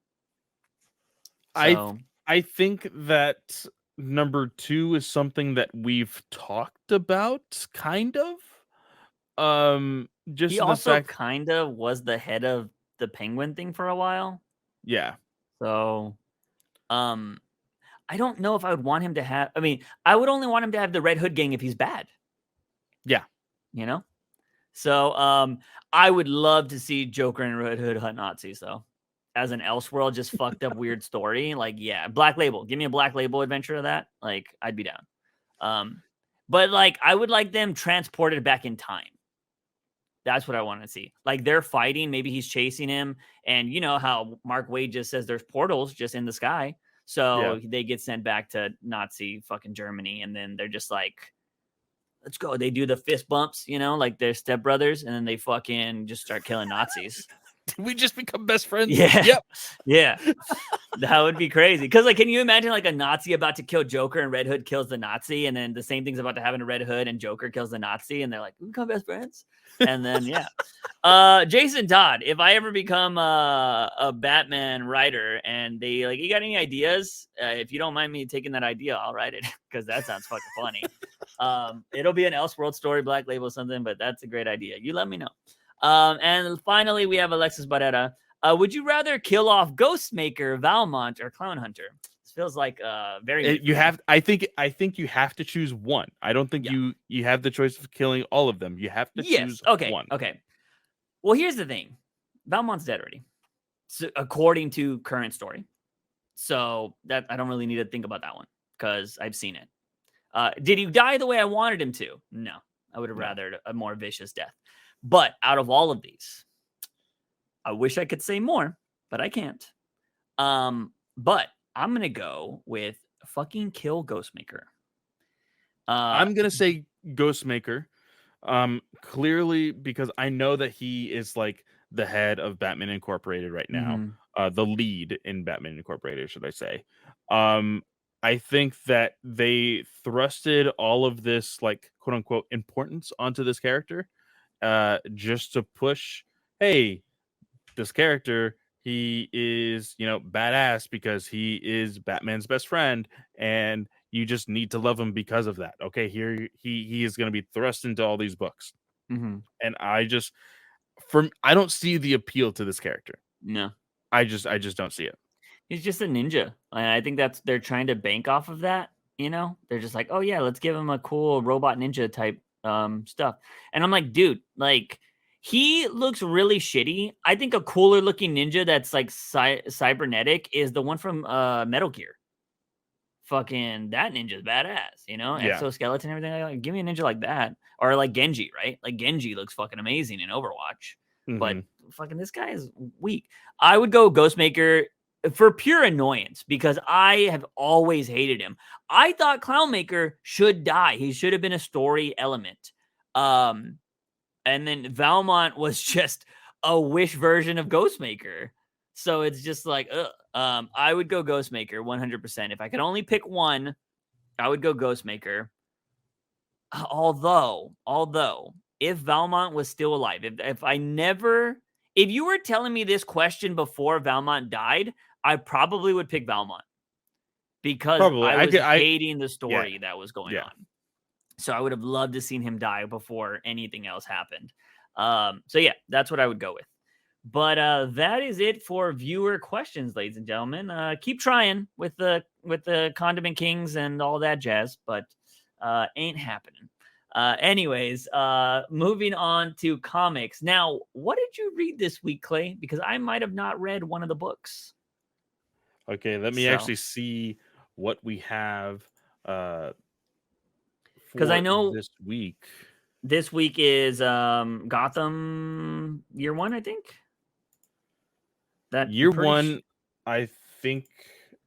So, I think that number 2 is something that we've talked about, kind of. Just he also kind of was the head of the Penguin thing for a while. Yeah. So, I don't know if I would want him to have. I mean, I would only want him to have the Red Hood gang if he's bad. Yeah. So, I would love to see Joker and Red Hood hunt Nazis, though. As an Elseworld, just fucked up weird story. Like, yeah, Black Label. Give me a Black Label adventure of that. Like, I'd be down. But like, I would like them transported back in time. That's what I want to see. Like, they're fighting. Maybe he's chasing him. And you know how Mark Waid just says there's portals just in the sky. So they get sent back to Nazi fucking Germany. And then they're just like, let's go. They do the fist bumps, you know, like they're stepbrothers, and then they fucking just start killing Nazis. We just become best friends. Yeah. Yep. Yeah. That would be crazy. Because, like, can you imagine like a Nazi about to kill Joker and Red Hood kills the Nazi, and then the same thing's about to happen to Red Hood and Joker kills the Nazi, and they're like, we become best friends. And then Jason Todd, if I ever become a Batman writer and they like, you got any ideas? If you don't mind me taking that idea, I'll write it because that sounds fucking funny. It'll be an Elseworld story, Black Label, something, but that's a great idea. You let me know. And finally, we have Alexis Barrera. Would you rather kill off Ghostmaker, Valmont, or Clown Hunter? This feels like very. You have. I think you have to choose one. I don't think you have the choice of killing all of them. You have to choose one. Okay. Well, here's the thing: Valmont's dead already, so, according to current story. So that I don't really need to think about that one because I've seen it. Did he die the way I wanted him to? No, I would have rather a more vicious death. But out of all of these, I wish I could say more, but I can't. But I'm going to go with fucking kill Ghostmaker. I'm going to say Ghostmaker. Clearly because I know that he is like the head of Batman Incorporated right now. The lead in Batman Incorporated, should I say. I think that they thrusted all of this like quote unquote importance onto this character just to push, hey, this character, he is, badass because he is Batman's best friend, and you just need to love him because of that. Okay, here he is going to be thrust into all these books, and I don't see the appeal to this character. No, I just don't see it. He's just a ninja, and I think they're trying to bank off of that. They're just like, oh yeah, let's give him a cool robot ninja type stuff, and I'm like, dude, like. He looks really shitty. I think a cooler looking ninja that's like cybernetic is the one from Metal Gear. Fucking that ninja's badass, exoskeleton and everything. Like, give me a ninja like that, or like Genji, right? Like Genji looks fucking amazing in Overwatch, but fucking this guy is weak. I would go Ghostmaker for pure annoyance because I have always hated him. I thought Clownmaker should die. He should have been a story element. And then Valmont was just a wish version of Ghostmaker. So it's just like, I would go Ghostmaker 100%. If I could only pick one, I would go Ghostmaker. Although, if Valmont was still alive, if you were telling me this question before Valmont died, I probably would pick Valmont because I was hating the story that was going on. So I would have loved to seen him die before anything else happened. So yeah, that's what I would go with. But that is it for viewer questions, ladies and gentlemen. Keep trying with the Condiment Kings and all that jazz, but ain't happening. Anyways, moving on to comics. Now, what did you read this week, Clay? Because I might have not read one of the books. Okay, let me actually see what we have. Because I know this week is Gotham Year One, I think. That Year One, I think.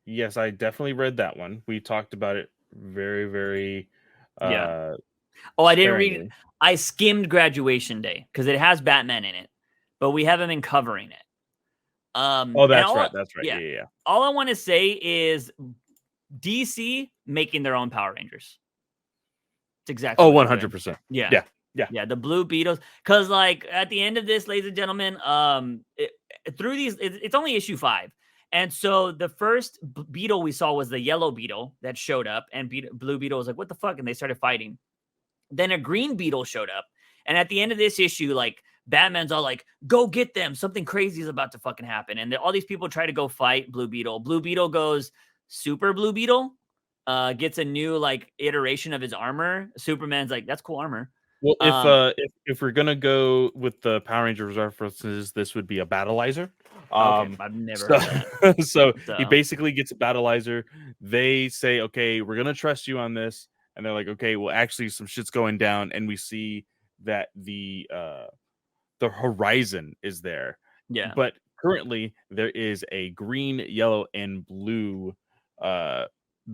Yes, I definitely read that one. We talked about it very, very. I didn't read it. I skimmed Graduation Day because it has Batman in it, but we haven't been covering it. That's right. That's right. Yeah. All I want to say is DC making their own Power Rangers. It's exactly. 100%. Yeah. The Blue Beetles. Because, like, at the end of this, ladies and gentlemen, through these, it's only issue 5. And so the first beetle we saw was the yellow beetle that showed up, and Blue Beetle was like, what the fuck? And they started fighting. Then a green beetle showed up. And at the end of this issue, like, Batman's all like, go get them. Something crazy is about to fucking happen. And all these people try to go fight Blue Beetle. Blue Beetle goes Super Blue Beetle. Gets a new like iteration of his armor. Superman's like, that's cool armor. Well, if we're gonna go with the Power Rangers references, this would be a Battleizer. Okay, I've never heard that. So he basically gets a Battleizer. They say, okay, we're gonna trust you on this, and they're like, okay, well, actually, some shit's going down, and we see that the horizon is there. Yeah, but currently there is a green, yellow, and blue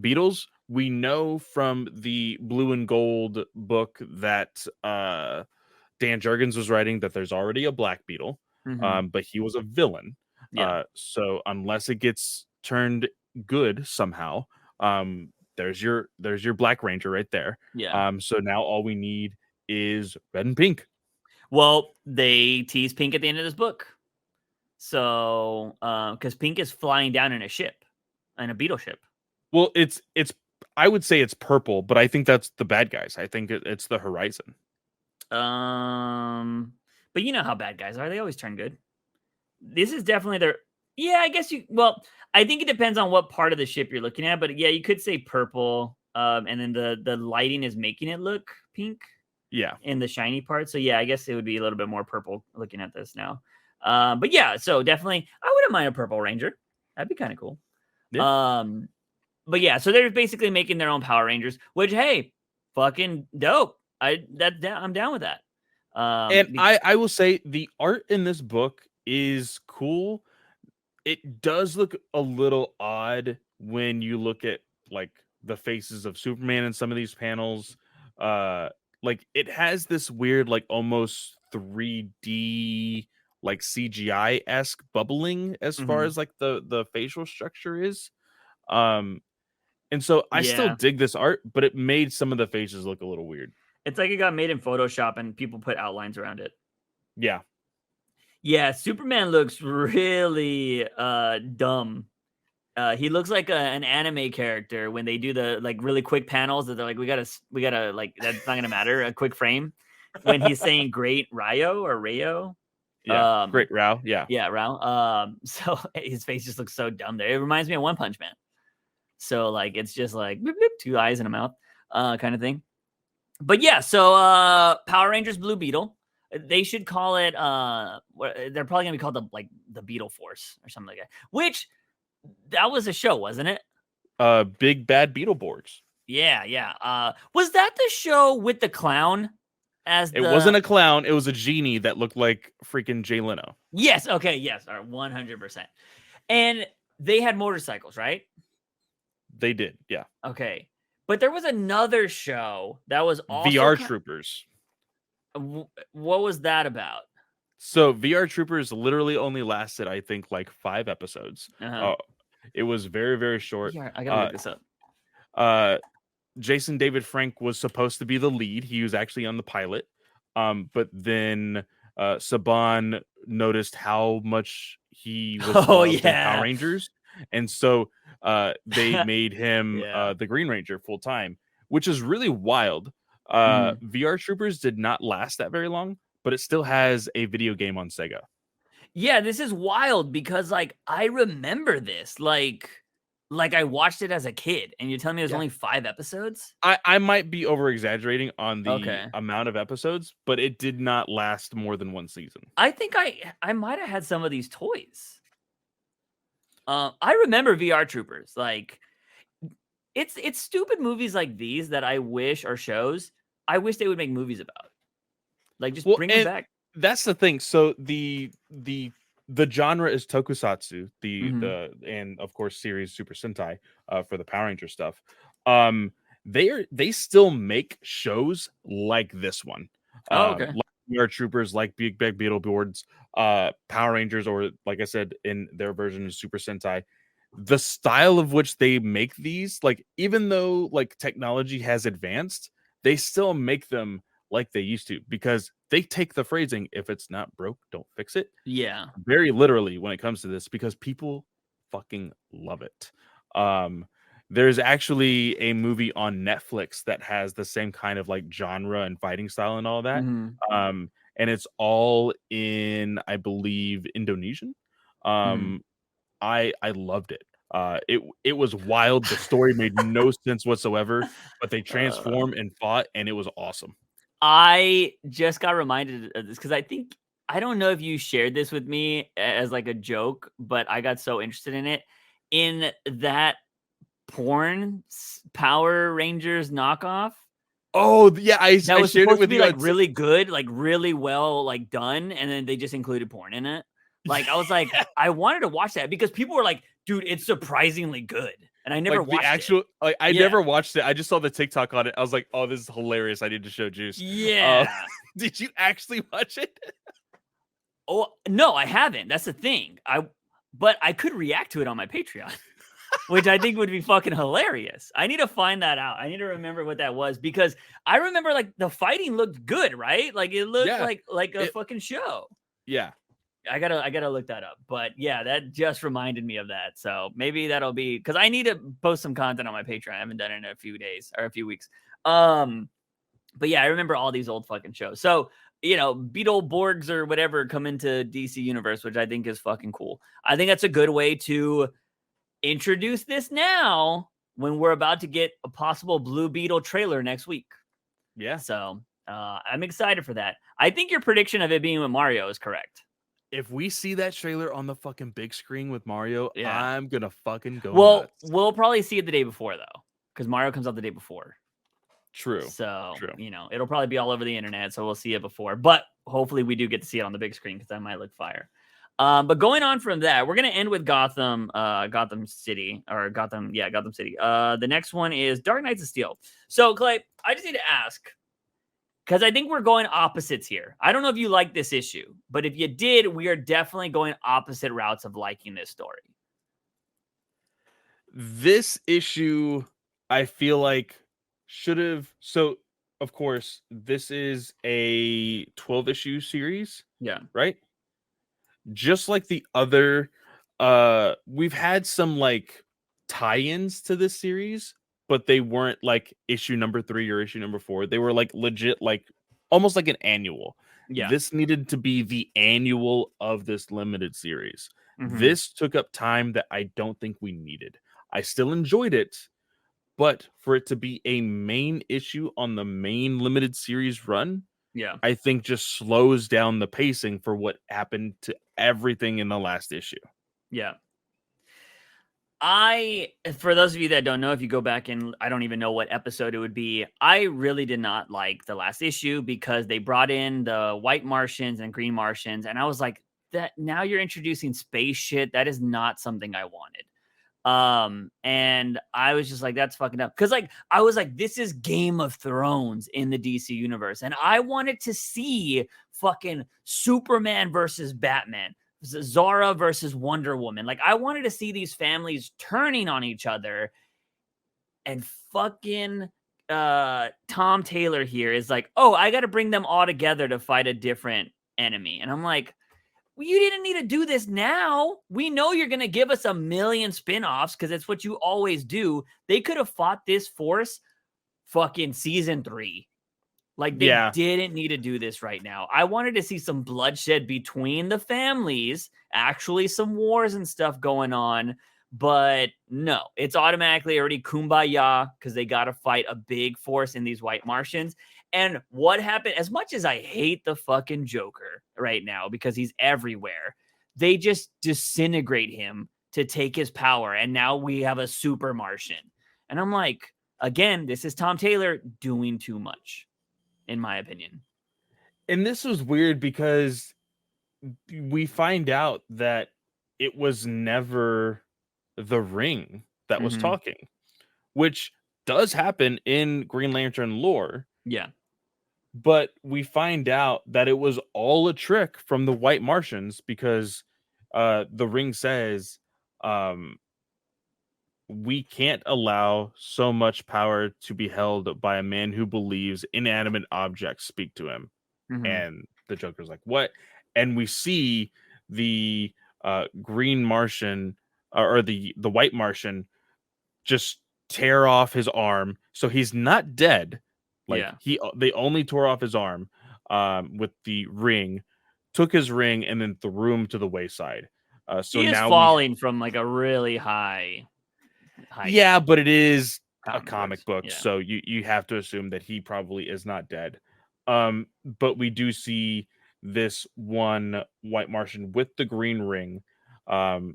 Beetles we know from the Blue and Gold book that Dan Jurgens was writing that there's already a Black Beetle, but he was a villain. Yeah. So unless it gets turned good somehow, there's your Black Ranger right there. Yeah. So now all we need is red and pink. Well, they tease pink at the end of this book. So, because pink is flying down in a ship, in a beetle ship. Well, it's I would say it's purple, but I think that's the bad guys. I think it's the Horizon. But you know how bad guys are. They always turn good. This is definitely their... Yeah, I guess well, I think it depends on what part of the ship you're looking at, but yeah, you could say purple. And then the lighting is making it look pink. Yeah. In the shiny part. So yeah, I guess it would be a little bit more purple looking at this now. But yeah, so definitely I wouldn't mind a purple ranger. That'd be kind of cool. Yeah. But yeah, so they're basically making their own Power Rangers, which, hey, fucking dope. I'm down with that. And I will say the art in this book is cool. It does look a little odd when you look at like the faces of Superman in some of these panels. Like it has this weird, like almost 3D, like CGI-esque bubbling as far as like the facial structure is. And so I still dig this art, but it made some of the faces look a little weird. It's like it got made in Photoshop and people put outlines around it. Yeah. Yeah, Superman looks really dumb. He looks like an anime character when they do the like really quick panels that they're like, we gotta like, that's not gonna matter, a quick frame. When he's saying great Rayo. Yeah, great Rao. Yeah. Yeah, Rao. So his face just looks so dumb there. It reminds me of One Punch Man. So like it's just like bloop, bloop, 2 eyes and a mouth kind of thing. But yeah, so Power Rangers Blue Beetle. They should call it they're probably gonna be called the Beetle Force or something like that. Which that was a show, wasn't it? Big Bad Beetleborgs. Yeah. Was that the show with the clown? It wasn't a clown, it was a genie that looked like freaking Jay Leno. Yes, okay, yes, 100%. And they had motorcycles, right? They did, yeah. Okay. But there was another show that was also VR Troopers. What was that about? So VR Troopers literally only lasted, I think, like 5 episodes. It was very, very short. Yeah, I gotta look this up. Jason David Frank was supposed to be the lead. He was actually on the pilot. But then Saban noticed how much he was loved in Power Rangers. And so they made him the Green Ranger full time, which is really wild. VR Troopers did not last that very long, but it still has a video game on Sega. Yeah, this is wild because like I remember this. Like I watched it as a kid, and you're telling me there's only 5 episodes? I might be over exaggerating on the amount of episodes, but it did not last more than 1 season. I think I might have had some of these toys. I remember VR Troopers. Like it's stupid movies like these that I wish, or shows I wish they would make movies about. Like just bring them back. That's the thing. So the genre is tokusatsu, and of course series Super Sentai for the Power Ranger stuff. They still make shows like this one. Okay. Like VR Troopers, like Big Bad Beetleborgs, Power Rangers, or like I said in their version of Super Sentai. The style of which they make these, like even though like technology has advanced, they still make them like they used to, because they take the phrasing, if it's not broke, don't fix it. Yeah. Very literally when it comes to this, because people fucking love it. There's actually a movie on Netflix that has the same kind of like genre and fighting style and all that. And it's all in, I believe, Indonesian. I loved it. It was wild. The story made no sense whatsoever, but they transformed and fought, and it was awesome. I just got reminded of this because I don't know if you shared this with me as like a joke, but I got so interested in it. In that porn Power Rangers knockoff. Oh yeah, I was shared it with to be you. Like really good, like really well, like done, and then they just included porn in it. Like I was like, I wanted to watch that because people were like, "Dude, it's surprisingly good." and I never watched the actual. it. Like I never watched it. I just saw the TikTok on it. I was like, oh, this is hilarious. I need to show Juice. Yeah. Did you actually watch it? Oh no, I haven't. That's the thing. But I could react to it on my Patreon. Which I think would be fucking hilarious. I need to find that out. I need to remember what that was because I remember like the fighting looked good, right? Like it looked like a fucking show. Yeah. I gotta look that up. But yeah, that just reminded me of that. So maybe that'll be because I need to post some content on my Patreon. I haven't done it in a few days or a few weeks. But yeah, I remember all these old fucking shows. So Beetleborgs or whatever come into DC Universe, which I think is fucking cool. I think that's a good way to introduce this now when we're about to get a possible Blue Beetle trailer next week. Yeah. So I'm excited for that. I think your prediction of it being with Mario is correct. If we see that trailer on the fucking big screen with Mario, I'm gonna fucking go nuts. We'll probably see it the day before though, because Mario comes out the day before. True. So, it'll probably be all over the internet, so we'll see it before. But hopefully we do get to see it on the big screen because that might look fire. But going on from that, we're going to end with Gotham City. The next one is Dark Knights of Steel. So, Clay, I just need to ask, because I think we're going opposites here. I don't know if you like this issue, but if you did, we are definitely going opposite routes of liking this story. This issue, I feel like, should have... So, of course, this is a 12-issue series. Yeah. Right? Just like the other, we've had some like tie-ins to this series, but they weren't like issue number 3 or issue number 4. They were like legit, like almost like an annual. Yeah. This needed to be the annual of this limited series. Mm-hmm. This took up time that I don't think we needed. I still enjoyed it, but for it to be a main issue on the main limited series run, I think just slows down the pacing for what happened to everything in the last issue. Yeah. For those of you that don't know, if you go back and I don't even know what episode it would be, I really did not like the last issue because they brought in the white Martians and green Martians. And I was like, that now you're introducing space shit. That is not something I wanted. And I was just like, that's fucking up. Cause like, I was like, this is Game of Thrones in the DC universe. And I wanted to see fucking Superman versus Batman, Zara versus Wonder Woman. Like I wanted to see these families turning on each other, and fucking, Tom Taylor here is like, oh, I got to bring them all together to fight a different enemy. And I'm like, well, you didn't need to do this now. We know you're going to give us a million spinoffs because it's what you always do. They could have fought this force fucking season 3. Like they didn't need to do this right now. I wanted to see some bloodshed between the families, actually some wars and stuff going on. But no, it's automatically already kumbaya because they got to fight a big force in these white Martians. And what happened, as much as I hate the fucking Joker right now because he's everywhere, they just disintegrate him to take his power. And now we have a super Martian. And I'm like, again, this is Tom Taylor doing too much, in my opinion. And this was weird because we find out that it was never the Ring that was talking, which does happen in Green Lantern lore. Yeah. But we find out that it was all a trick from the white Martians because the Ring says we can't allow so much power to be held by a man who believes inanimate objects speak to him. And the Joker's like, what? And we see the green Martian or the white Martian just tear off his arm. So he's not dead. Like they only tore off his arm with the ring, took his ring, and then threw him to the wayside. So he is now falling from like a really high height. Yeah, but it is a comic book, so you have to assume that he probably is not dead. But we do see this one white Martian with the green ring, and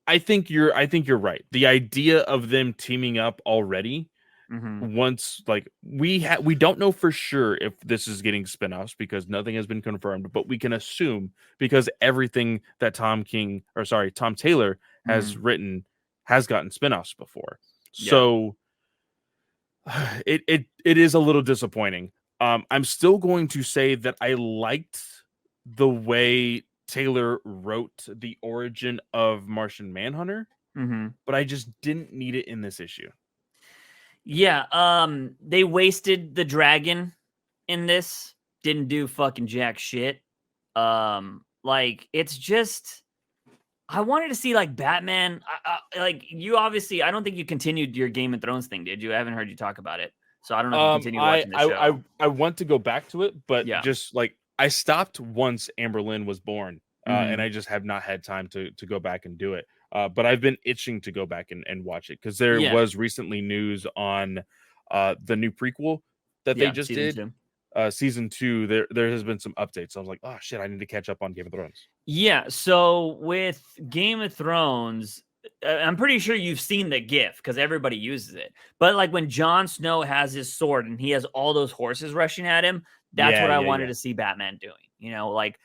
I think you're right. The idea of them teaming up already. Once like we don't know for sure if this is getting spinoffs because nothing has been confirmed, but we can assume because everything that Tom Taylor has written has gotten spinoffs before. So it is a little disappointing. I'm still going to say that I liked the way Taylor wrote the origin of Martian Manhunter, but I just didn't need it in this issue. Yeah, they wasted the dragon in this. Didn't do fucking jack shit. Like, it's just, I wanted to see, like, Batman. Like, you obviously, I don't think you continued your Game of Thrones thing, did you? I haven't heard you talk about it. So I don't know if you continue watching the show. I want to go back to it, but just like I stopped once Amber Lynn was born, and I just have not had time to go back and do it. But I've been itching to go back and watch it because there was recently news on the new prequel that they just did. Season 2, there has been some updates. So I was like, oh shit, I need to catch up on Game of Thrones. Yeah, so with Game of Thrones, I'm pretty sure you've seen the GIF because everybody uses it. But like when Jon Snow has his sword and he has all those horses rushing at him, that's what I wanted to see Batman doing. You know, like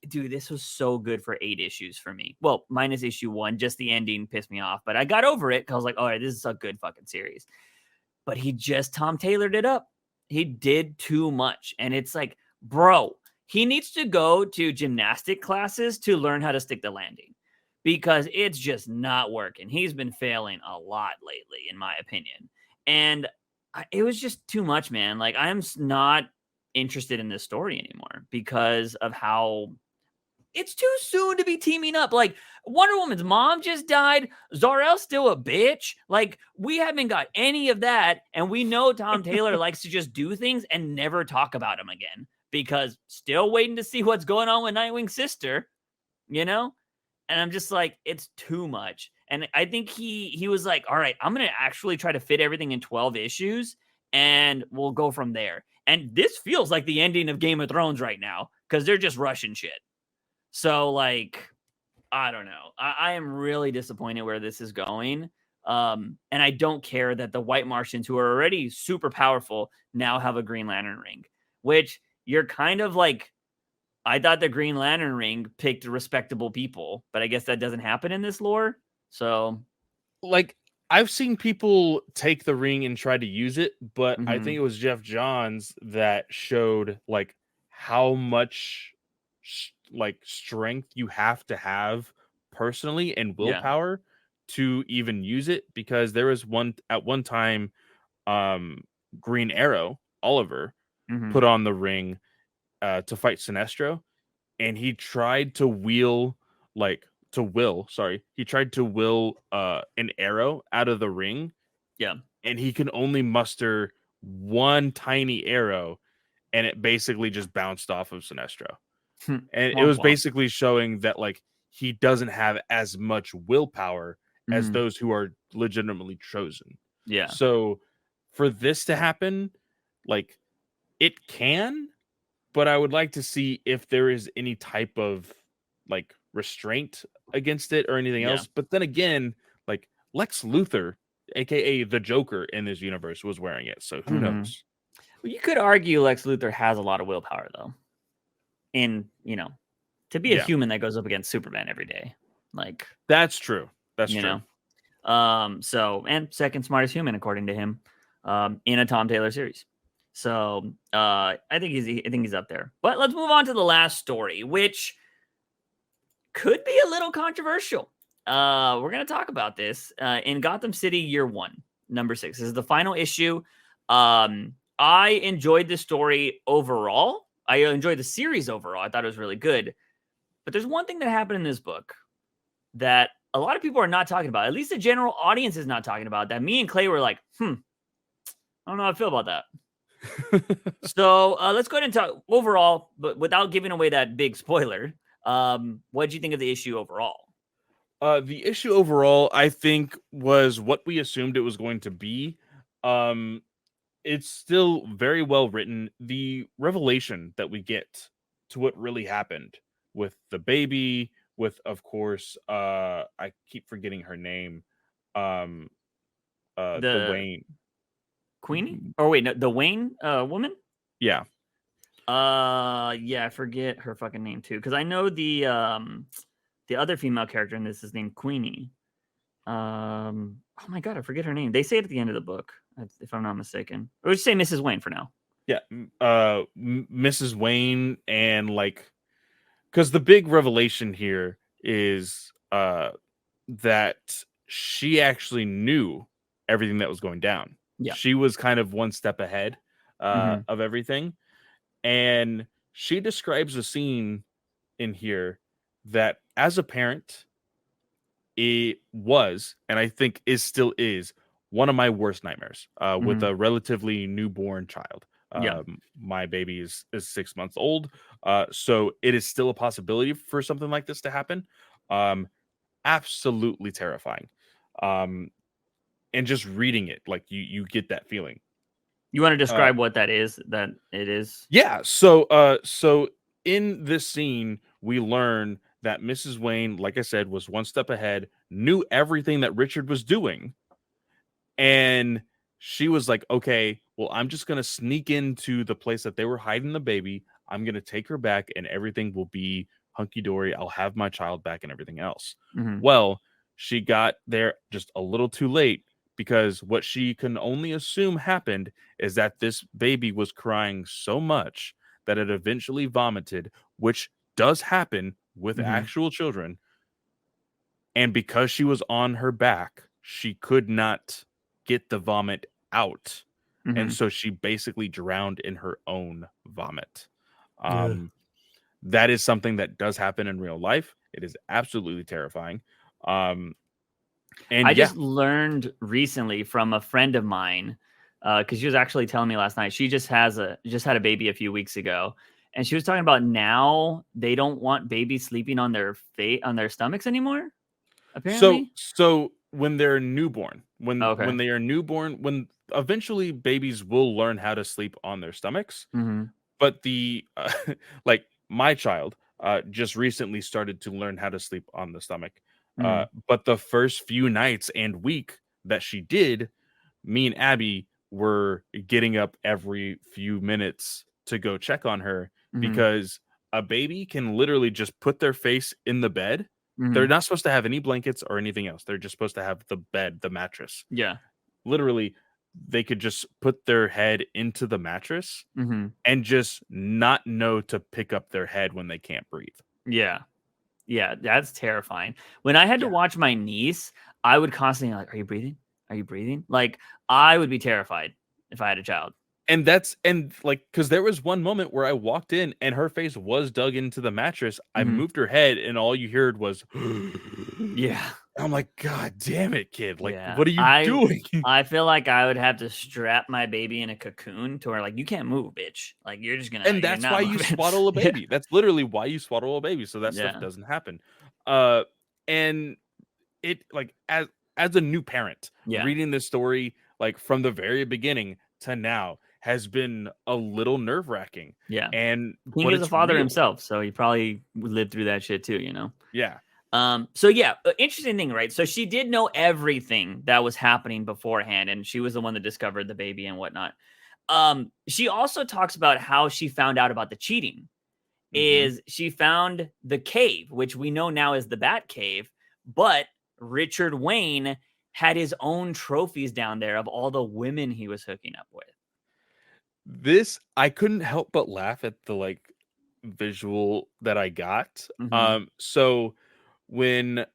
dude, this was so good for 8 issues for me. Well, minus issue 1, just the ending pissed me off, but I got over it because I was like, all right, this is a good fucking series. But he just Tom Taylored it up. He did too much. And it's like, bro, he needs to go to gymnastic classes to learn how to stick the landing because it's just not working. He's been failing a lot lately, in my opinion. And it was just too much, man. Like, I'm not interested in this story anymore because of how it's too soon to be teaming up. Like, Wonder Woman's mom just died. Zor-El's still a bitch. Like, we haven't got any of that. And we know Tom Taylor likes to just do things and never talk about him again because still waiting to see what's going on with Nightwing's sister, you know? And I'm just like, it's too much. And I think he was like, all right, I'm going to actually try to fit everything in 12 issues and we'll go from there. And this feels like the ending of Game of Thrones right now because they're just rushing shit. So, like, I don't know. I am really disappointed where this is going. And I don't care that the White Martians, who are already super powerful, now have a Green Lantern ring, which you're kind of like, I thought the Green Lantern ring picked respectable people, but I guess that doesn't happen in this lore. So, like, I've seen people take the ring and try to use it, but I think it was Jeff Johns that showed, like, how much strength you have to have personally and willpower to even use it, because there was at one time Green Arrow Oliver put on the ring to fight Sinestro, and he tried to will an arrow out of the ring, and he can only muster one tiny arrow, and it basically just bounced off of Sinestro. And it was basically showing that, like, he doesn't have as much willpower as those who are legitimately chosen. Yeah. So for this to happen, like, it can, but I would like to see if there is any type of, like, restraint against it or anything else. But then again, like, Lex Luthor, aka the Joker in this universe, was wearing it. So who knows? Well, you could argue Lex Luthor has a lot of willpower, though. In, you know, to be a human that goes up against Superman every day, like, that's true. That's true. So, and second smartest human according to him, in a Tom Taylor series. So, I think he's up there. But let's move on to the last story, which could be a little controversial. We're gonna talk about this in Gotham City Year 1, number 6. This is the final issue. I enjoyed the story overall. I enjoyed the series overall. I thought it was really good. But there's one thing that happened in this book that a lot of people are not talking about. At least the general audience is not talking about. That me and Clay were like, I don't know how I feel about that. So let's go ahead and talk overall, but without giving away that big spoiler. What did you think of the issue overall? The issue overall, I think, was what we assumed it was going to be. It's still very well written. The revelation that we get to what really happened with the baby, with, of course, I keep forgetting her name. The Wayne Queenie? Or wait, no, the Wayne woman? Yeah. Yeah, I forget her fucking name too, because I know the the other female character in this is named Queenie. Oh my god, I forget her name. They say it at the end of the book, if I'm not mistaken. Or just say Mrs. Wayne for now. Yeah, Mrs. Wayne, and like, because the big revelation here is that she actually knew everything that was going down. Yeah, she was kind of one step ahead of everything, and she describes a scene in here that, as a parent, it was, and I think still is, one of my worst nightmares with a relatively newborn child. My baby is 6 months old, so it is still a possibility for something like this to happen. Absolutely terrifying. And just reading it, like, you get that feeling. You want to describe what that is? That it is? Yeah. So in this scene, we learn that Mrs. Wayne, like I said, was one step ahead, knew everything that Richard was doing, and she was like, okay, well, I'm just going to sneak into the place that they were hiding the baby. I'm going to take her back, and everything will be hunky-dory. I'll have my child back and everything else. Well, she got there just a little too late, because what she can only assume happened is that this baby was crying so much that it eventually vomited, which does happen with actual children. And because she was on her back, she could not get the vomit out. And so she basically drowned in her own vomit. That is something that does happen in real life. It is absolutely terrifying. And I just learned recently from a friend of mine, because she was actually telling me last night, she just had a baby a few weeks ago, and she was talking about now they don't want babies sleeping on their stomachs anymore. Apparently, so when they're newborn, when they are newborn, when eventually babies will learn how to sleep on their stomachs, but the like my child just recently started to learn how to sleep on the stomach. But the first few nights and week that she did, me and Abby were getting up every few minutes to go check on her, because a baby can literally just put their face in the bed. They're not supposed to have any blankets or anything else. They're just supposed to have the bed, the mattress. Yeah. Literally, they could just put their head into the mattress and just not know to pick up their head when they can't breathe. Yeah. Yeah, that's terrifying. When I had to watch my niece, I would constantly like, "Are you breathing? Are you breathing?" Like, I would be terrified if I had a child. And like, because there was one moment where I walked in and her face was dug into the mattress. I moved her head, and all you heard was, yeah. I'm like, God damn it, kid! Like, what are you doing? I feel like I would have to strap my baby in a cocoon to where, like, you can't move, bitch. Like, you're just gonna. And that's why you swaddle a baby. That's literally why you swaddle a baby, so that stuff doesn't happen. And it, like, as a new parent, reading this story, like, from the very beginning to now, has been a little nerve-wracking. Yeah. And he was a father himself, so he probably lived through that shit too, you know? Yeah. So yeah, interesting thing, right? So she did know everything that was happening beforehand, and she was the one that discovered the baby and whatnot. She also talks about how she found out about the cheating. Is she found the cave, which we know now is the Bat Cave, but Richard Wayne had his own trophies down there of all the women he was hooking up with. This, I couldn't help but laugh at the, like, visual that I got. So when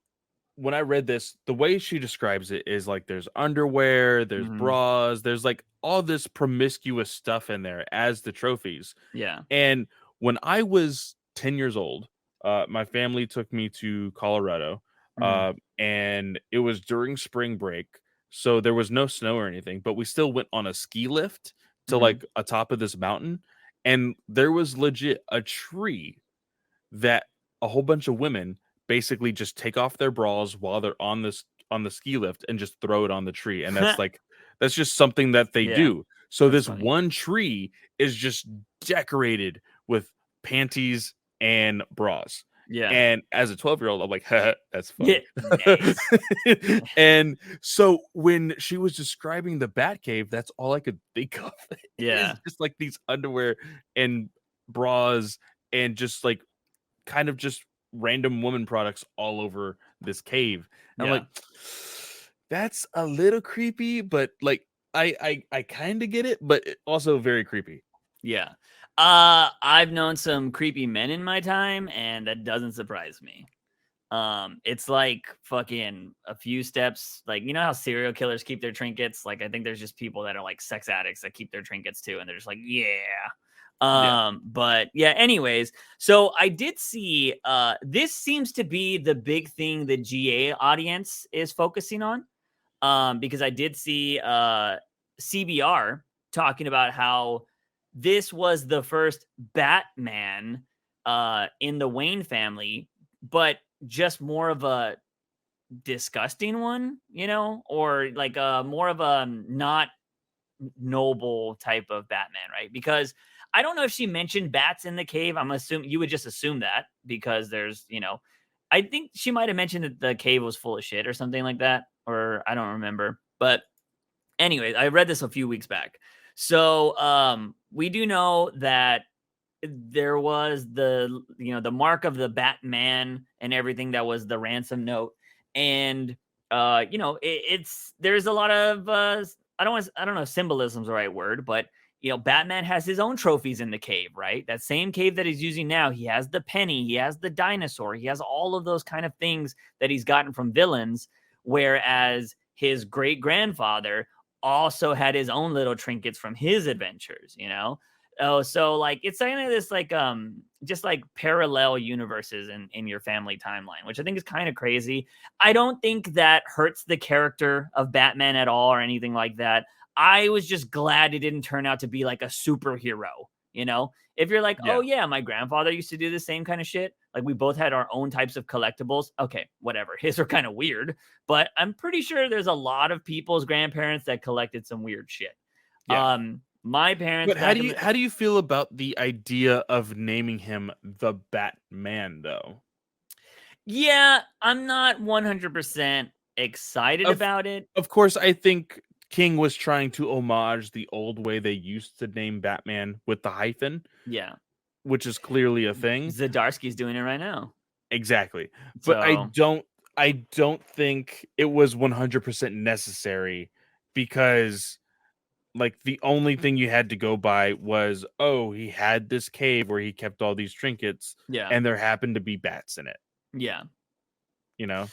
I read this, the way she describes it is like there's underwear, there's bras, there's like all this promiscuous stuff in there as the trophies. Yeah. And when I was 10 years old, my family took me to Colorado, and it was during spring break. So there was no snow or anything, but we still went on a ski lift to like atop of this mountain. And there was legit a tree that a whole bunch of women basically just take off their bras while they're on the ski lift and just throw it on the tree. And that's like, that's just something that they do. So this one tree is just decorated with panties and bras. Yeah. And as a 12-year-old, I'm like, that's funny. Yeah, nice. And so when she was describing the Batcave, that's all I could think of. Yeah. It's just like these underwear and bras and just like kind of just random woman products all over this cave. And I'm like, that's a little creepy, but like I kind of get it, but also very creepy. Yeah. I've known some creepy men in my time, and that doesn't surprise me. It's like fucking a few steps, like, you know how serial killers keep their trinkets? Like, I think there's just people that are like sex addicts that keep their trinkets too, and they're just like, but yeah, anyways, so I did see this seems to be the big thing the GA audience is focusing on. Because I did see CBR talking about how this was the first Batman in the Wayne family, but just more of a disgusting one, you know, or like more of a not noble type of Batman, right? Because I don't know if she mentioned bats in the cave. I'm assuming you would just assume that because there's, you know, I think she might have mentioned that the cave was full of shit or something like that, or I don't remember. But anyways, I read this a few weeks back. So we do know that there was the, you know, the mark of the Batman and everything that was the ransom note. And you know, it's there's a lot of I don't know if symbolism's the right word, but you know, Batman has his own trophies in the cave, right? That same cave that he's using now, he has the penny, he has the dinosaur, he has all of those kind of things that he's gotten from villains, whereas his great grandfather also had his own little trinkets from his adventures, you know? Oh, so like it's kind of this like just like parallel universes in your family timeline, which I think is kind of crazy. I don't think that hurts the character of Batman at all or anything like that. I was just glad it didn't turn out to be like a superhero, you know? If you're like, oh yeah, my grandfather used to do the same kind of shit. Like we both had our own types of collectibles. Okay, whatever. His are kind of weird, but I'm pretty sure there's a lot of people's grandparents that collected some weird shit. Yeah. My parents. But how do you feel about the idea of naming him the Batman though? Yeah, I'm not 100% excited about it. Of course, I think King was trying to homage the old way they used to name Batman with the hyphen. Yeah. Which is clearly a thing. Zdarsky's doing it right now. Exactly. So, but I don't think it was 100% necessary because like the only thing you had to go by was, oh, he had this cave where he kept all these trinkets, and there happened to be bats in it. Yeah. You know?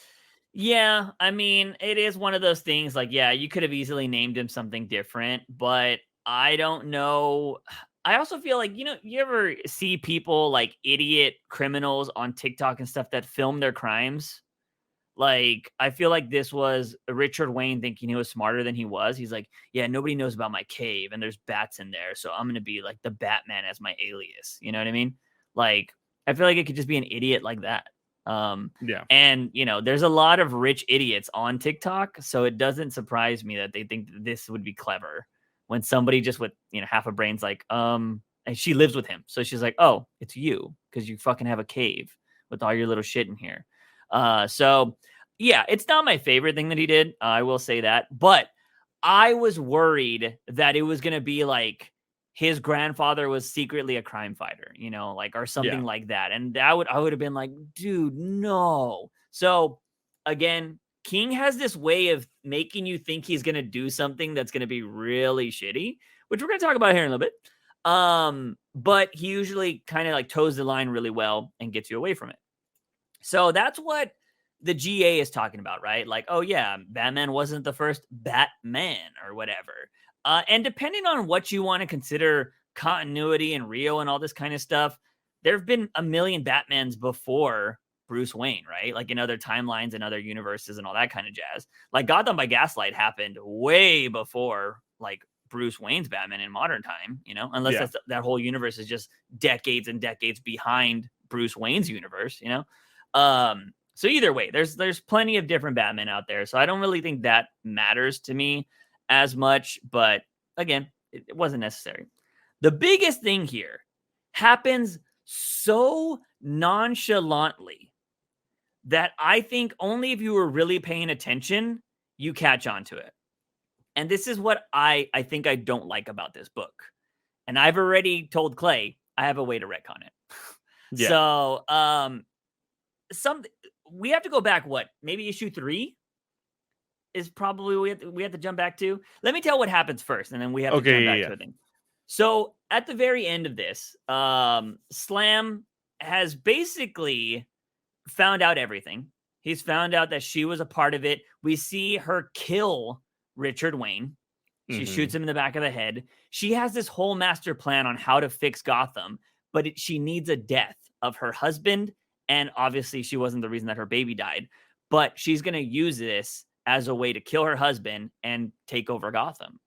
Yeah, I mean, it is one of those things like, yeah, you could have easily named him something different, but I don't know. I also feel like, you know, you ever see people like idiot criminals on TikTok and stuff that film their crimes? Like, I feel like this was Richard Wayne thinking he was smarter than he was. He's like, yeah, nobody knows about my cave and there's bats in there. So I'm going to be like the Batman as my alias. You know what I mean? Like, I feel like it could just be an idiot like that. And, you know, there's a lot of rich idiots on TikTok. So it doesn't surprise me that they think this would be clever when somebody just with, you know, half a brain's like, and she lives with him. So she's like, oh, it's you because you fucking have a cave with all your little shit in here. So yeah, it's not my favorite thing that he did. I will say that, but I was worried that it was going to be like his grandfather was secretly a crime fighter, you know, like, or something like that. And I would have been like, dude, no. So again, King has this way of making you think he's going to do something that's going to be really shitty, which we're going to talk about here in a little bit. But he usually kind of like toes the line really well and gets you away from it. So that's what the GA is talking about, right? Like, oh yeah, Batman wasn't the first Batman or whatever. And depending on what you want to consider continuity and Rio and all this kind of stuff, there have been a million Batmans before Bruce Wayne, right? Like in other timelines and other universes and all that kind of jazz. Like Gotham by Gaslight happened way before like Bruce Wayne's Batman in modern time, you know, unless that whole universe is just decades and decades behind Bruce Wayne's universe, you know? So either way, there's plenty of different Batman out there. So I don't really think that matters to me as much, but again, it wasn't necessary. The biggest thing here happens so nonchalantly that I think only if you were really paying attention, you catch on to it. And this is what I think I don't like about this book. And I've already told Clay, I have a way to retcon it. So, we have to go back. What, maybe issue 3 is probably we have to jump back to. Let me tell what happens first, and then we have to jump back to a thing. So at the very end of this, Slam has basically found out everything. He's found out that she was a part of it. We see her kill Richard Wayne. She shoots him in the back of the head. She has this whole master plan on how to fix Gotham, but she needs a death of her husband. And obviously she wasn't the reason that her baby died, but she's going to use this as a way to kill her husband and take over Gotham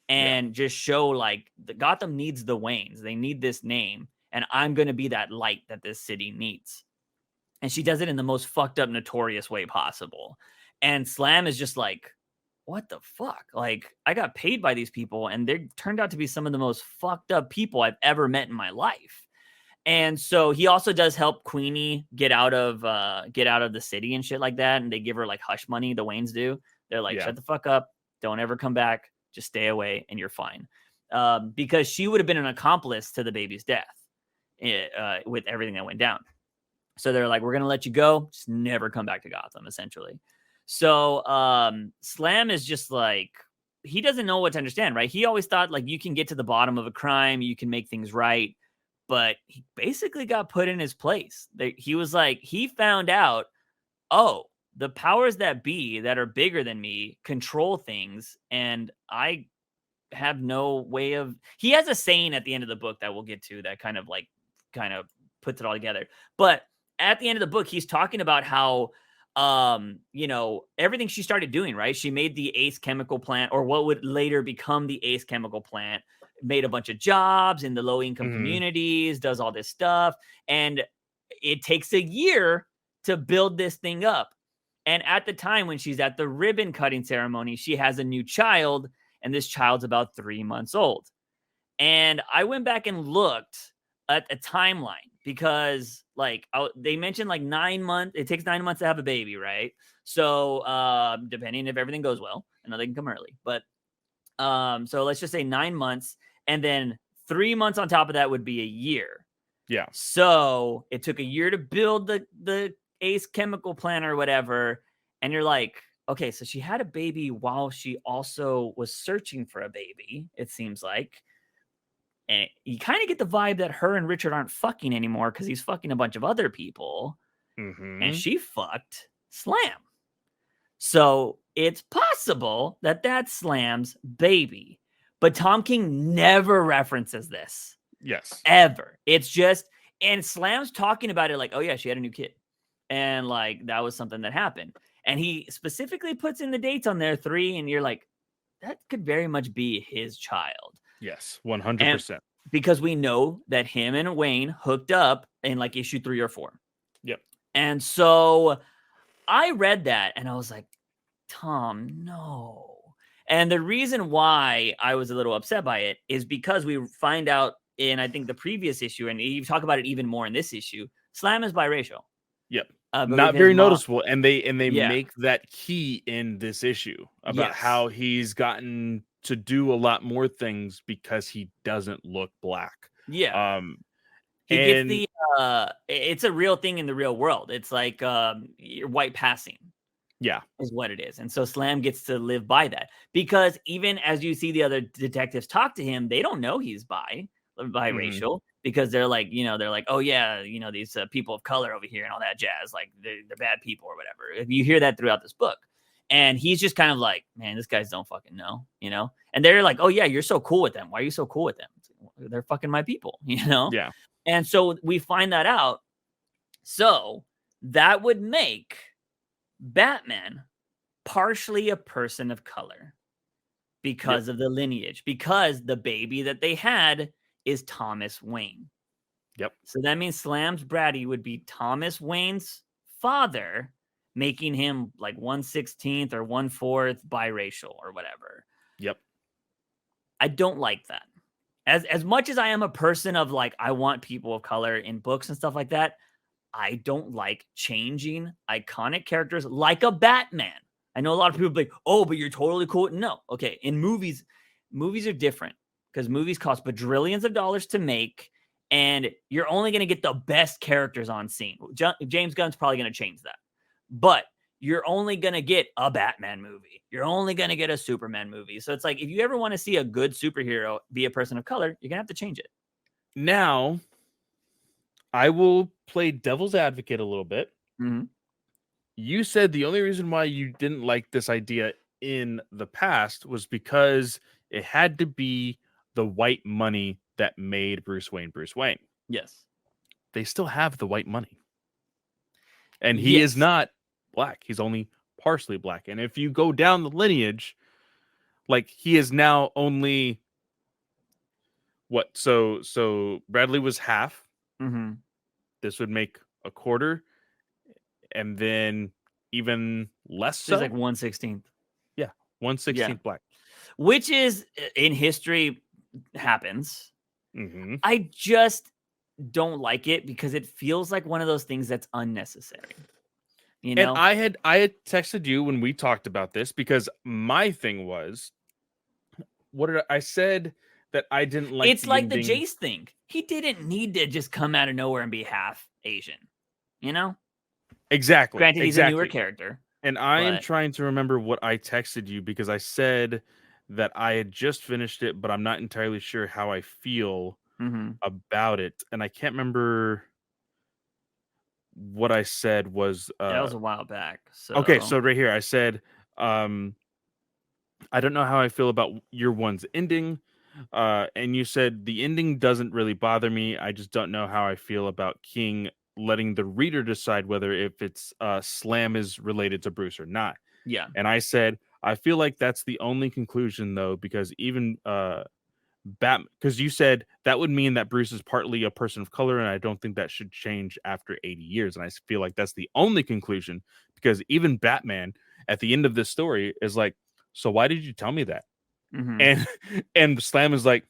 and just show like the Gotham needs the Waynes. They need this name. And I'm going to be that light that this city needs. And she does it in the most fucked up, notorious way possible. And Slam is just like, what the fuck? Like, I got paid by these people, and they turned out to be some of the most fucked up people I've ever met in my life. And so he also does help Queenie get out of the city and shit like that. And they give her like hush money. The Waynes do. They're like, shut the fuck up. Don't ever come back. Just stay away and you're fine. Because she would have been an accomplice to the baby's death with everything that went down. So they're like, we're going to let you go. Just never come back to Gotham, essentially. So Slam is just like, he doesn't know what to understand, right? He always thought like you can get to the bottom of a crime. You can make things right. But he basically got put in his place. He was like, he found out, oh, the powers that be that are bigger than me control things. And I have no way of, he has a saying at the end of the book that we'll get to that kind of puts it all together. But at the end of the book, he's talking about how, everything she started doing, right? She made the Ace chemical plant, or what would later become the Ace chemical plant, made a bunch of jobs in the low income communities, does all this stuff. And it takes a year to build this thing up. And at the time when she's at the ribbon cutting ceremony, she has a new child, and this child's about 3 months old. And I went back and looked at a timeline because they mentioned like 9 months. It takes 9 months to have a baby, right? So depending if everything goes well, I know they can come early, but so let's just say 9 months, and then 3 months on top of that would be a year. Yeah. So it took a year to build the Ace chemical plant or whatever. And you're like, okay, so she had a baby while she also was searching for a baby, it seems like. And you kind of get the vibe that her and Richard aren't fucking anymore because he's fucking a bunch of other people. And she fucked Slam. So it's possible that that's Slam's baby. But Tom King never references this. Yes. Ever. It's just, and Slam's talking about it like, oh yeah, she had a new kid. And like, that was something that happened. And he specifically puts in the dates on there, 3, and you're like, that could very much be his child. Yes, 100%. Because we know that him and Wayne hooked up in like issue 3 or 4. Yep. And so I read that and I was like, Tom, no. And the reason why I was a little upset by it is because we find out in, I think, the previous issue, and you talk about it even more in this issue, Slam is biracial. Yep. Not very noticeable. And they make that key in this issue about how he's gotten to do a lot more things because he doesn't look black. Yeah. He gets the it's a real thing in the real world. It's like you're white passing. Yeah. Is what it is. And so Slam gets to live by that. Because even as you see the other detectives talk to him, they don't know he's biracial. Because they're like, oh yeah, these people of color over here and all that jazz, like they're bad people or whatever. You hear that throughout this book. And he's just kind of like, man, these guys don't fucking know, And they're like, oh yeah, you're so cool with them. Why are you so cool with them? They're fucking my people, Yeah. And so we find that out. So that would make Batman partially a person of color because of the lineage, because the baby that they had is Thomas Wayne. Yep. So that means Slam's Braddy would be Thomas Wayne's father, making him like 1/16 or 1/4 biracial or whatever. Yep. I don't like that. As much as I am a person of like, I want people of color in books and stuff like that, I don't like changing iconic characters like a Batman. I know a lot of people be like, oh, but you're totally cool. No. Okay. In movies are different because movies cost bajillions of dollars to make. and you're only going to get the best characters on scene. James Gunn's probably going to change that. But you're only going to get a Batman movie. You're only going to get a Superman movie. So it's like, if you ever want to see a good superhero be a person of color, you're going to have to change it. Now, I will play devil's advocate a little bit. Mm-hmm. You said the only reason why you didn't like this idea in the past was because it had to be the white money that made Bruce Wayne Bruce Wayne. Yes. They still have the white money. And he is not black. He's only partially black. And if you go down the lineage, like, he is now only what? So Bradley was half. Mm-hmm. This would make a quarter, and then even less. So it's like 1/16. Yeah, 1/16 black, which is in history happens. Mm-hmm. I just don't like it because it feels like one of those things that's unnecessary. You know, and I had texted you when we talked about this because my thing was, I said that I didn't like. It's like the Jace thing. He didn't need to just come out of nowhere and be half Asian. You know, exactly. Granted, he's a newer character. And I am trying to remember what I texted you because I said that I had just finished it, but I'm not entirely sure how I feel about it, and I can't remember what I said was. That was a while back. So. Okay, so right here I said, I don't know how I feel about year one's ending, and you said the ending doesn't really bother me. I just don't know how I feel about King letting the reader decide whether if it's Slam is related to Bruce or not. Yeah, and I said I feel like that's the only conclusion though, because even because you said that would mean that Bruce is partly a person of color, and I don't think that should change after 80 years. And I feel like that's the only conclusion, because even Batman at the end of this story is like, so why did you tell me that? And Slam is like,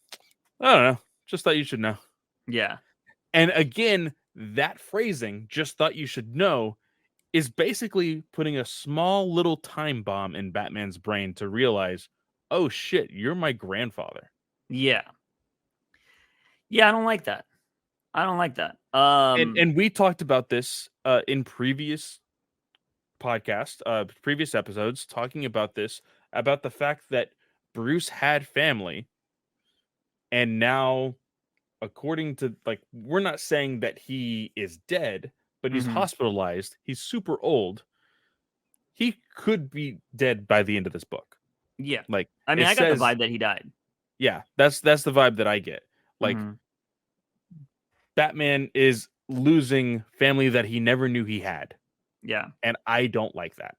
I don't know, just thought you should know. Yeah. And again, that phrasing, just thought you should know, is basically putting a small little time bomb in Batman's brain to realize, oh shit, you're my grandfather. Yeah. Yeah, I don't like that. And we talked about this in previous podcasts, previous episodes, talking about this, about the fact that Bruce had family, and now, according to, like, we're not saying that he is dead, but he's hospitalized. He's super old. He could be dead by the end of this book. Yeah. Like, I mean, I got the vibe that he died. Yeah, that's the vibe that I get. Like, Batman is losing family that he never knew he had. Yeah. And I don't like that.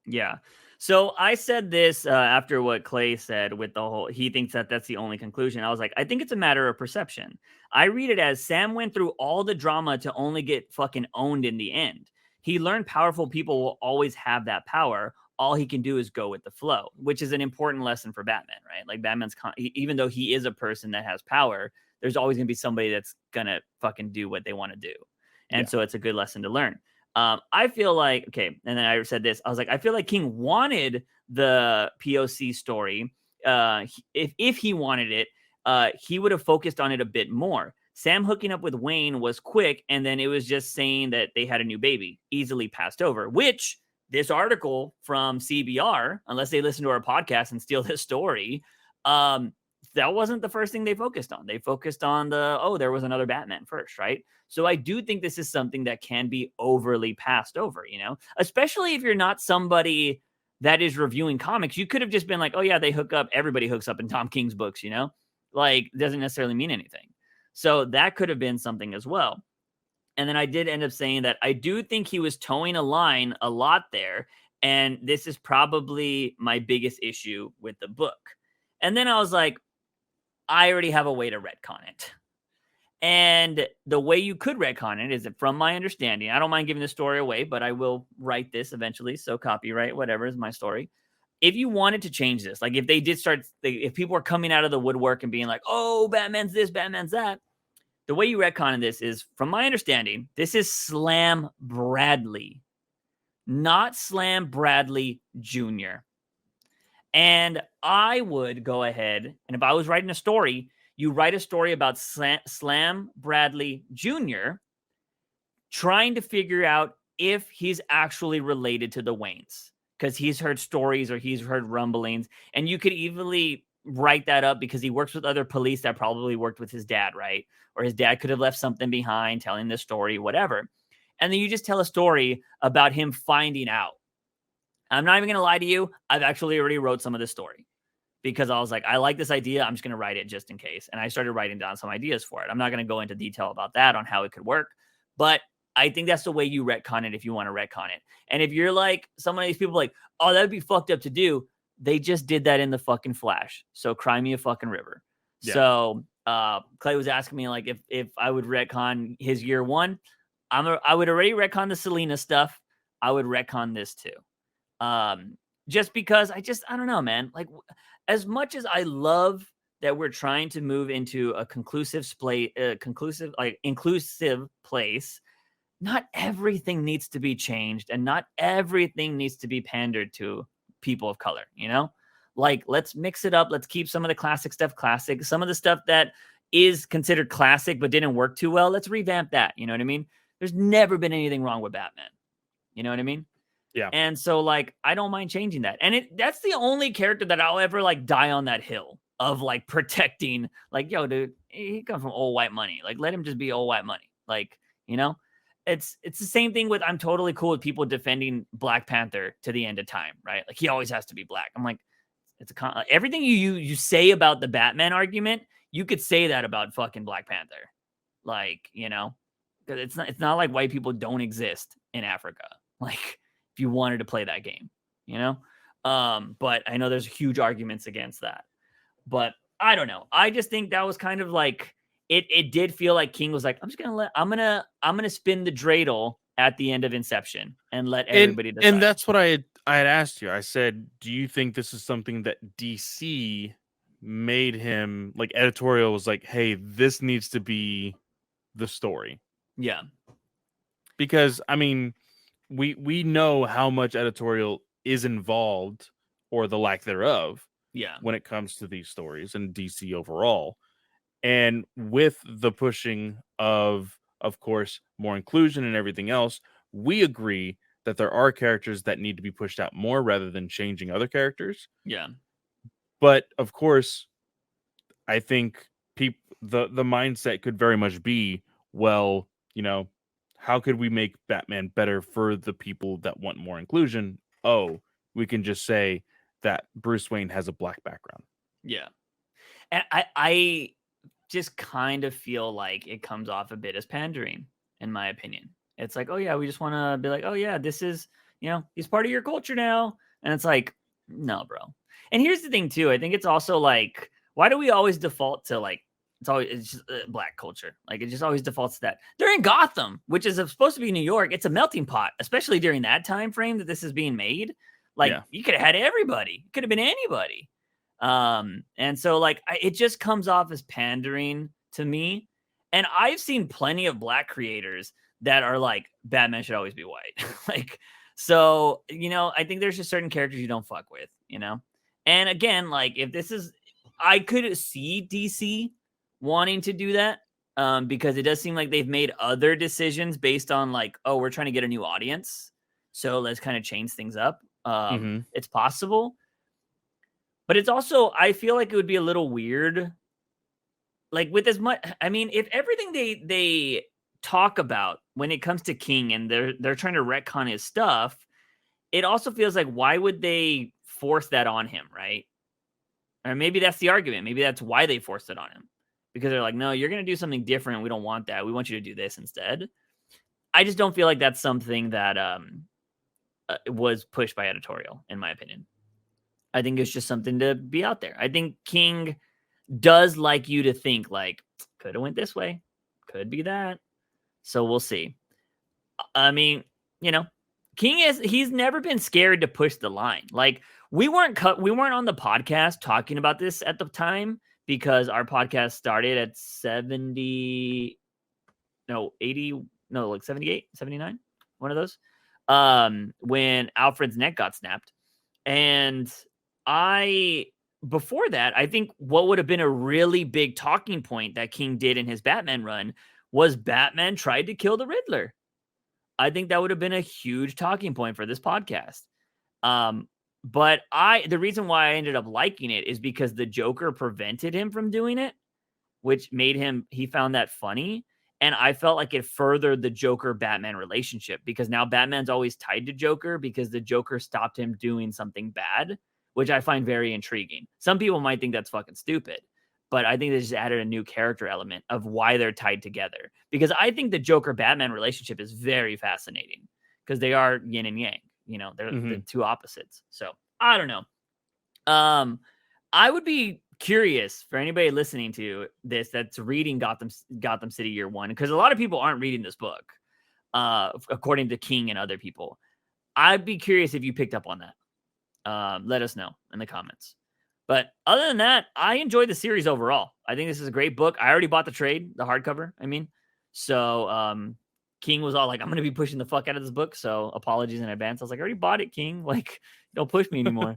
Yeah. So I said this after what Clay said with the whole, he thinks that that's the only conclusion. I was like, I think it's a matter of perception. I read it as Sam went through all the drama to only get fucking owned in the end. He learned powerful people will always have that power. All he can do is go with the flow, which is an important lesson for Batman, right? Like, Batman's, even though he is a person that has power, there's always going to be somebody that's going to fucking do what they want to do. And so it's a good lesson to learn. I feel like, okay, and then I said this, I was like, I feel like King wanted the POC story. If he wanted it, he would have focused on it a bit more. Sam hooking up with Wayne was quick, and then it was just saying that they had a new baby, easily passed over, which this article from CBR, unless they listen to our podcast and steal this story, that wasn't the first thing they focused on. They focused on there was another Batman first, right? So I do think this is something that can be overly passed over, you know, especially if you're not somebody that is reviewing comics. You could have just been like, oh yeah, they hook up. Everybody hooks up in Tom King's books, you know, like, doesn't necessarily mean anything. So that could have been something as well. And then I did end up saying that I do think he was towing a line a lot there. And this is probably my biggest issue with the book. And then I was like, I already have a way to retcon it. And the way you could retcon it is that, from my understanding, I don't mind giving the story away, but I will write this eventually. So copyright, whatever, is my story. If you wanted to change this, like if they did if people were coming out of the woodwork and being like, oh, Batman's this, Batman's that, the way you retcon this is, from my understanding, this is Slam Bradley, not Slam Bradley Jr. And I would go ahead, and if I was writing a story, you write a story about Slam Bradley Jr. trying to figure out if he's actually related to the Waynes, because he's heard stories or he's heard rumblings, and you could easily write that up because he works with other police that probably worked with his dad, right? Or his dad could have left something behind telling this story, whatever. And then you just tell a story about him finding out. I'm not even going to lie to you. I've actually already wrote some of this story because I was like, I like this idea. I'm just going to write it just in case. And I started writing down some ideas for it. I'm not going to go into detail about that on how it could work, but I think that's the way you retcon it if you want to retcon it. And if you're like some of these people like, oh, that'd be fucked up to do. They just did that in the fucking Flash. So cry me a fucking river. Yeah. So Clay was asking me like if I would retcon his year one. I would already retcon the Selena stuff. I would retcon this too. Just because I don't know, man. Like as much as I love that we're trying to move into a inclusive place, not everything needs to be changed and not everything needs to be pandered to people of color, you know? Like, let's mix it up. Let's keep some of the classic stuff classic. Some of the stuff that is considered classic but didn't work too well, let's revamp that. You know what I mean? There's never been anything wrong with Batman. You know what I mean? Yeah. And so, like, I don't mind changing that. And that's the only character that I'll ever, like, die on that hill of, like, protecting. Like, yo, dude, he comes from old white money. Like, let him just be old white money. Like, you know? It's the same thing with, I'm totally cool with people defending Black Panther to the end of time, right? Like, he always has to be black. I'm like, everything you say about the Batman argument, you could say that about fucking Black Panther. Like, you know, it's not like white people don't exist in Africa. Like, if you wanted to play that game, you know? But I know there's huge arguments against that. But I don't know. I just think that was kind of like, it did feel like King was like, I'm gonna spin the dreidel at the end of Inception and let everybody decide. And that's what I had asked you. I said, do you think this is something that DC made him, like, editorial was like, hey, this needs to be the story? Yeah. Because I mean, we know how much editorial is involved, or the lack thereof, when it comes to these stories and DC overall. And with the pushing of course, more inclusion and everything else, we agree that there are characters that need to be pushed out more rather than changing other characters. Yeah. But of course, I think the mindset could very much be, well, you know, how could we make Batman better for the people that want more inclusion? Oh, we can just say that Bruce Wayne has a black background. Yeah. And I just kind of feel like it comes off a bit as pandering, in my opinion. It's like, oh yeah, we just want to be like, oh yeah, this is, you know, he's part of your culture now. And it's like, no, bro. And here's the thing too. I think it's also like, why do we always default to like, it's just black culture. Like, it just always defaults to that. They're in Gotham, which is supposed to be New York. It's a melting pot, especially during that time frame that this is being made. Like, you could have had everybody. It could have been anybody. And so like, it just comes off as pandering to me. And I've seen plenty of black creators that are like, Batman should always be white. Like, so, you know, I think there's just certain characters you don't fuck with, you know? And again, like, if this is, I could see DC wanting to do that, because it does seem like they've made other decisions based on like, oh, we're trying to get a new audience, so let's kind of change things up. It's possible. But it's also, I feel like it would be a little weird. Like, with as much, I mean, if everything they talk about when it comes to King and they're trying to retcon his stuff, it also feels like, why would they force that on him, right? Or maybe that's the argument. Maybe that's why they forced it on him. Because they're like, no, you're going to do something different. We don't want that. We want you to do this instead. I just don't feel like that's something that was pushed by editorial, in my opinion. I think it's just something to be out there. I think King does like you to think like, could have went this way, could be that. So we'll see. I mean, you know, he's never been scared to push the line. Like, we weren't on the podcast talking about this at the time because our podcast started at 78, 79, one of those. When Alfred's neck got snapped. And I before that, I think what would have been a really big talking point that King did in his Batman run was Batman tried to kill the Riddler. I think that would have been a huge talking point for this podcast. But the reason why I ended up liking it is because the Joker prevented him from doing it, which made he found that funny. And I felt like it furthered the Joker-Batman relationship because now Batman's always tied to Joker because the Joker stopped him doing something bad, which I find very intriguing. Some people might think that's fucking stupid, but I think they just added a new character element of why they're tied together. Because I think the Joker-Batman relationship is very fascinating because they are yin and yang. You know, they're the two opposites. So I don't know. I would be curious for anybody listening to this that's reading Gotham City Year One, because a lot of people aren't reading this book, according to King and other people. I'd be curious if you picked up on that. Let us know in the comments. But other than that, I enjoyed the series overall. I think this is a great book. I already bought the trade, the hardcover. So King was all like, I'm going to be pushing the fuck out of this book. So apologies in advance. I was like, I already bought it, King. Like, don't push me anymore.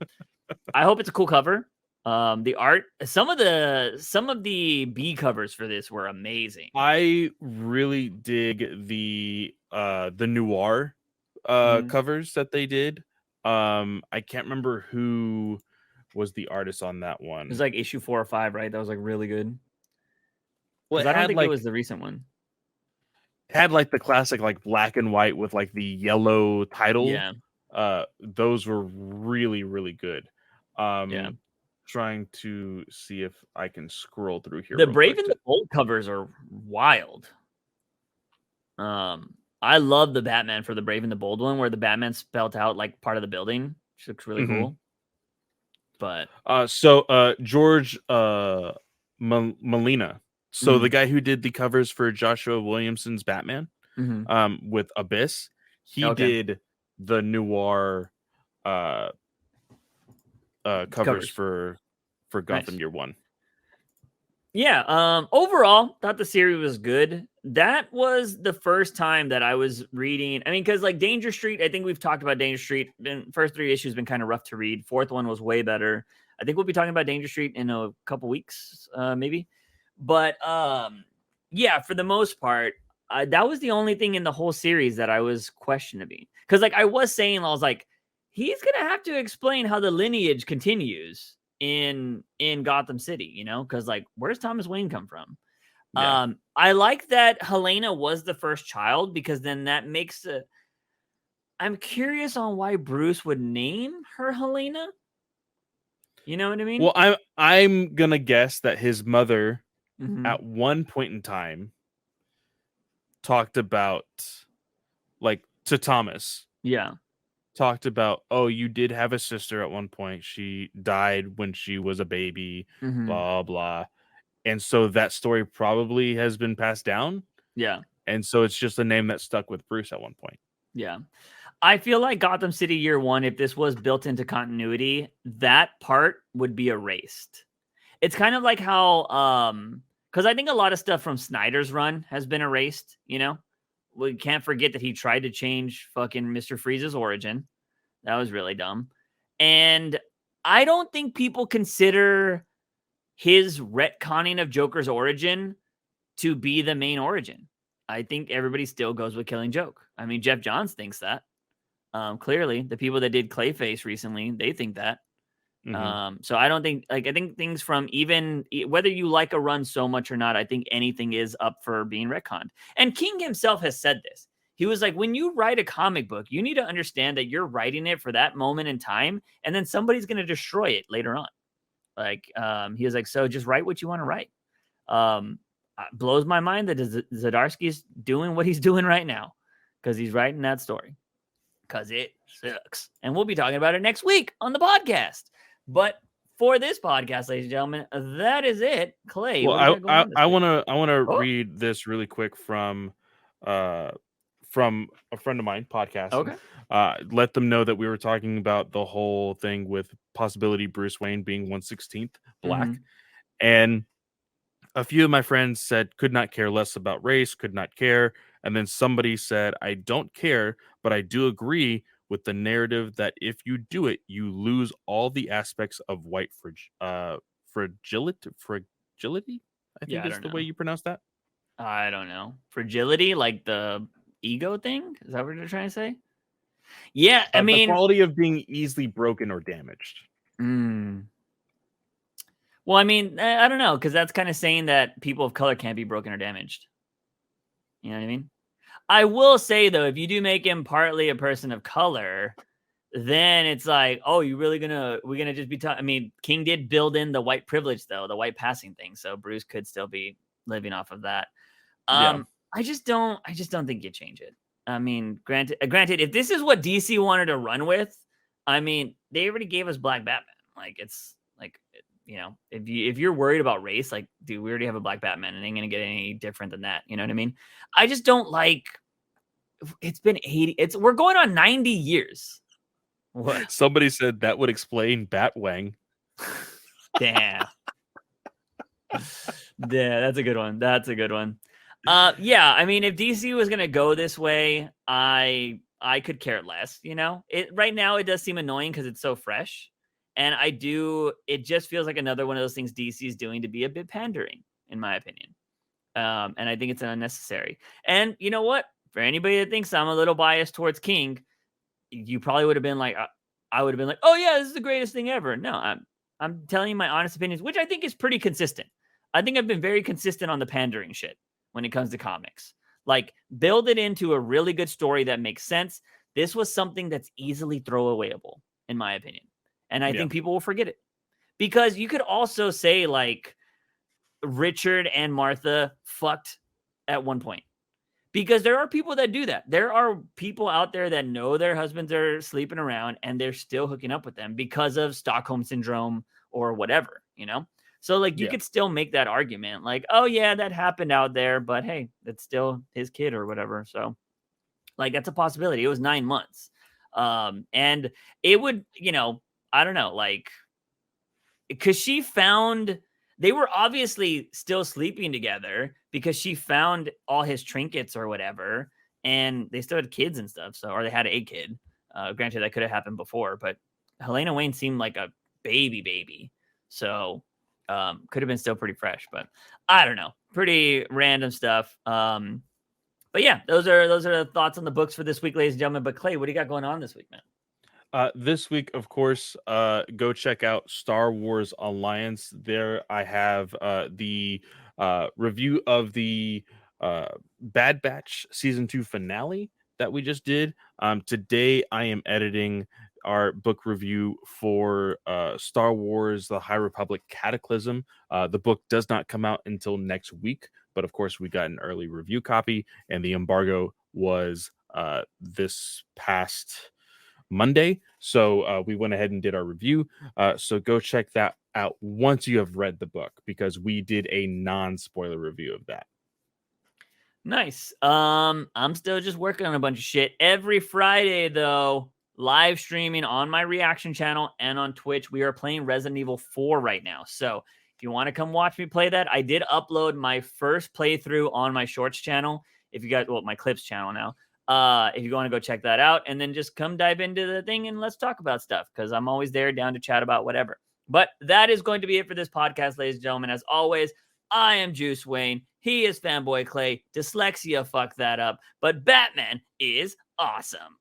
I hope it's a cool cover. The art, some of the B covers for this were amazing. I really dig the noir covers that they did. I can't remember who was the artist on that one. It was like issue 4 or 5, right? That was like really good. Well, I don't think it was the recent one. Had like the classic like black and white with like the yellow title. Yeah. Those were really, really good. Trying to see if I can scroll through here. The Brave and the Bold covers are wild. I love the Batman for the Brave and the Bold one, where the Batman spelled out like part of the building, which looks really cool. But George Molina, so the guy who did the covers for Joshua Williamson's Batman, with Abyss, he did the noir covers for Gotham Year One. Yeah. Overall, thought the series was good. That was the first time that I was reading. I mean, because like Danger Street, I think we've talked about Danger Street. The first 3 issues been kind of rough to read. 4th one was way better. I think we'll be talking about Danger Street in a couple weeks, maybe. But yeah, for the most part, that was the only thing in the whole series that I was questioning. Because like I was saying, I was like, he's gonna have to explain how the lineage continues in Gotham City, you know, because like where's Thomas Wayne come from? Yeah. I like that Helena was the first child, because then that makes I'm curious on why Bruce would name her Helena. You know what I mean? Well, I'm gonna guess that his mother at one point in time talked about, like, to Thomas. Yeah. Talked about, oh, you did have a sister at one point. She died when she was a baby, blah, blah. And so that story probably has been passed down. Yeah. And so it's just a name that stuck with Bruce at one point. Yeah. I feel like Gotham City Year One, if this was built into continuity, that part would be erased. It's kind of like how, because I think a lot of stuff from Snyder's run has been erased, you know? We can't forget that he tried to change fucking Mr. Freeze's origin. That was really dumb. And I don't think people consider his retconning of Joker's origin to be the main origin. I think everybody still goes with Killing Joke. I mean, Jeff Johns thinks that. Clearly, the people that did Clayface recently, they think that. So I don't think, like, I think things from even whether you like a run so much or not, I think anything is up for being retconned. And King himself has said this. He was like, when you write a comic book, you need to understand that you're writing it for that moment in time, and then somebody's going to destroy it later on. Like, he was like, so just write what you want to write. Blows my mind that Zdarsky's doing what he's doing right now, because he's writing that story, because it sucks. And we'll be talking about it next week on the podcast. But for this podcast, ladies and gentlemen, that is it. Clay, well, I want to read this really quick from a friend of mine podcasting. Okay. Let them know that we were talking about the whole thing with possibility Bruce Wayne being 1/16 black. And a few of my friends said, could not care less about race, could not care. And then somebody said, I don't care, but I do agree with the narrative that if you do it, you lose all the aspects of white fragility. I think is the way you pronounce that. I don't know. Fragility, like the ego thing? Is that what you're trying to say? Yeah, I mean... the quality of being easily broken or damaged. Well, I mean, I don't know, because that's kind of saying that people of color can't be broken or damaged. You know what I mean? I will say, though, if you do make him partly a person of color, then it's like, oh, we're gonna just be talking. I mean, King did build in the white privilege, though, the white passing thing, so Bruce could still be living off of that. I just don't think you change it. I mean, granted, if this is what DC wanted to run with, I mean, they already gave us Black Batman. Like, it's like, you know, if you're worried about race, like, dude, we already have a Black Batman, and it ain't gonna get any different than that. You know what I mean? I just don't like. It's been 80. We're going on 90 years. What? Somebody said that would explain Batwang. Damn. Yeah, that's a good one. Yeah, I mean, if DC was gonna go this way, I could care less. You know, right now it does seem annoying because it's so fresh, and it just feels like another one of those things DC is doing to be a bit pandering, in my opinion. And I think it's unnecessary. And you know what? For anybody that thinks I'm a little biased towards King, you probably would have been like, I would have been like, oh yeah, this is the greatest thing ever. No, I'm telling you my honest opinions, which I think is pretty consistent. I think I've been very consistent on the pandering shit when it comes to comics. Like, build it into a really good story that makes sense. This was something that's easily throwawayable, in my opinion. And I think people will forget it. Because you could also say, like, Richard and Martha fucked at one point. Because there are people that do that. There are people out there that know their husbands are sleeping around and they're still hooking up with them because of Stockholm Syndrome or whatever, you know? So, like, you could still make that argument. Like, oh, yeah, that happened out there, but hey, that's still his kid or whatever. So, like, that's a possibility. It was 9 months. And it would, you know, I don't know, like, because they were obviously still sleeping together because she found all his trinkets or whatever, and they still had kids and stuff. So, or they had a kid. Granted, that could have happened before, but Helena Wayne seemed like a baby. So, could have been still pretty fresh, but I don't know. Pretty random stuff. But yeah, those are the thoughts on the books for this week, ladies and gentlemen. But Clay, what do you got going on this week, man? This week, of course, go check out Star Wars Alliance. There I have the review of the Bad Batch Season 2 finale that we just did. Today, I am editing our book review for Star Wars The High Republic Cataclysm. The book does not come out until next week, but of course, we got an early review copy, and the embargo was this past Monday, so we went ahead and did our review. So go check that out once you have read the book, because we did a non-spoiler review of that. Nice. I'm still just working on a bunch of shit. Every Friday, though, live streaming on my reaction channel and on Twitch. We are playing Resident Evil 4 right now. So if you want to come watch me play that, I did upload my first playthrough on my Shorts channel. If you got, my Clips channel now. If you want to go check that out, and then just come dive into the thing and let's talk about stuff, because I'm always there, down to chat about whatever. But that is going to be it for this podcast, ladies and gentlemen. As always, I am Juice Wayne. He is Fanboy Clay. Dyslexia fucked that up. But Batman is awesome.